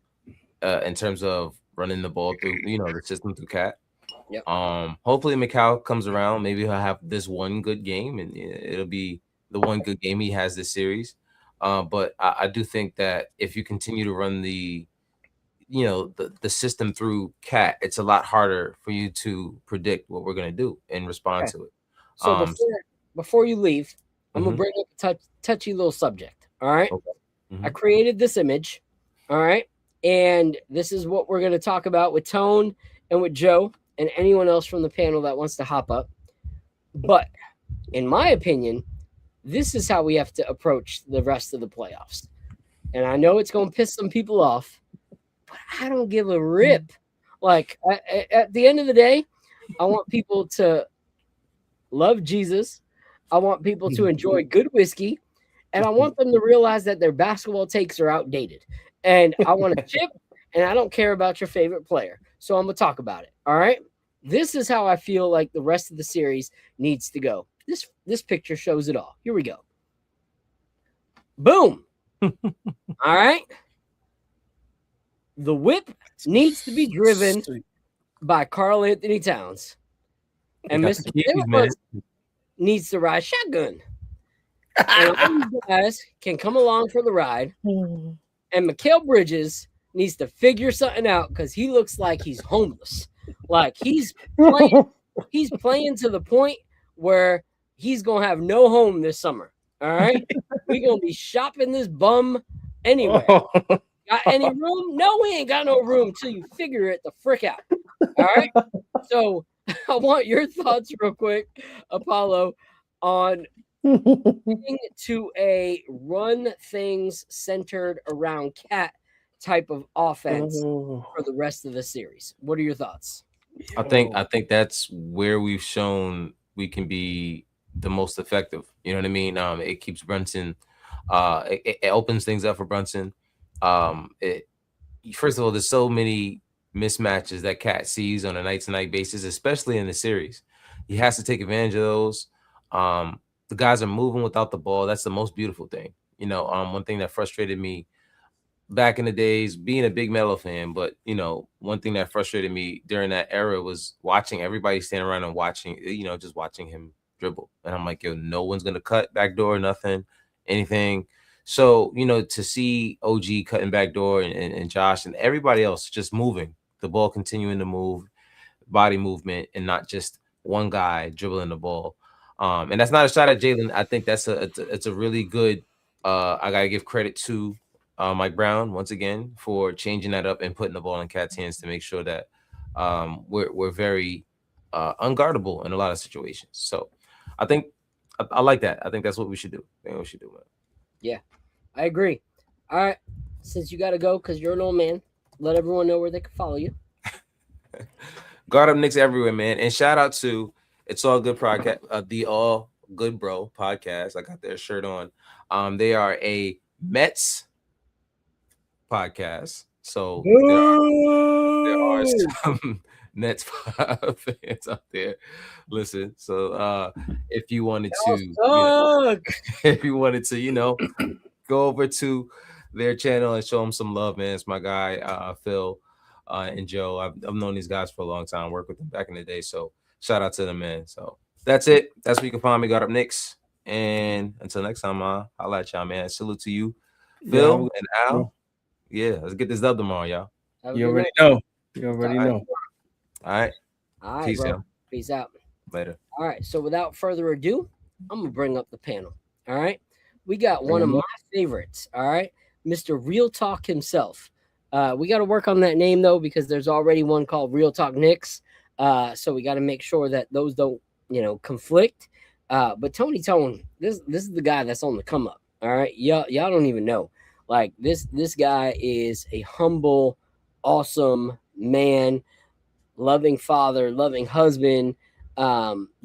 in terms of running the ball through, the system through Cat. Yep. Hopefully McCall comes around. Maybe he'll have this one good game, and it'll be the one good game he has this series. But I do think that if you continue to run the system through Cat, it's a lot harder for you to predict what we're going to do and respond to it. So before you leave, I'm going to bring up a touchy little subject. All right. Okay. Mm-hmm. I created this image. All right. And this is what we're going to talk about with Tone and with Joe and anyone else from the panel that wants to hop up. But in my opinion, this is how we have to approach the rest of the playoffs. And I know it's going to piss some people off, but I don't give a rip. Like at the end of the day, I want people to love Jesus. I want people to enjoy good whiskey, and I want them to realize that their basketball takes are outdated. And I want a chip, and I don't care about your favorite player. So I'm going to talk about it. All right. This is how I feel like the rest of the series needs to go. This picture shows it all. Here we go. Boom. All right. The whip needs to be driven by Karl Anthony Towns. And Mr. Timberlake needs to ride shotgun. And all these guys can come along for the ride. And Mikal Bridges needs to figure something out because he looks like he's homeless. Like he's playing to the point where he's gonna have no home this summer. All right. We're gonna be shopping this bum anywhere. Got any room? No, we ain't got no room till you figure it the frick out. All right. So I want your thoughts real quick, Apollo, on getting to a run things centered around Cat type of offense for the rest of the series. What are your thoughts? I think that's where we've shown we can be the most effective. You know what I mean? It keeps Brunson. It opens things up for Brunson. First of all, there's so many mismatches that Cat sees on a night-to-night basis, especially in the series. He has to take advantage of those. The guys are moving without the ball. That's the most beautiful thing. One thing that frustrated me back in the days, being a big Melo fan, but one thing that frustrated me during that era was watching everybody stand around and watching, just watching him dribble. And I'm like, yo, no one's gonna cut backdoor, nothing, anything. So, to see OG cutting backdoor and Josh and everybody else just moving, the ball continuing to move, body movement, and not just one guy dribbling the ball. And that's not a shot at Jalen. I think it's a really good. I gotta give credit to Mike Brown once again for changing that up and putting the ball in Cat's hands to make sure that we're very unguardable in a lot of situations. So I think I like that. I think that's what we should do. Man. Yeah, I agree. All right, since you got to go because you're an old man, let everyone know where they can follow you. Guard Up Knicks everywhere, man. And shout out to It's All Good podcast, the All Good Bro podcast. I got their shirt on. They are a Mets podcast. So there are some Nets fans out there. Listen, so if you wanted to, go over to their channel and show them some love, man. It's my guy, Phil and Joe. I've known these guys for a long time, worked with them back in the day. So shout out to them, man. So that's it. That's where you can find me. Got Up Knicks. And until next time, I'll at y'all, man. Salute to you, Phil and Al. Yeah, let's get this dub tomorrow, y'all. You already know. All right. Peace, bro. Peace out. Later. All right. So without further ado, I'm gonna bring up the panel. All right. We got one of my favorites. All right. Mr. Real Talk himself. We got to work on that name though, because there's already one called Real Talk Knicks. So we got to make sure that those don't, conflict. But Tony Tone, this is the guy that's on the come up. All right, y'all don't even know. Like this guy is a humble, awesome man, loving father, loving husband,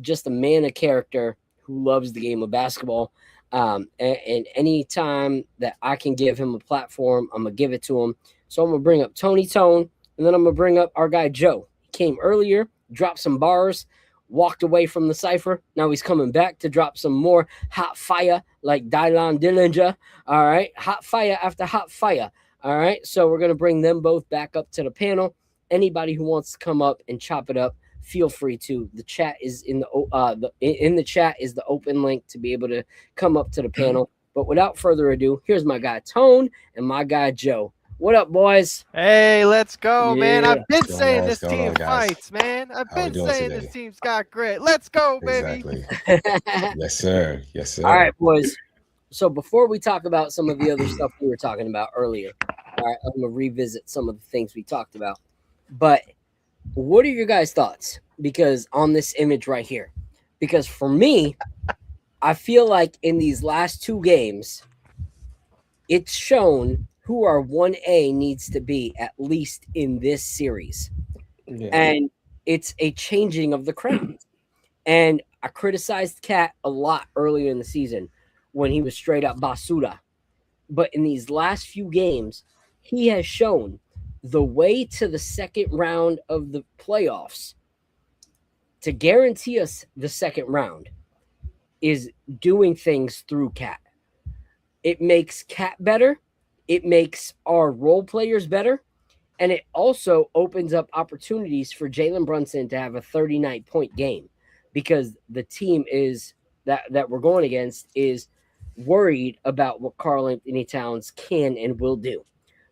just a man of character who loves the game of basketball. And any time that I can give him a platform, I'm gonna give it to him. So I'm gonna bring up Tony Tone, and then I'm gonna bring up our guy Joe. He came earlier, dropped some bars, walked away from the cipher. Now he's coming back to drop some more hot fire like Dylan Dillinger. All right, hot fire after hot fire. All right, so we're gonna bring them both back up to the panel. Anybody who wants to come up and chop it up, feel free to. The chat is in the chat is the open link to be able to come up to the panel. But without further ado, here's my guy Tone and my guy Joe. What up, boys? Hey, let's go, man. Yeah. I've been What's going saying on? this What's going team on, guys? fights, man. I've How we been doing saying today? this team's got grit. Let's go, baby. Exactly. Yes, sir. Yes, sir. All right, boys. So before we talk about some of the other stuff we were talking about earlier, all right, I'm gonna revisit some of the things we talked about. But what are your guys' thoughts? Because on this image right here, because for me, I feel like in these last two games, it's shown who our 1A needs to be, at least in this series. Yeah. And it's a changing of the crowns. And I criticized Cat a lot earlier in the season when he was straight up basura. But in these last few games, he has shown the way to the second round of the playoffs to guarantee us the second round is doing things through Cat. It makes Cat better. It makes our role players better. And it also opens up opportunities for Jalen Brunson to have a 39-point game, because the team is that we're going against is worried about what Karl Anthony Towns can and will do.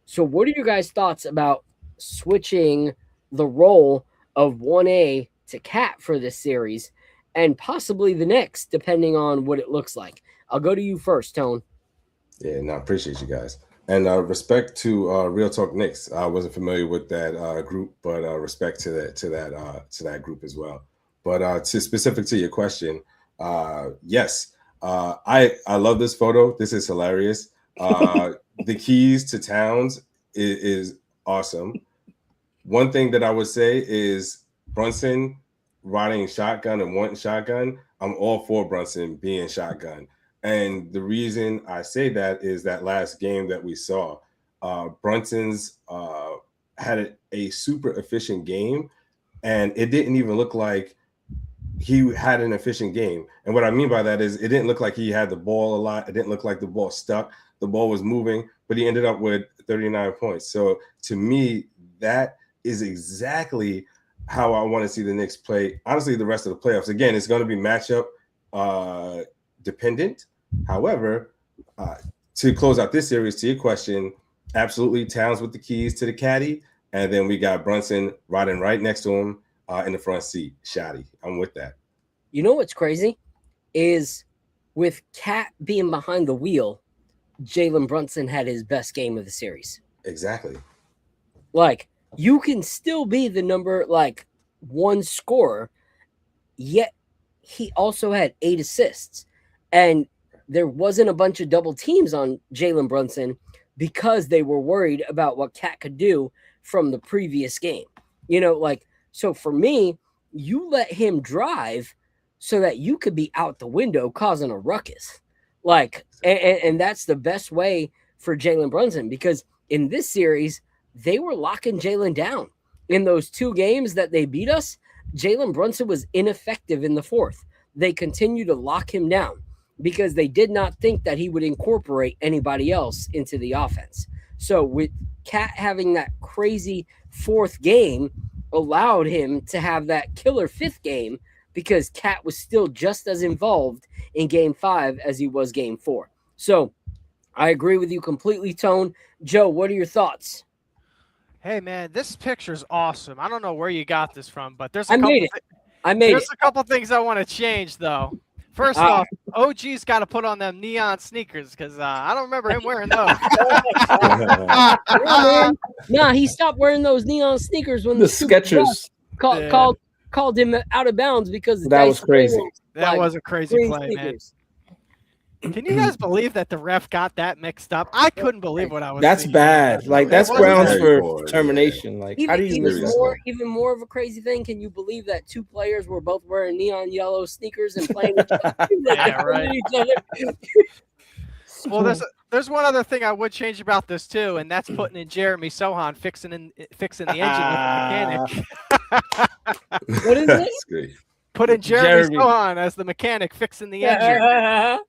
So what are your guys' thoughts about switching the role of 1A to Cat for this series and possibly the next, depending on what it looks like? I'll go to you first, Tone. Yeah, no, I appreciate you guys. And respect to Real Talk Knicks. I wasn't familiar with that group, but respect to that group as well. But to specific to your question, yes, I love this photo. This is hilarious. The keys to Towns is awesome. One thing that I would say is Brunson riding shotgun and wanting shotgun. I'm all for Brunson being shotgun. And the reason I say that is that last game that we saw, Brunson's had a super efficient game, and it didn't even look like he had an efficient game. And what I mean by that is it didn't look like he had the ball a lot. It didn't look like the ball stuck. The ball was moving, but he ended up with 39 points. So to me, that is exactly how I want to see the Knicks play. Honestly, the rest of the playoffs. Again, it's going to be matchup dependent. However, to close out this series, to your question, absolutely Towns with the keys to the caddy, and then we got Brunson riding right next to him in the front seat. Shotty, I'm with that. You know what's crazy is with Cat being behind the wheel, Jalen Brunson had his best game of the series. Exactly. Like, you can still be the number one scorer, yet he also had 8 assists. And there wasn't a bunch of double teams on Jalen Brunson because they were worried about what Cat could do from the previous game. So for me, you let him drive so that you could be out the window causing a ruckus. And that's the best way for Jalen Brunson, because in this series, they were locking Jalen down. In those 2 games that they beat us, Jalen Brunson was ineffective in the fourth. They continued to lock him down because they did not think that he would incorporate anybody else into the offense. So with Cat having that crazy fourth game allowed him to have that killer fifth game, because Cat was still just as involved in game 5 as he was game 4. So I agree with you completely, Tone. Joe, what are your thoughts? Hey, man, this picture's awesome. I don't know where you got this from, but there's I made it. a couple things I want to change, though. First off, OG's got to put on them neon sneakers because I don't remember him wearing those. Nah, he stopped wearing those neon sneakers when The Super Bowl Skechers. called him out of bounds because That was crazy. That was a crazy play, man. Can you guys believe that the ref got that mixed up? I couldn't believe what I was That's seeing. bad. Like, that's It grounds wasn't very for poor, termination. Like, how do you miss that? Even more of a crazy thing? Can you believe that two players were both wearing neon yellow sneakers and playing Yeah, right. each other? Well, there's one other thing I would change about this too, and that's putting in Jeremy Sohan fixing the engine with the mechanic. What is it? That's great. Put in Jeremy Sohan as the mechanic fixing the engine.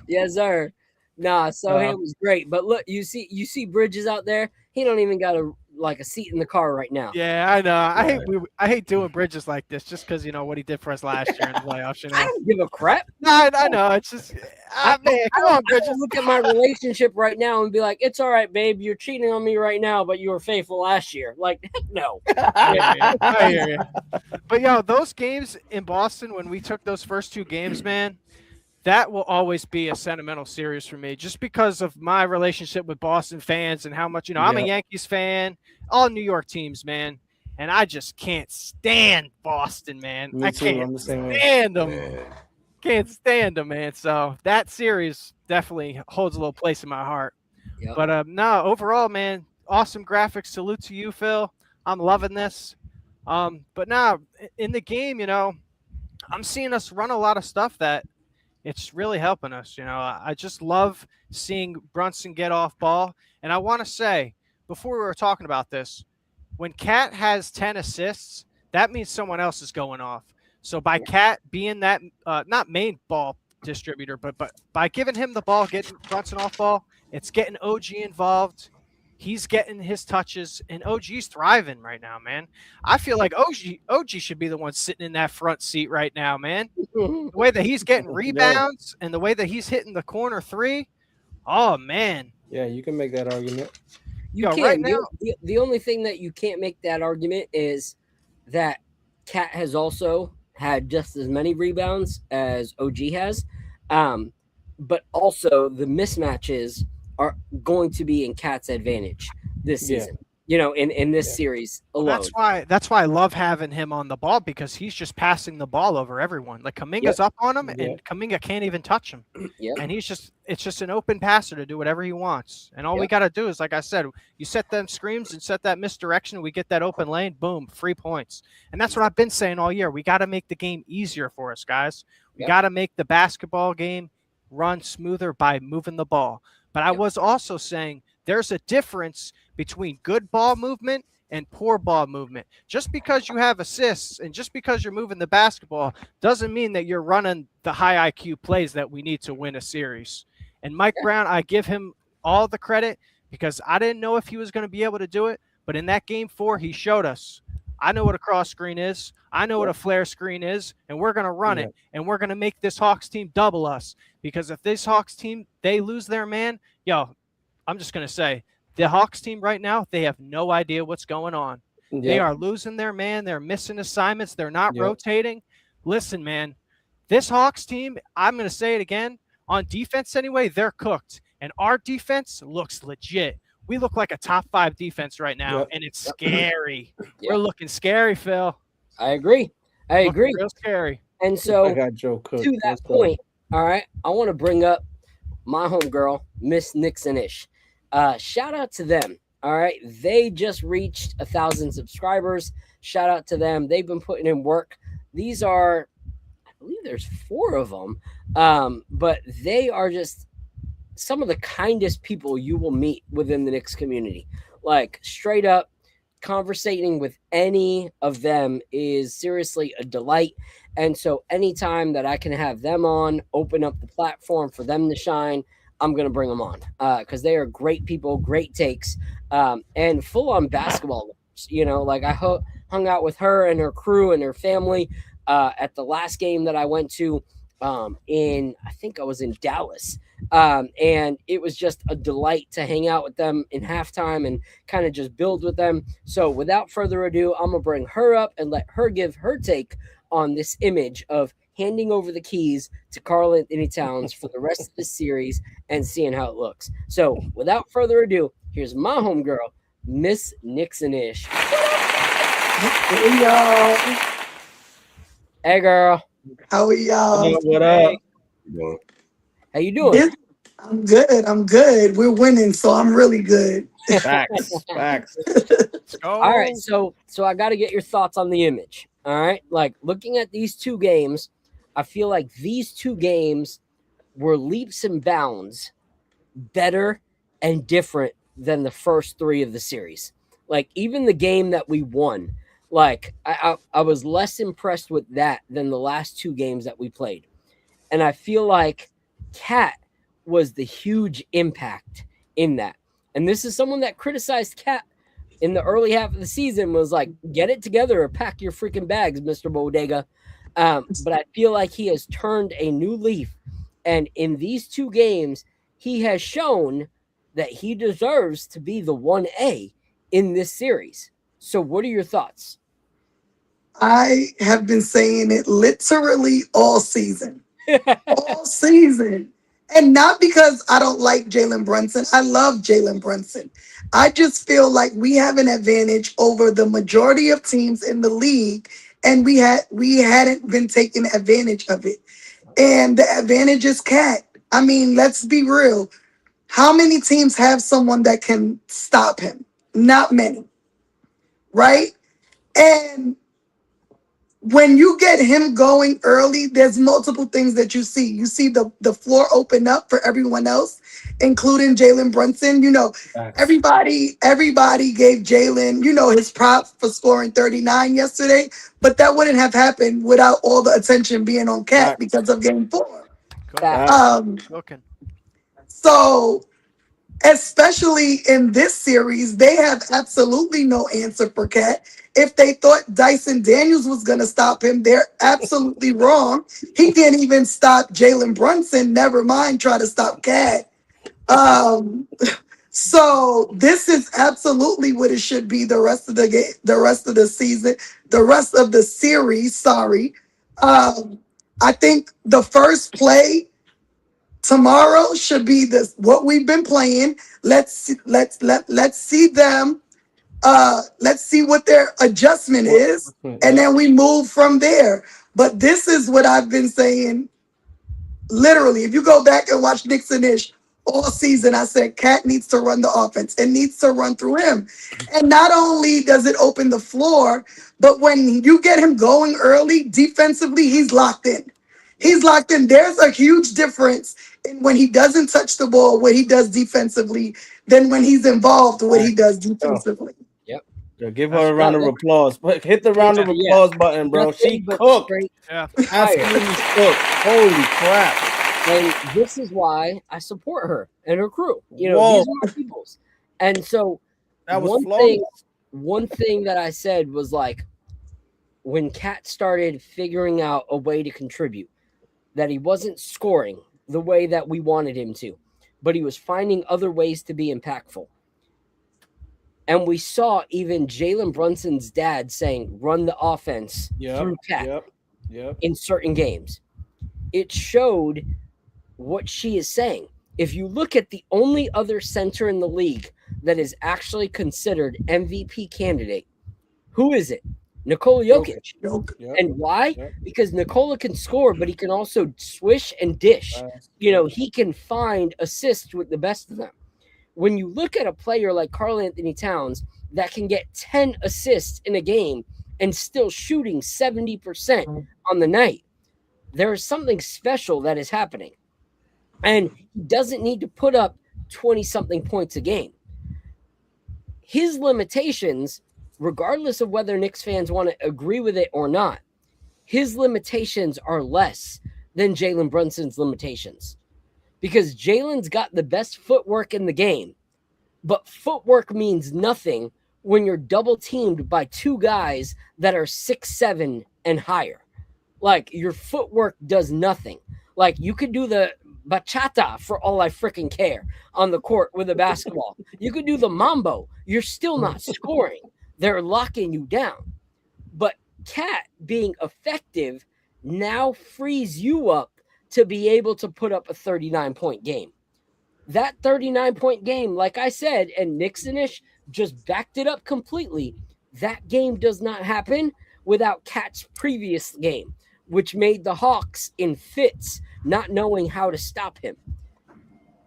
Yes, sir. Nah, Sohan was great, but look, you see Bridges out there. He don't even got a seat in the car right now. Yeah, I know. I hate doing Bridges like this just because what he did for us last year in the playoffs. I don't give a crap. No, I know. It's just, man, come on, Bridges. I look at my relationship right now and be like, it's all right, babe. You're cheating on me right now, but you were faithful last year. Like, heck no. I hear you. But those games in Boston when we took those first two games, man, that will always be a sentimental series for me, just because of my relationship with Boston fans and how much I'm a Yankees fan, all New York teams, man, and I just can't stand Boston, man. Me too. Can't I'm the same way. stand them. Can't stand them, man. So that series definitely holds a little place in my heart. Yep. But no, overall, man, awesome graphics. Salute to you, Phil. I'm loving this. But now in the game, I'm seeing us run a lot of stuff that it's really helping us. I just love seeing Brunson get off ball. And I want to say, before we were talking about this, when Cat has 10 assists, that means someone else is going off. So by Cat being that, not main ball distributor, but by giving him the ball, getting Brunson off ball, it's getting OG involved. He's getting his touches, and OG's thriving right now, man. I feel like OG should be the one sitting in that front seat right now, man. The way that he's getting rebounds and the way that he's hitting the corner three, oh, man. Yeah, you can make that argument. You can. Right now, the only thing that you can't make that argument is that Cat has also had just as many rebounds as OG has, but also the mismatches are going to be in Cat's advantage this season. In this series alone. That's why I love having him on the ball, because he's just passing the ball over everyone. Like Kuminga's up on him, and Kuminga can't even touch him. And it's just an open passer to do whatever he wants. And all we got to do is, like I said, you set them screens and set that misdirection. We get that open lane, boom, 3 points. And that's what I've been saying all year. We got to make the game easier for us, guys. We got to make the basketball game run smoother by moving the ball. But I was also saying there's a difference between good ball movement and poor ball movement. Just because you have assists and just because you're moving the basketball doesn't mean that you're running the high IQ plays that we need to win a series. And Mike Brown, I give him all the credit because I didn't know if he was going to be able to do it. But in that game 4, he showed us. I know what a cross screen is. I know what a flare screen is, and we're going to run it, and we're going to make this Hawks team double us, because if this Hawks team, they lose their man, I'm just going to say, the Hawks team right now, they have no idea what's going on. They are losing their man. They're missing assignments. They're not rotating. Listen, man, this Hawks team, I'm going to say it again, on defense anyway, they're cooked, and our defense looks legit. We look like a top 5 defense right now, and it's scary. We're looking scary, Phil. I agree. Real scary. And so, I got Joe Cook. To that point, all right, I want to bring up my homegirl, Miss Nixon-ish. Shout out to them. All right, they just reached 1,000 subscribers. Shout out to them. They've been putting in work. These are, I believe there's 4 of them, but they are just some of the kindest people you will meet within the Knicks community. Like, straight up, conversating with any of them is seriously a delight. And so anytime that I can have them on, open up the platform for them to shine, I'm going to bring them on because they are great people, great takes, and full on basketball lovers. Like I hung out with her and her crew and her family at the last game that I went to I think I was in Dallas. And it was just a delight to hang out with them in halftime and kind of just build with them. So without further ado, I'm going to bring her up and let her give her take on this image of handing over the keys to Karl Anthony Towns for the rest of the series and seeing how it looks. So, without further ado, here's my homegirl, Miss Nixon-ish. Hey y'all. Hey, girl. How are y'all? What up? How you doing? Yeah, I'm good. I'm good. We're winning, so I'm really good. Facts. Let's go. All right, so I got to get your thoughts on the image. All right, like looking at these two games, I feel like these two games were leaps and bounds better and different than the first three of the series. Like even the game that we won, like I was less impressed with that than the last two games that we played, and I feel like Cat was the huge impact in that. And this is someone that criticized Cat in the early half of the season, was like, get it together or pack your freaking bags, Mr. Bodega. But I feel like he has turned a new leaf. And in these two games, he has shown that he deserves to be the 1A in this series. So what are your thoughts? I have been saying it literally all season. All season. And not because I don't like Jalen Brunson. I love Jalen Brunson. I just feel like we have an advantage over the majority of teams in the league, and we hadn't been taking advantage of it. And the advantage is Cat. I mean, let's be real. How many teams have someone that can stop him? Not many. Right? And when you get him going early, there's multiple things that you see. You see the floor open up for everyone else, including Jalen Brunson. You know, everybody gave Jalen, his props for scoring 39 yesterday, but that wouldn't have happened without all the attention being on Cat because of game 4. Looking. So especially in this series, they have absolutely no answer for Cat. If they thought Dyson Daniels was going to stop him, they're absolutely wrong. He can't even stop Jalen Brunson. Never mind try to stop Cat. So this is absolutely what it should be the rest of the game, the rest of the season, the rest of the series. Sorry. I think the first play tomorrow should be this what we've been playing. Let's see them. Let's see what their adjustment is, and then we move from there. But this is what I've been saying. Literally, if you go back and watch Nixon-ish all season, I said Cat needs to run the offense. It needs to run through him. And not only does it open the floor, but when you get him going early, defensively, he's locked in. He's locked in. There's a huge difference in when he doesn't touch the ball, what he does defensively, than when he's involved, what he does defensively. Give her a round of applause. Hit the round of applause button, bro. She cooked. Absolutely cooked. Holy crap. And this is why I support her and her crew. These are my peoples. And so that was one thing that I said was like, when Cat started figuring out a way to contribute, that he wasn't scoring the way that we wanted him to, but he was finding other ways to be impactful. And we saw even Jalen Brunson's dad saying, run the offense through Cat in certain games. It showed what she is saying. If you look at the only other center in the league that is actually considered MVP candidate, who is it? Nikola Jokic. And why? Because Nikola can score, but he can also swish and dish. He can find assists with the best of them. When you look at a player like Karl Anthony Towns that can get 10 assists in a game and still shooting 70% on the night, there is something special that is happening. And he doesn't need to put up 20-something points a game. His limitations, regardless of whether Knicks fans want to agree with it or not, his limitations are less than Jalen Brunson's limitations. Because Jalen's got the best footwork in the game, but footwork means nothing when you're double teamed by two guys that are 6'7" and higher. Like, your footwork does nothing. Like, you could do the bachata for all I freaking care on the court with a basketball. You could do the mambo. You're still not scoring. They're locking you down. But Cat being effective now frees you up to be able to put up a 39-point game. That 39-point game, like I said, and Nixonish just backed it up completely. That game does not happen without Cat's previous game, which made the Hawks in fits, not knowing how to stop him.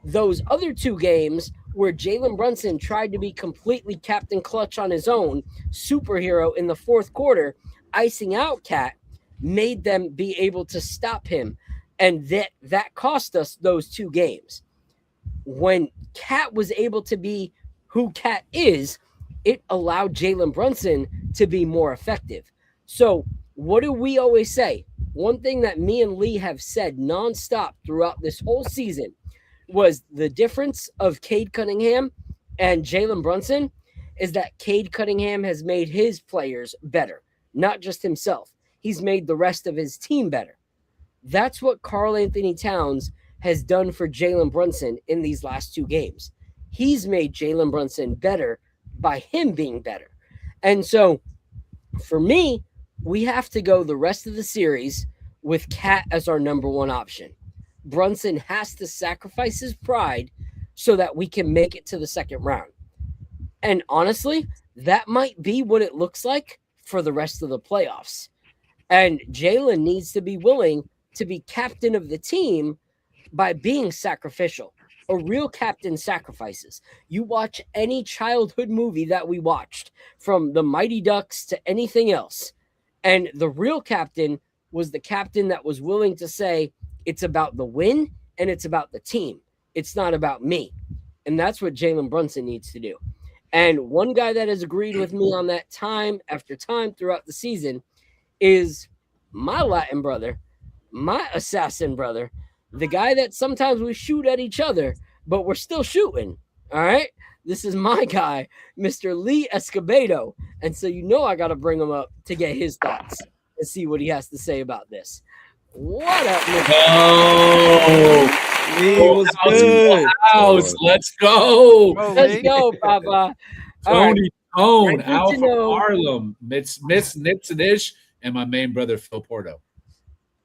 Those other two games where Jalen Brunson tried to be completely Captain Clutch on his own, superhero in the fourth quarter, icing out Cat, made them be able to stop him. And that cost us those two games. When Cat was able to be who Cat is, it allowed Jalen Brunson to be more effective. So what do we always say? One thing that me and Lee have said nonstop throughout this whole season was the difference of Cade Cunningham and Jalen Brunson is that Cade Cunningham has made his players better, not just himself. He's made the rest of his team better. That's what Karl Anthony Towns has done for Jalen Brunson in these last two games. He's made Jalen Brunson better by him being better. And so for me, we have to go the rest of the series with Cat as our number one option. Brunson has to sacrifice his pride so that we can make it to the second round. And honestly, that might be what it looks like for the rest of the playoffs. And Jalen needs to be willing to be captain of the team by being sacrificial. A real captain sacrifices. You watch any childhood movie that we watched, from the Mighty Ducks to anything else, and the real captain was the captain that was willing to say, it's about the win and it's about the team. It's not about me. And that's what Jalen Brunson needs to do. And one guy that has agreed with me on that time after time throughout the season is my Latin brother, my assassin brother, the guy that sometimes we shoot at each other, but we're still shooting. All right. This is my guy, Mr. Lee Escobedo. And so, I got to bring him up to get his thoughts and see what he has to say about this. What up, Mr. Lee was good. House. Let's go. Let's go, Papa. Tony Tone, I need Al to from know- Harlem, Miss Nips and Ish, and my main brother, Phil Porto.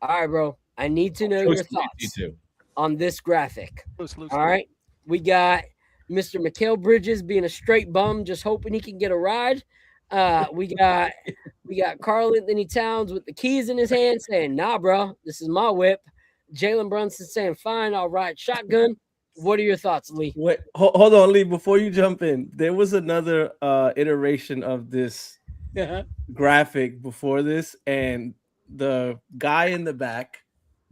All right, bro. I need to know your thoughts on this graphic. All right. We got Mr. Mikal Bridges being a straight bum, just hoping he can get a ride. We got Karl Anthony Towns with the keys in his hand saying, nah, bro, this is my whip. Jalen Brunson saying, fine, I'll ride shotgun. What are your thoughts, Lee? Wait, hold on, Lee. Before you jump in, there was another iteration of this graphic before this, and the guy in the back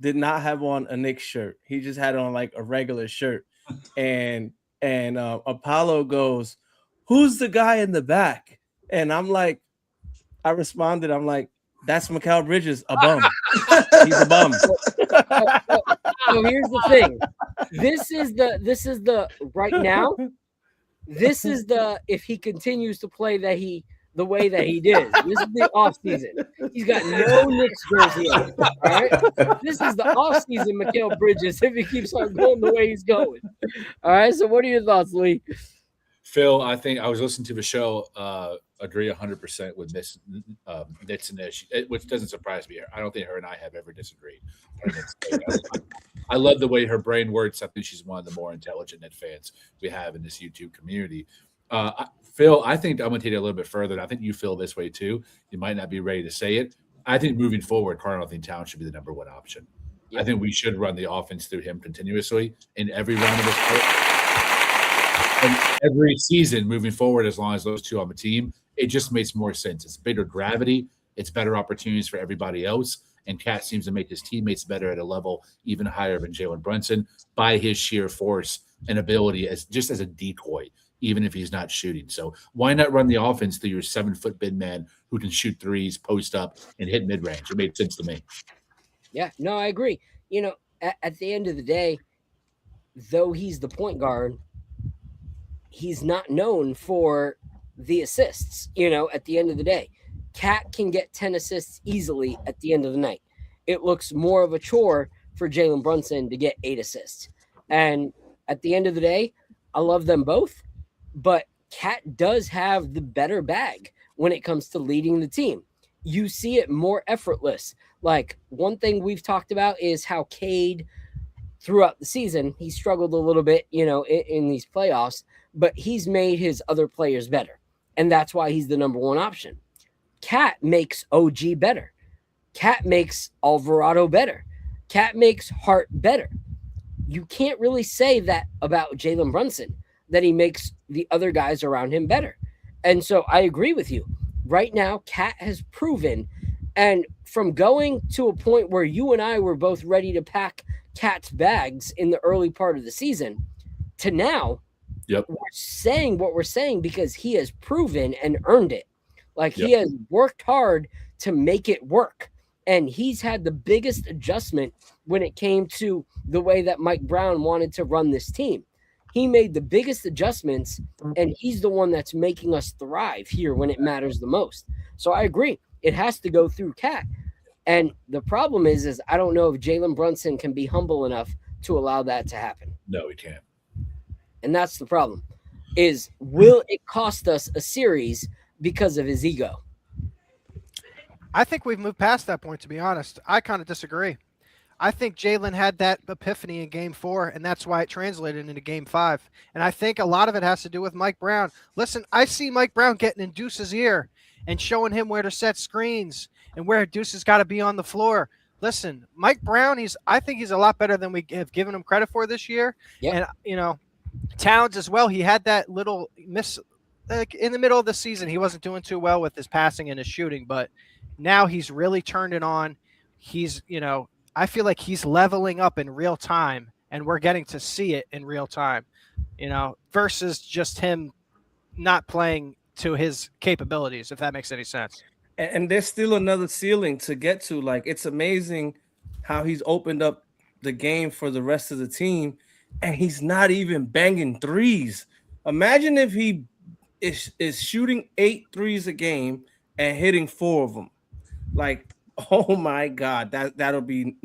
did not have on a Knicks shirt. He just had on like a regular shirt. And Apollo goes, "Who's the guy in the back?" And I responded, I'm like, "That's Mikal Bridges, a bum. He's a bum." So here's the thing. This is the right now. This is the if he continues to play the way that he did. This is the off season. He's got no Knicks jersey on. All right. This is the off season Mikal Bridges if he keeps on going the way he's going. All right. So what are your thoughts, Lee? Phil, I think I was listening to the show. Agree 100% with Miss Nits and Ish, which doesn't surprise me. I don't think her and I have ever disagreed. I love the way her brain works. I think she's one of the more intelligent Knicks fans we have in this YouTube community. Phil, I think I'm going to take it a little bit further, and I think you feel this way too. You might not be ready to say it. I think moving forward, Karl Anthony Towns should be the number one option. Yep. I think we should run the offense through him continuously in every round of this play. And every season moving forward, as long as those two on the team, it just makes more sense. It's bigger gravity. It's better opportunities for everybody else. And Cat seems to make his teammates better at a level even higher than Jalen Brunson by his sheer force and ability as a decoy, even if he's not shooting. So why not run the offense through your 7-foot big man who can shoot threes, post up, and hit mid-range? It made sense to me. Yeah, no, I agree. At the end of the day, though he's the point guard, he's not known for the assists, at the end of the day. Cat can get 10 assists easily at the end of the night. It looks more of a chore for Jalen Brunson to get 8 assists. And at the end of the day, I love them both, but Cat does have the better bag when it comes to leading the team. You see it more effortless. Like, one thing we've talked about is how Cade throughout the season, he struggled a little bit, in these playoffs, but he's made his other players better. And that's why he's the number one option. Cat makes OG better. Cat makes Alvarado better. Cat makes Hart better. You can't really say that about Jalen Brunson, that he makes the other guys around him better. And so I agree with you. Right now, Cat has proven, and from going to a point where you and I were both ready to pack Cat's bags in the early part of the season to now, Yep. we're saying what we're saying because he has proven and earned it. Like, he Yep. has worked hard to make it work. And he's had the biggest adjustment when it came to the way that Mike Brown wanted to run this team. He made the biggest adjustments, and he's the one that's making us thrive here when it matters the most. So I agree. It has to go through Cat. And the problem is I don't know if Jalen Brunson can be humble enough to allow that to happen. No, he can't. And that's the problem. Is will it cost us a series because of his ego? I think we've moved past that point, to be honest. I kind of disagree. I think Jalen had that epiphany in game 4, and that's why it translated into game 5. And I think a lot of it has to do with Mike Brown. Listen, I see Mike Brown getting in Deuce's ear and showing him where to set screens and where Deuce has got to be on the floor. Listen, Mike Brown, I think he's a lot better than we have given him credit for this year. Yep. And, Towns as well. He had that little miss in the middle of the season. He wasn't doing too well with his passing and his shooting, but now he's really turned it on. He's, I feel like he's leveling up in real time, and we're getting to see it in real time, versus just him not playing to his capabilities, if that makes any sense. And there's still another ceiling to get to. Like, it's amazing how he's opened up the game for the rest of the team, and he's not even banging threes. Imagine if he is shooting 8 threes a game and hitting 4 of them. Like, oh my God, that'll be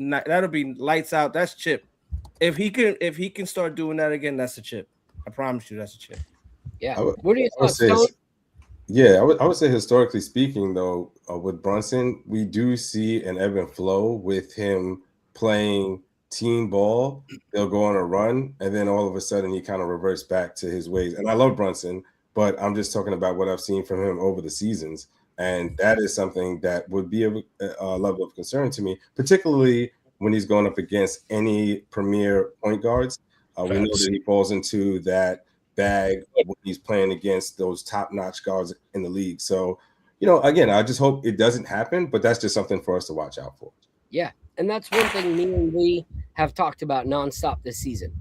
lights out. That's chip. If he can start doing that again, that's a chip. I promise you, that's a chip. Yeah. What are your thoughts, Tony? Yeah, I would say historically speaking, though, with Brunson, we do see an ebb and flow with him playing team ball. They'll go on a run, and then all of a sudden he kind of reverts back to his ways. And I love Brunson, but I'm just talking about what I've seen from him over the seasons. And that is something that would be a level of concern to me, particularly when he's going up against any premier point guards. We know that he falls into that bag when he's playing against those top-notch guards in the league. So, again, I just hope it doesn't happen, but that's just something for us to watch out for. Yeah, and that's one thing me and Lee have talked about nonstop this season.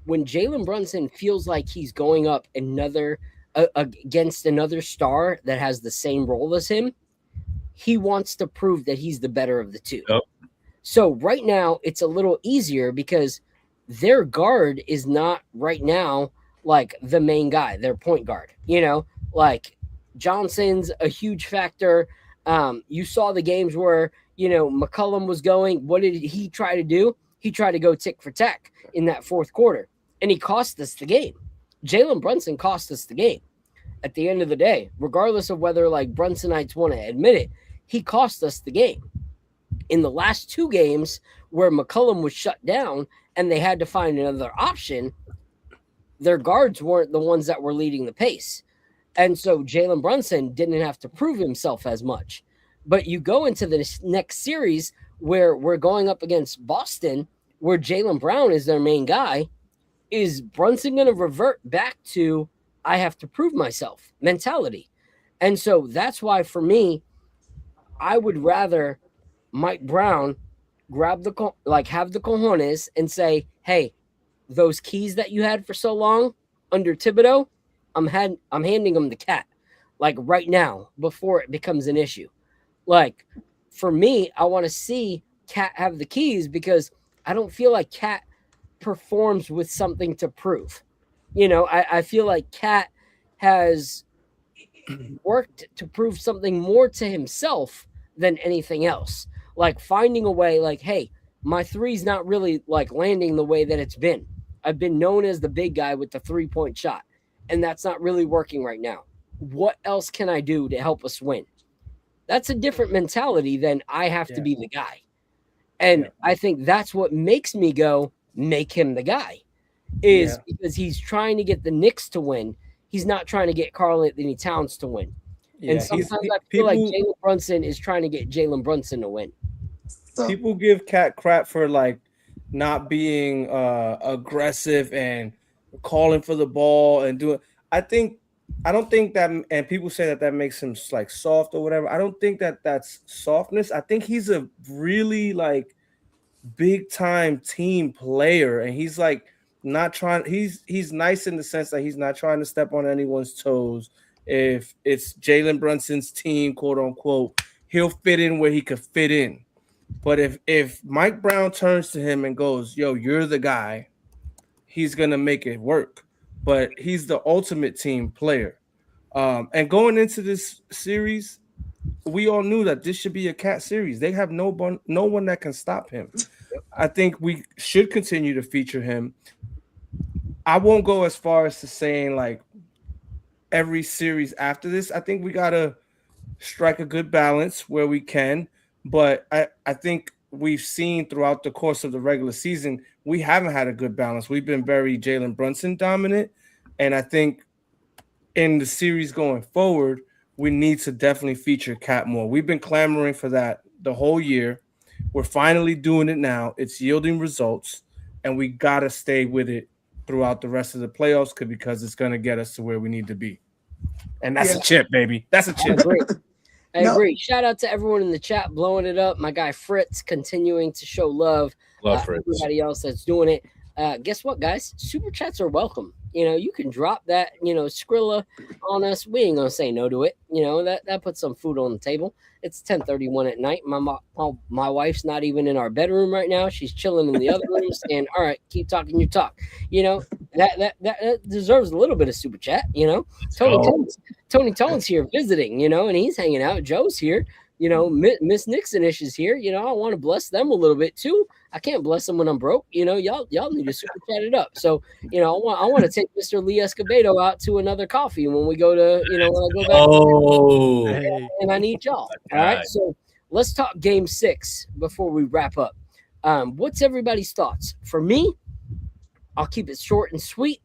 When Jalen Brunson feels like he's going up against another star that has the same role as him, he wants to prove that he's the better of the two. Yep. So right now it's a little easier because their guard is not right now like the main guy, their point guard. Like Johnson's a huge factor. You saw the games where McCollum was going. What did he try to do? He tried to go tick for tack in that fourth quarter, and he cost us the game. Jalen Brunson cost us the game. At the end of the day, regardless of whether like Brunsonites want to admit it, he cost us the game. In the last 2 games where McCollum was shut down and they had to find another option, their guards weren't the ones that were leading the pace. And so Jalen Brunson didn't have to prove himself as much. But you go into the next series where we're going up against Boston, where Jaylen Brown is their main guy. Is Brunson going to revert back to I have to prove myself mentality? And so that's why for me, I would rather Mike Brown have the cojones and say, hey, those keys that you had for so long under Thibodeau, I'm handing them to Cat, like right now before it becomes an issue. Like for me, I want to see Cat have the keys because I don't feel like Cat performs with something to prove. I feel like Cat has worked to prove something more to himself than anything else. Like finding a way, like, hey, my three's not really like landing the way that it's been. I've been known as the big guy with the 3-point shot, and that's not really working right now. What else can I do to help us win? That's a different mentality than I have to be the guy. And Yeah. I think that's what makes me go, make him the guy, is Yeah. because he's trying to get the Knicks to win. He's not trying to get Karl Anthony Towns to win. And Yeah, sometimes I feel like people Jalen Brunson is trying to get Jalen Brunson to win. So people give Cat crap for like not being aggressive and calling for the ball and doing. I don't think that, and people say that that makes him like soft or whatever. I don't think that that's softness. I think he's a really like big time team player, and he's like not trying. He's nice in the sense that he's not trying to step on anyone's toes. If it's Jalen Brunson's team, quote unquote, he'll fit in where he could fit in. But if Mike Brown turns to him and goes, "Yo, you're the guy," he's gonna make it work. But he's the ultimate team player. And going into this series, we all knew that this should be a Cat series. They have no one that can stop him. I think we should continue to feature him. I won't go as far as to saying like every series after this. I think we gotta strike a good balance where we can. But I think we've seen throughout the course of the regular season, we haven't had a good balance. We've been very Jalen Brunson dominant. And I think in the series going forward, we need to definitely feature Cat more. We've been clamoring for that the whole year. We're finally doing it now. It's yielding results, and we got to stay with it throughout the rest of the playoffs because it's going to get us to where we need to be. And that's a chip, baby. That's a chip. I agree. Shout out to everyone in the chat blowing it up. My guy Fritz continuing to show love. Love Fritz. Everybody else that's doing it. Guess what, guys? Super chats are welcome. You can drop that, Skrilla on us. We ain't gonna say no to it. That puts some food on the table. It's 10:31 at night. My wife's not even in our bedroom right now. She's chilling in the other room, saying, "All right, keep talking your talk." That deserves a little bit of super chat. Tony Tone's here visiting, and he's hanging out. Joe's here. Miss Nixon-ish is here. I want to bless them a little bit too. I can't bless them when I'm broke. Y'all need to super chat it up. So, I want to take Mr. Lee Escobedo out to another coffee when we go to, when I go back. Oh, and I need y'all. All right. So let's talk game 6 before we wrap up. What's everybody's thoughts? For me, I'll keep it short and sweet.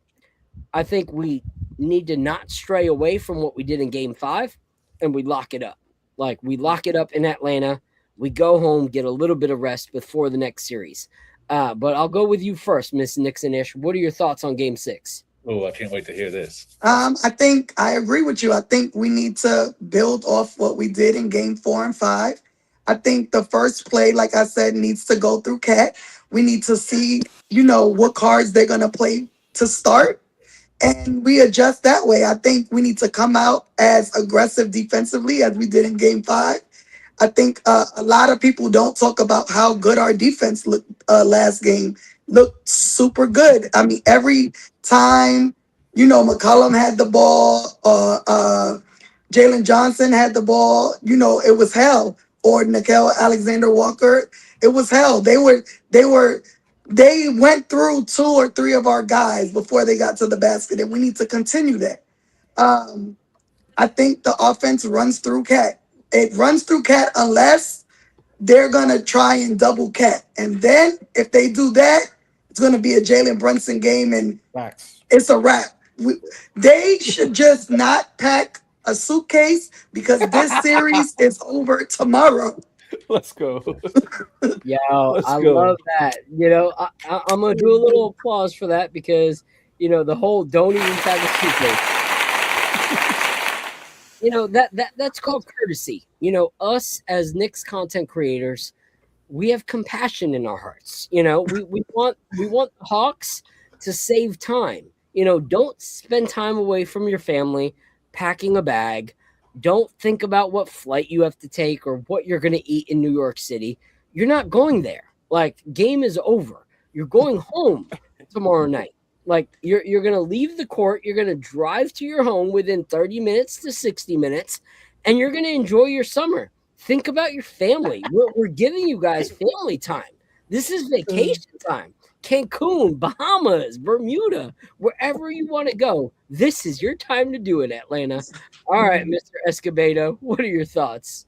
I think we need to not stray away from what we did in game 5, and we lock it up. Like, we lock it up in Atlanta. We go home, get a little bit of rest before the next series. But I'll go with you first, Miss Nixon-ish. What are your thoughts on game 6? Oh, I can't wait to hear this. I think I agree with you. I think we need to build off what we did in game 4 and 5. I think the first play, like I said, needs to go through Cat. We need to see, what cards they're going to play to start. And we adjust that way. I think we need to come out as aggressive defensively as we did in game 5. I think a lot of people don't talk about how good our defense looked last game. Looked super good. I mean, every time, McCollum had the ball, Jalen Johnson had the ball, it was hell. Or Nickel Alexander Walker, it was hell. They went through 2 or 3 of our guys before they got to the basket, and we need to continue that. I think the offense runs through Cat. It runs through Cat unless they're going to try and double Cat. And then if they do that, it's going to be a Jalen Brunson game, and it's a wrap. They should just not pack a suitcase because this series is over tomorrow. Let's go. Yo, I love that. I'm going to do a little applause for that because, the whole don't even pack a suitcase. That's called courtesy. Us as Knicks content creators, we have compassion in our hearts. We want the Hawks to save time. Don't spend time away from your family packing a bag. Don't think about what flight you have to take or what you're going to eat in New York City. You're not going there. Like, game is over. You're going home tomorrow night. Like, you're going to leave the court. You're going to drive to your home within 30 minutes to 60 minutes, and you're going to enjoy your summer. Think about your family. We're giving you guys family time. This is vacation time. Cancun, Bahamas, Bermuda, wherever you want to go. This is your time to do it, Atlanta. All right, Mr. Escobedo, what are your thoughts?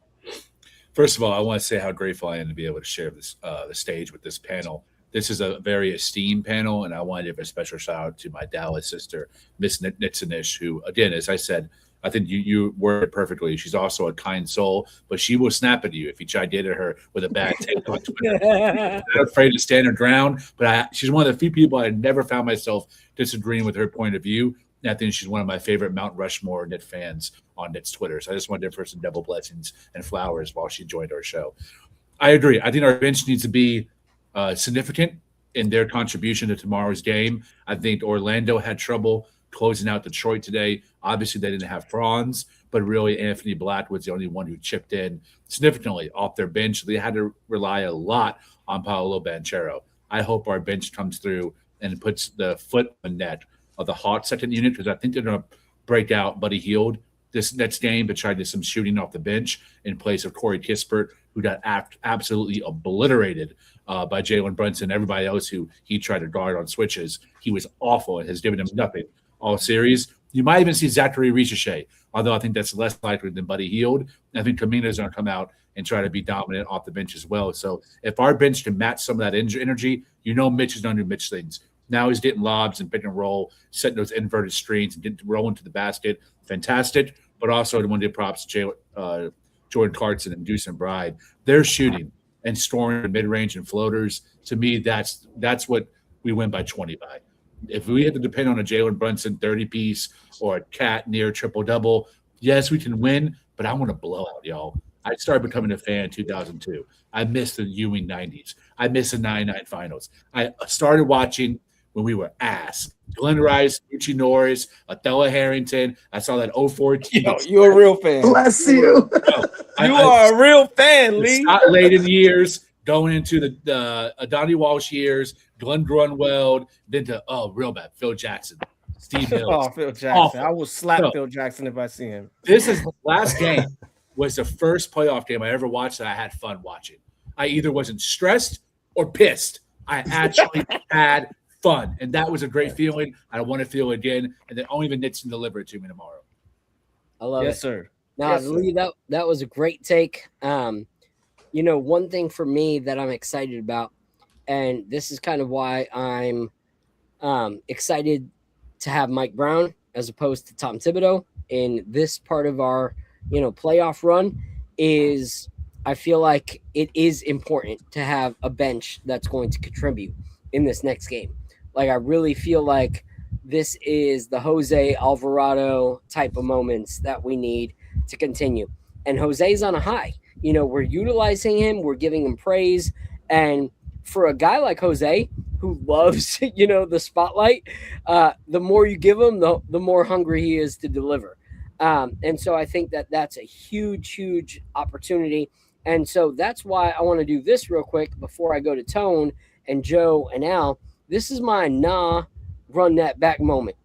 First of all, I want to say how grateful I am to be able to share this the stage with this panel. This is a very esteemed panel, and I want to give a special shout out to my Dallas sister, Miss Nitsanish, who, again, as I said, I think you worded it perfectly. She's also a kind soul, but she will snap at you if you try to get at her with a bad take on Twitter. She's not afraid to stand her ground, but she's one of the few people I never found myself disagreeing with her point of view. And I think she's one of my favorite Mount Rushmore Knit fans on Knit's Twitter. So I just wanted to give her some double blessings and flowers while she joined our show. I agree. I think our bench needs to be significant in their contribution to tomorrow's game. I think Orlando had trouble closing out Detroit today. Obviously, they didn't have Franz, but really Anthony Black was the only one who chipped in significantly off their bench. They had to rely a lot on Paolo Banchero. I hope our bench comes through and puts the foot on the net of the hot second unit, because I think they're going to break out Buddy Hield this next game to try to do some shooting off the bench in place of Corey Kispert, who got absolutely obliterated by Jalen Brunson and everybody else who he tried to guard on switches. He was awful and has given him nothing all series. You might even see Zachary Ricochet, although I think that's less likely than Buddy Hield. I think Kamina's going to come out and try to be dominant off the bench as well. So if our bench can match some of that energy, Mitch is going to do Mitch things. Now he's getting lobs and pick and roll, setting those inverted screens and getting rolling to the basket. Fantastic. But also I want to give props to Jordan Clarkson and Deuce and Bride. They're shooting and scoring mid-range and floaters. To me, that's what we win by 20 by. If we had to depend on a Jalen Brunson 30-piece or a Cat near triple-double, yes, we can win, but I want to blow out, y'all. I started becoming a fan in 2002. I missed the Ewing 90s. I missed the 99 finals. I started watching when we were ass. Glenn Rice, Gucci Norris, Othello Harrington. I saw that 04 team. Yo, you're a real fan. Bless you. You are a real fan, Lee. Scott Layden years, going into the Donnie Walsh years, Glenn Grunwald, then to, real bad, Phil Jackson, Steve Mills. Oh, Phil Jackson. Awful. I will slap So, Phil Jackson if I see him. This is last game was the first playoff game I ever watched that I had fun watching. I either wasn't stressed or pissed. I actually had fun, and that was a great feeling. I want to feel again, and then only the Knicks can deliver it to me tomorrow. I love Yes, it. sir. Now, Yes, sir. Lee, that was a great take. One thing for me that I'm excited about, and this is kind of why I'm excited to have Mike Brown as opposed to Tom Thibodeau in this part of our, playoff run, is I feel like it is important to have a bench that's going to contribute in this next game. Like, I really feel like this is the Jose Alvarado type of moments that we need to continue. And Jose's on a high. We're utilizing him. We're giving him praise. And for a guy like Jose, who loves, the spotlight, the more you give him, the more hungry he is to deliver. And so I think that that's a huge, huge opportunity. And so that's why I want to do this real quick before I go to Tone and Joe and Al. This is my run that back moment.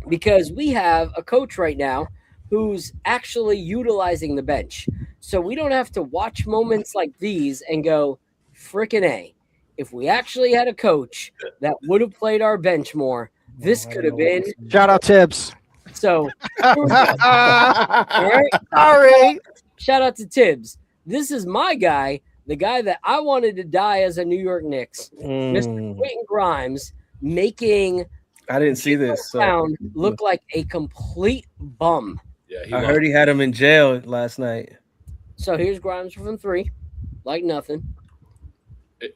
Because we have a coach right now who's actually utilizing the bench. So we don't have to watch moments like these and go, frickin' A. If we actually had a coach that would have played our bench more, this could have been. Shout out Tibbs. So, all right. Sorry. Shout out to Tibbs. This is my guy, the guy that I wanted to die as a New York Knicks, Mr. Quentin Grimes, making I didn't see this. So. Brown look like a complete bum. Yeah, I heard he had him in jail last night. So here's Grimes from 3, like nothing.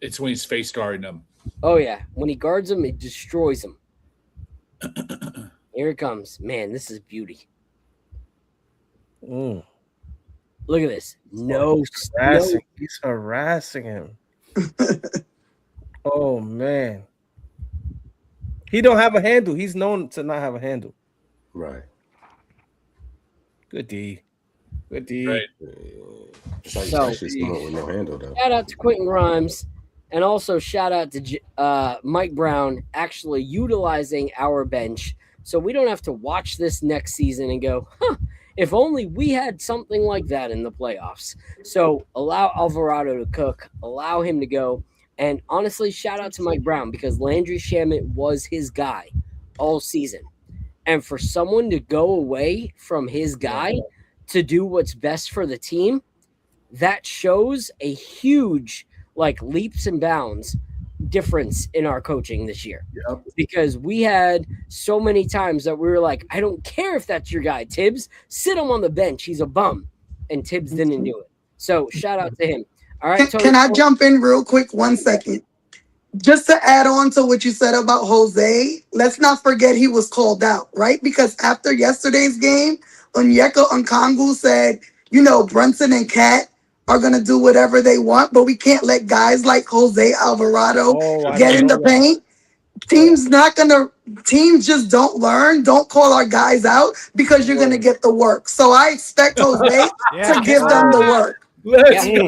it's when he's face guarding them. Oh yeah, when he guards him, it destroys him. Here it comes. Man, this is beauty. Mm. Look at this. No. He's harassing him. Oh man. He don't have a handle. He's known to not have a handle. Right. Good D. Good D. Right. It's like So- someone with no handle though. Shout out to Quentin Grimes, and also shout out to Mike Brown actually utilizing our bench, so we don't have to watch this next season and go, if only we had something like that in the playoffs. So allow Alvarado to cook, allow him to go, and honestly, shout out to Mike Brown because Landry Shamet was his guy all season, and for someone to go away from his guy to do what's best for the team, that shows a huge like leaps and bounds difference in our coaching this year. Yep. Because we had so many times that we were like, I don't care if that's your guy, Tibbs, sit him on the bench. He's a bum. And Tibbs didn't do it. So shout out to him. All right. Can I jump in real quick? 1 second. Just to add on to what you said about Jose, let's not forget he was called out, right? Because after yesterday's game, Onyeka Okongwu said, Brunson and Cat are going to do whatever they want, but we can't let guys like Jose Alvarado get in the paint. Teams just don't learn, don't call our guys out because you're going to get the work. So I expect Jose to give them the work. Let's go.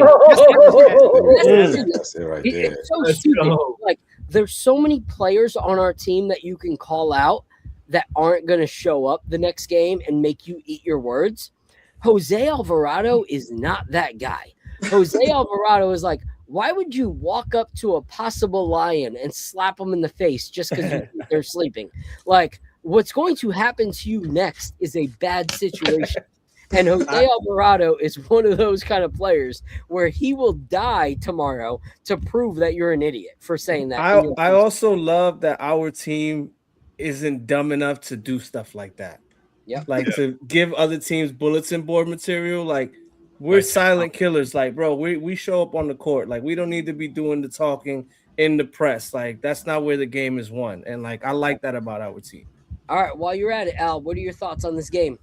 That's it right there. It's so stupid. Like, there's so many players on our team that you can call out that aren't going to show up the next game and make you eat your words. Jose Alvarado is not that guy. Jose Alvarado is like, why would you walk up to a possible lion and slap them in the face just because they're sleeping? Like, what's going to happen to you next is a bad situation. And Jose Alvarado is one of those kind of players where he will die tomorrow to prove that you're an idiot for saying that. I also love that our team isn't dumb enough to do stuff like that. Yeah. Like to give other teams bulletin board material. Like, we're silent killers. Like, bro, we show up on the court. Like, we don't need to be doing the talking in the press. Like, that's not where the game is won. And like, I like that about our team. All right. While you're at it, Al, what are your thoughts on this game?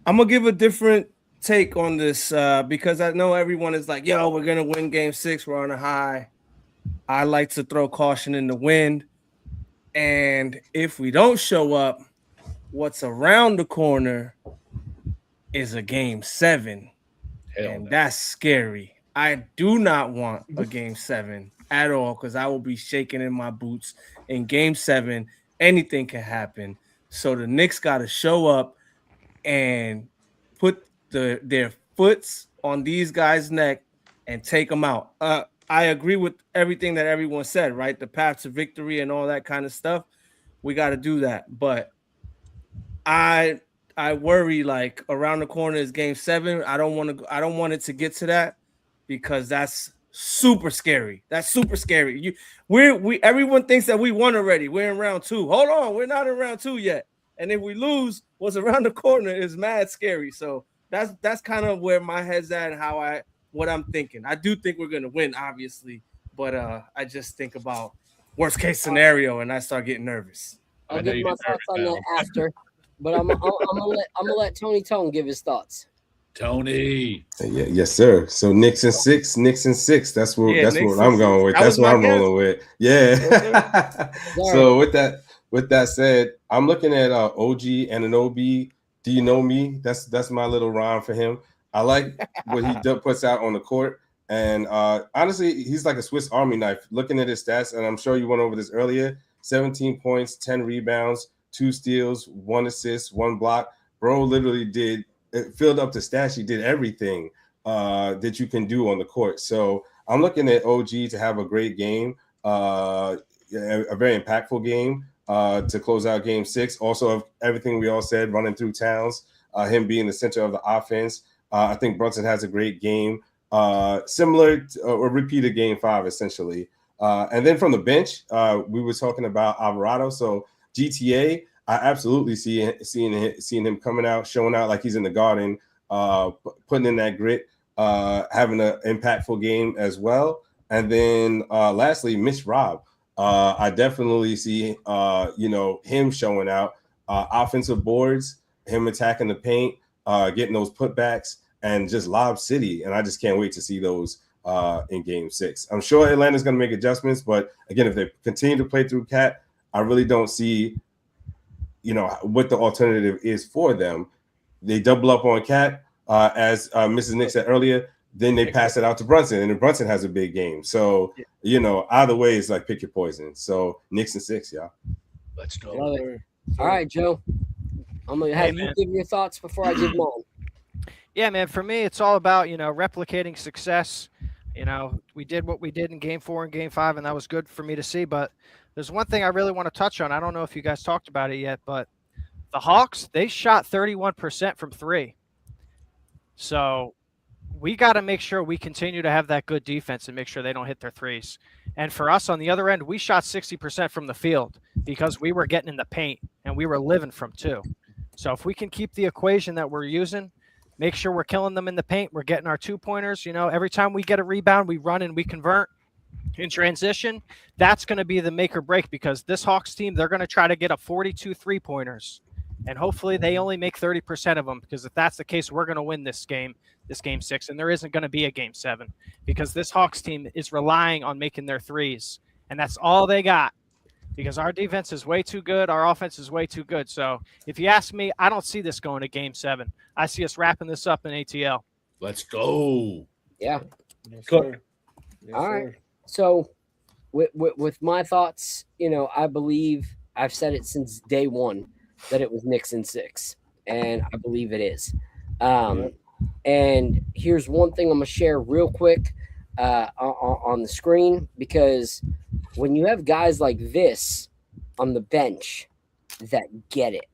I'm gonna give a different take on this because I know everyone is like, yo, we're gonna win game 6. We're on a high. I like to throw caution in the wind. And if we don't show up, what's around the corner is a game 7. And that's scary. I do not want a game 7 at all because I will be shaking in my boots. In game 7, anything can happen. So the Knicks got to show up and put their foots on these guys' neck and take them out. I agree with everything that everyone said, right? The path to victory and all that kind of stuff. We got to do that. But I worry like around the corner is game 7. I don't want it to get to that because that's super scary. That's super scary. Everyone thinks that we won already. We're in round 2. Hold on, we're not in round 2 yet. And if we lose, what's around the corner is mad scary. So that's kind of where my head's at and what I'm thinking. I do think we're gonna win, obviously, but I just think about worst case scenario and I start getting nervous. I'll give my thoughts on that after, but I'm gonna let Tony Tone give his thoughts. Tony. Yeah, yes, sir. So Knicks and 6. That's what I'm going with. That's what I'm rolling with. Yeah. So with that said, I'm looking at OG Anunoby. Do you know me? That's my little rhyme for him. I like what he puts out on the court. And honestly, he's like a Swiss Army knife. Looking at his stats, and I'm sure you went over this earlier, 17 points, 10 rebounds, 2 steals, 1 assist, 1 block. Bro literally filled up the stats. He did everything that you can do on the court. So I'm looking at OG to have a great game, a very impactful game. To close out game 6. Also, of everything we all said, running through Towns, him being the center of the offense. I think Brunson has a great game, similar to, or repeated game 5, essentially. And then from the bench, we were talking about Alvarado. So GTA, I absolutely seeing him coming out, showing out like he's in the Garden, putting in that grit, having an impactful game as well. And then lastly, Mitch Robb. I definitely see, him showing out offensive boards, him attacking the paint, getting those putbacks, and just Lob City. And I just can't wait to see those in game 6. I'm sure Atlanta's going to make adjustments, but again, if they continue to play through Cat, I really don't see, what the alternative is for them. They double up on Cat, as Mrs. Nick said earlier. Then they pass it out to Brunson, and then Brunson has a big game. So, either way, it's like pick your poison. So, Knicks and 6, y'all. Let's go. Love it. All right, Joe. I'm going to have you give your thoughts before I give mine. Yeah, man, for me, it's all about, replicating success. We did what we did in game 4 and game 5, and that was good for me to see. But there's one thing I really want to touch on. I don't know if you guys talked about it yet, but the Hawks, they shot 31% from 3. So we got to make sure we continue to have that good defense and make sure they don't hit their threes. And for us on the other end, we shot 60% from the field because we were getting in the paint and we were living from two. So if we can keep the equation that we're using, make sure we're killing them in the paint, we're getting our 2-pointers. You know, every time we get a rebound, we run and we convert in transition. That's going to be the make or break, because this Hawks team, they're going to try to get up 42 3-pointers. And hopefully they only make 30% of them, because if that's the case, we're going to win this game 6, and there isn't going to be a game 7, because this Hawks team is relying on making their threes, and that's all they got, because our defense is way too good. Our offense is way too good. So if you ask me, I don't see this going to game 7. I see us wrapping this up in ATL. Let's go. Yeah. Yes, Cook. sir. Yes, All right. sir. So with my thoughts, you know, I believe I've said it since day one that it was Knicks in 6, and I believe it is. And here's one thing I'm going to share real quick on the screen, because when you have guys like this on the bench that get it,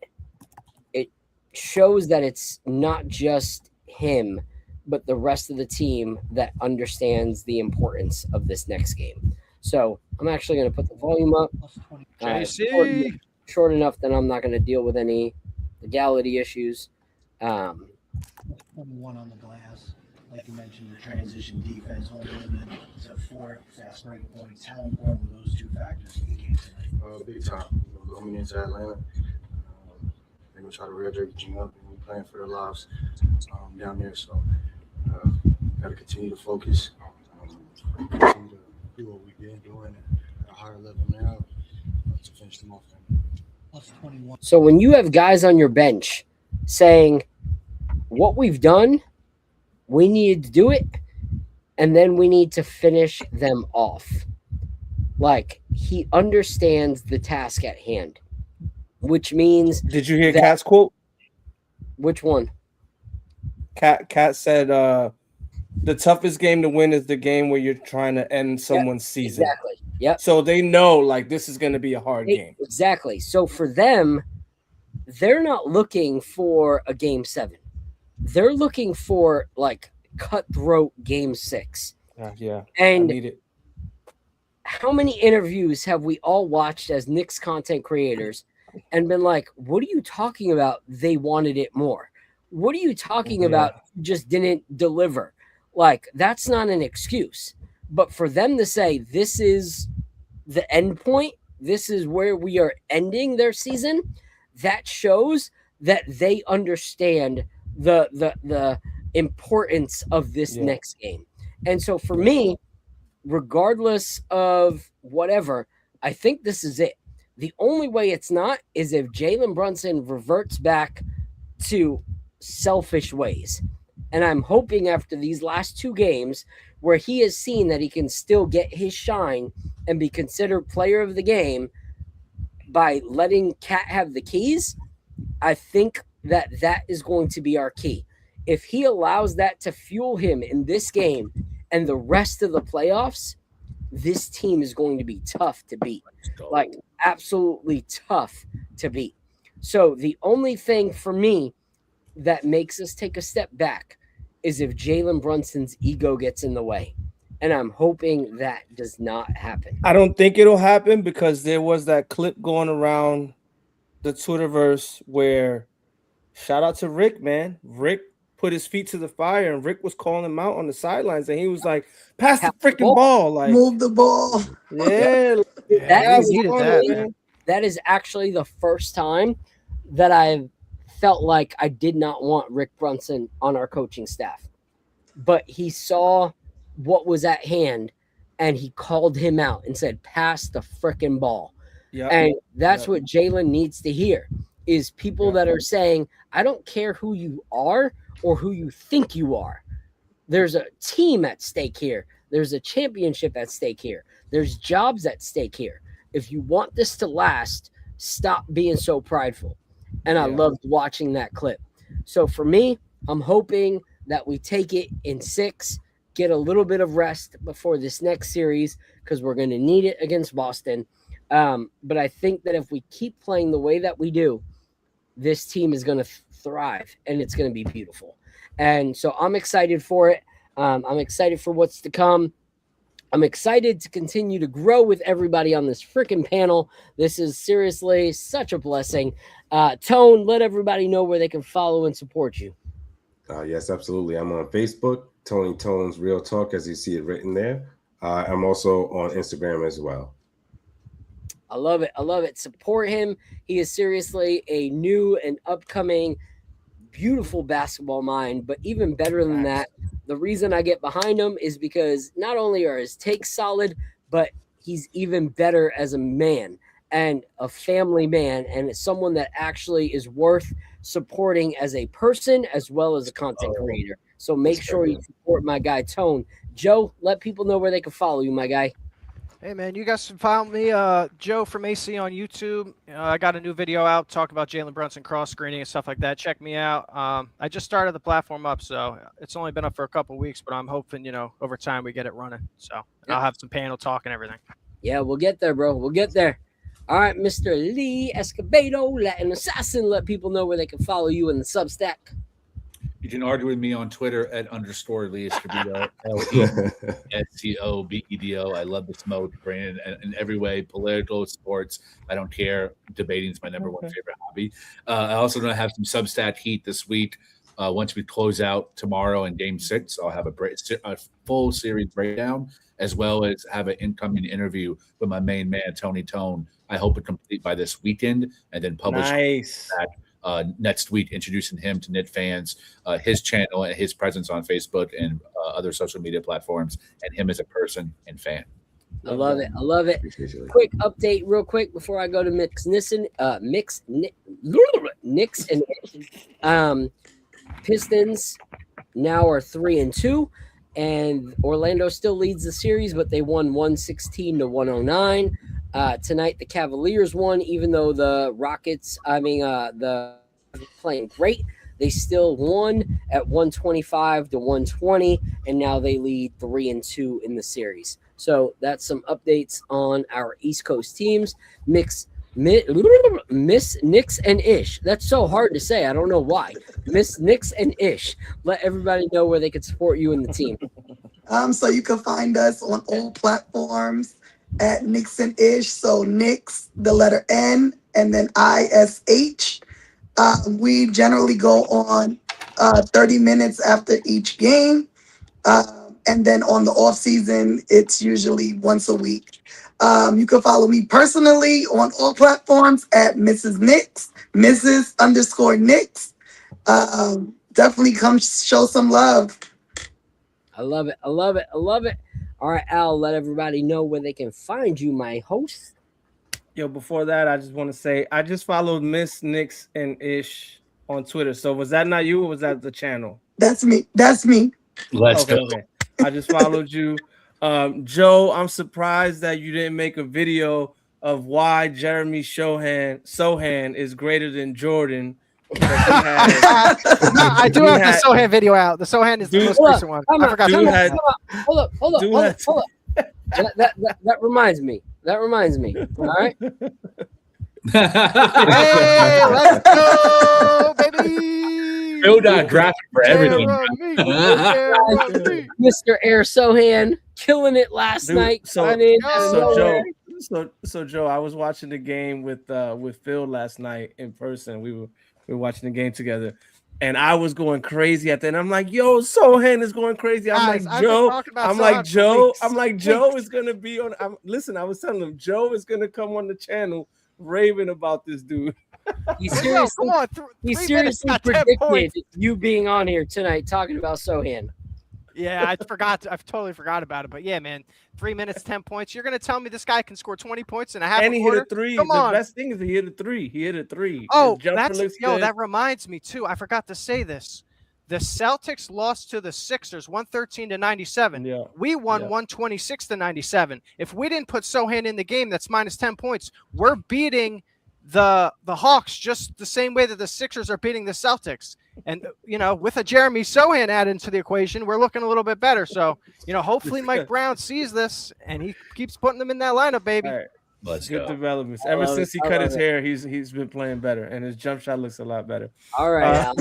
it shows that it's not just him, but the rest of the team that understands the importance of this next game. So I'm actually going to put the volume up. JC. Short enough that I'm not going to deal with any legality issues. 21 on the glass. Like you mentioned, your transition defense only limited to 4 fast break points. How important were those two factors in the game tonight? Big time. Coming into Atlanta, they're going to try to rear their team up, and we're playing for their lives down there. So, got to continue to focus, continue to do what we've been doing at a higher level now to finish them off. Plus 21. So when you have guys on your bench saying, what we've done, we needed to do it, and then we need to finish them off. Like, he understands the task at hand, which means... Did you hear that- Cat's quote? Which one? Cat said, the toughest game to win is the game where you're trying to end someone's season. Exactly. Yep. So they know, like, this is going to be a hard game. Exactly. So for them, they're not looking for a game 7. They're looking for, like, cutthroat game 6. Yeah. And I need it. how many interviews have we all watched as Knicks content creators and been like, what are you talking about? They wanted it more. What are you talking about? You just didn't deliver. Like, that's not an excuse. But for them to say, this is the end point, this is where we are ending their season, that shows that they understand the importance of this next game. And so for me, regardless of whatever, I think this is it. The only way it's not is if Jalen Brunson reverts back to selfish ways. And I'm hoping after these last 2 games where he has seen that he can still get his shine and be considered player of the game by letting Cat have the keys, I think that is going to be our key. If he allows that to fuel him in this game and the rest of the playoffs, this team is going to be tough to beat. Like, absolutely tough to beat. So the only thing for me that makes us take a step back is if Jalen Brunson's ego gets in the way. And I'm hoping that does not happen. I don't think it'll happen, because there was that clip going around the Twitterverse where, shout out to Rick, man. Rick put his feet to the fire, and Rick was calling him out on the sidelines, and he was like, pass the freaking ball. Like, Move the ball. yeah. That is actually the first time that I've felt like I did not want Rick Brunson on our coaching staff. But he saw what was at hand, and he called him out and said, pass the freaking ball. Yep. And that's what Jalen needs to hear, is people that are saying, I don't care who you are or who you think you are. There's a team at stake here. There's a championship at stake here. There's jobs at stake here. If you want this to last, stop being so prideful. And I loved watching that clip. So for me, I'm hoping that we take it in 6, get a little bit of rest before this next series, because we're going to need it against Boston. But I think that if we keep playing the way that we do, this team is going to thrive, and it's going to be beautiful. And so I'm excited for it. I'm excited for what's to come. I'm excited to continue to grow with everybody on this freaking panel. This is seriously such a blessing. Tone, let everybody know where they can follow and support you. Yes, absolutely. I'm on Facebook, Tony Tones Real Talk, as you see it written there. I'm also on Instagram as well. I love it. I love it. Support him. He is seriously a new and upcoming beautiful basketball mind, but even better than that, the reason I get behind him is because not only are his takes solid, but he's even better as a man and a family man, and it's someone that actually is worth supporting as a person as well as a content creator. So make sure you support my guy Tone. Joe, let people know where they can follow you, my guy. Hey, man, you guys can follow me, Joe from AC on YouTube. I got a new video out talking about Jalen Brunson cross screening and stuff like that. Check me out. I just started the platform up, so it's only been up for a couple of weeks, but I'm hoping, over time we get it running. So I'll have some panel talk and everything. Yeah, we'll get there, bro. We'll get there. All right, Mr. Lee Escobedo, Latin Assassin. Let people know where they can follow you in the Substack. You can argue with me on Twitter at _Lee Escobedo, LESCOBEDO. I love this mode, Brandon, in every way, political, sports. I don't care. Debating is my number one favorite hobby. I also going to have some Substack heat this week. Once we close out tomorrow in Game 6, I'll have a full series breakdown, as well as have an incoming interview with my main man, Tony Tone. I hope to complete by this weekend and then publish that next week, introducing him to Knit fans, his channel and his presence on Facebook and other social media platforms, and him as a person and fan. I love it. I love it. Quick update, real quick, before I go to Knicks and Pistons now are 3-2, and Orlando still leads the series, but they won 116-109. Tonight, the Cavaliers won, even though the playing great. They still won at 125-120, and now they lead 3-2 in the series. So that's some updates on our East Coast teams. Miss Knicks and Ish. That's so hard to say. I don't know why. Miss Knicks and Ish. Let everybody know where they can support you and the team. So you can find us on all platforms at Knicks and Ish. So Knicks, the letter N, and then ISH. We generally go on 30 minutes after each game. And then on the off season, it's usually once a week. You can follow me personally on all platforms at Mrs. Knicks, Mrs._Knicks. Definitely come show some love. I love it. I love it. I love it. All right, Al, let everybody know where they can find you, my host. Yo, before that, I just want to say I just followed Miss Knicks and Ish on Twitter. So was that not you, or was that the channel? That's me. That's me. Let's go. Okay. I just followed you. Joe, I'm surprised that you didn't make a video of why Jeremy Sohan is greater than Jordan. I do have the Sohan video out. The Sohan is the most recent one. I forgot. Hold up. That reminds me. All right. Hey, let's go, baby. Phil graphic for everything. Mr. Air Sohan killing it last night. So Joe, I was watching the game with Phil last night in person. We were watching the game together, and I was going crazy at that. And I'm like, yo, Sohan is going crazy. I'm like, Joe is gonna be on. Listen, I was telling him Joe is gonna come on the channel raving about this dude. He seriously predicted you being on here tonight talking about Sohan. Yeah, I totally forgot about it. But yeah, man, 3 minutes, 10 points. You're gonna tell me this guy can score 20 points in a half? And he hit a three. The best thing is he hit a three. Oh, that reminds me too. I forgot to say this. The Celtics lost to the Sixers 113-97. Yeah. We won 126-97. If we didn't put Sohan in the game, that's minus 10 points. We're beating the Hawks just the same way that the Sixers are beating the Celtics. And, with a Jeremy Sohan added into the equation, we're looking a little bit better. So, hopefully Mike Brown sees this and he keeps putting them in that lineup, baby. All right. Let's Good go. developments. Ever since he cut his hair, he's been playing better, and his jump shot looks a lot better. All right.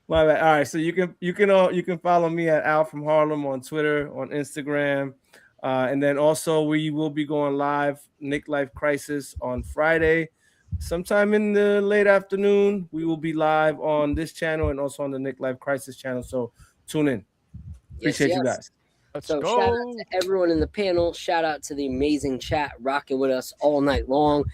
My bad. All right, so you can follow me at Al from Harlem on Twitter, on Instagram, and then also we will be going live Nick Life Crisis on Friday, sometime in the late afternoon. We will be live on this channel and also on the Nick Life Crisis channel. So tune in. Appreciate you guys. Let's So go. shout out to everyone in the panel. Shout out to the amazing chat rocking with us all night long.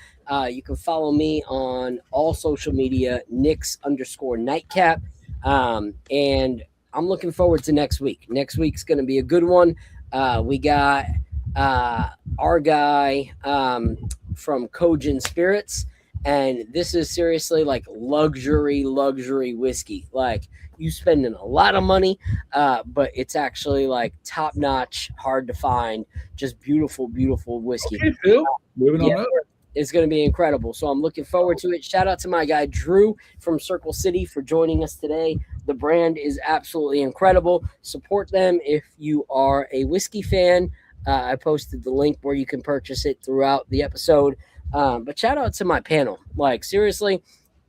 You can follow me on all social media, Knicks_Nightcap. And I'm looking forward to next week. Next week's going to be a good one. We got our guy from Cogent Spirits. And this is seriously like luxury whiskey. Like, you spending a lot of money, but it's actually like top notch, hard to find, just beautiful whiskey. Okay, Phil. Moving on up. It's going to be incredible. So I'm looking forward to it. Shout out to my guy Drew from Circle City for joining us today. The brand is absolutely incredible. Support them if you are a whiskey fan. I posted the link where you can purchase it throughout the episode. But shout out to my panel. Like, seriously,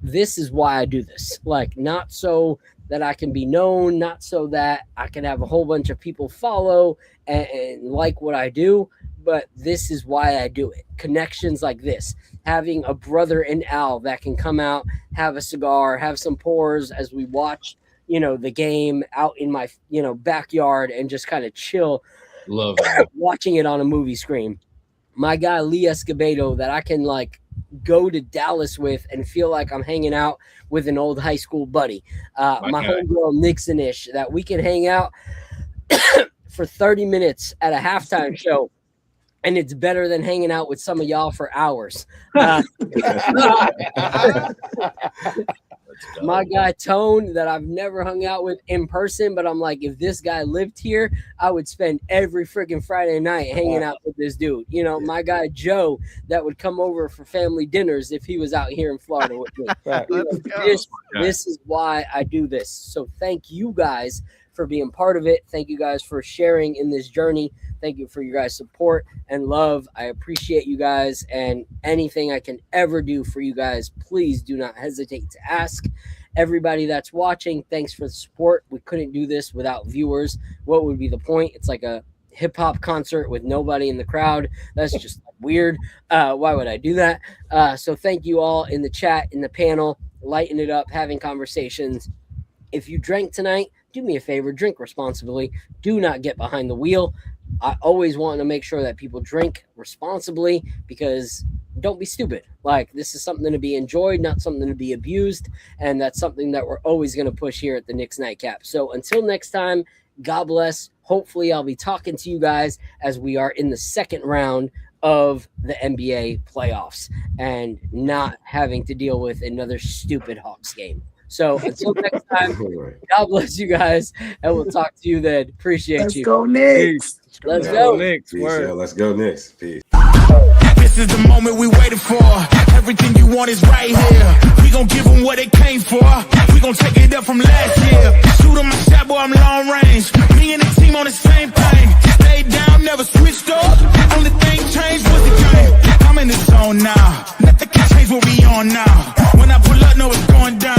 this is why I do this. Like, not so that I can be known, not so that I can have a whole bunch of people follow and like what I do, but this is why I do it. Connections like this, having a brother in Al that can come out, have a cigar, have some pours as we watch, the game out in my, backyard and just kind of chill. Love it. Watching it on a movie screen. My guy Lee Escobedo that I can like go to Dallas with and feel like I'm hanging out with an old high school buddy. My homegirl Nixon-ish that we can hang out for 30 minutes at a halftime show. And it's better than hanging out with some of y'all for hours. My guy Tone that I've never hung out with in person, but I'm like, if this guy lived here, I would spend every freaking Friday night hanging out with this dude. My guy Joe that would come over for family dinners if he was out here in Florida with me. This is why I do this. So thank you guys for being part of it. Thank you guys for sharing in this journey. Thank you for your guys' support and love. I appreciate you guys, and anything I can ever do for you guys, please do not hesitate to ask. Everybody that's watching, thanks for the support. We couldn't do this without viewers. What would be the point? It's like a hip-hop concert with nobody in the crowd. That's just weird. Why would I do that? So thank you all in the chat, in the panel, lighting it up, having conversations. If you drank tonight, do me a favor, drink responsibly. Do not get behind the wheel. I always want to make sure that people drink responsibly, because don't be stupid. Like, this is something to be enjoyed, not something to be abused. And that's something that we're always going to push here at the Knicks Nightcap. So until next time, God bless. Hopefully I'll be talking to you guys as we are in the second round of the NBA playoffs and not having to deal with another stupid Hawks game. So until next time, God bless you guys, and we'll talk to you then. Appreciate you. Let's go, Knicks. Let's go. Knicks. Peace, yo. Let's go, Knicks. Peace. This is the moment we waited for. Everything you want is right here. We gon' give them what they came for. We gon' take it up from last year. Shoot 'em my shot, boy, I'm long range. Me and the team on the same thing. Stayed down, never switched up. Only thing changed was the game. I'm in the zone now. Nothing can change what we on now. When I pull up, know it's going down.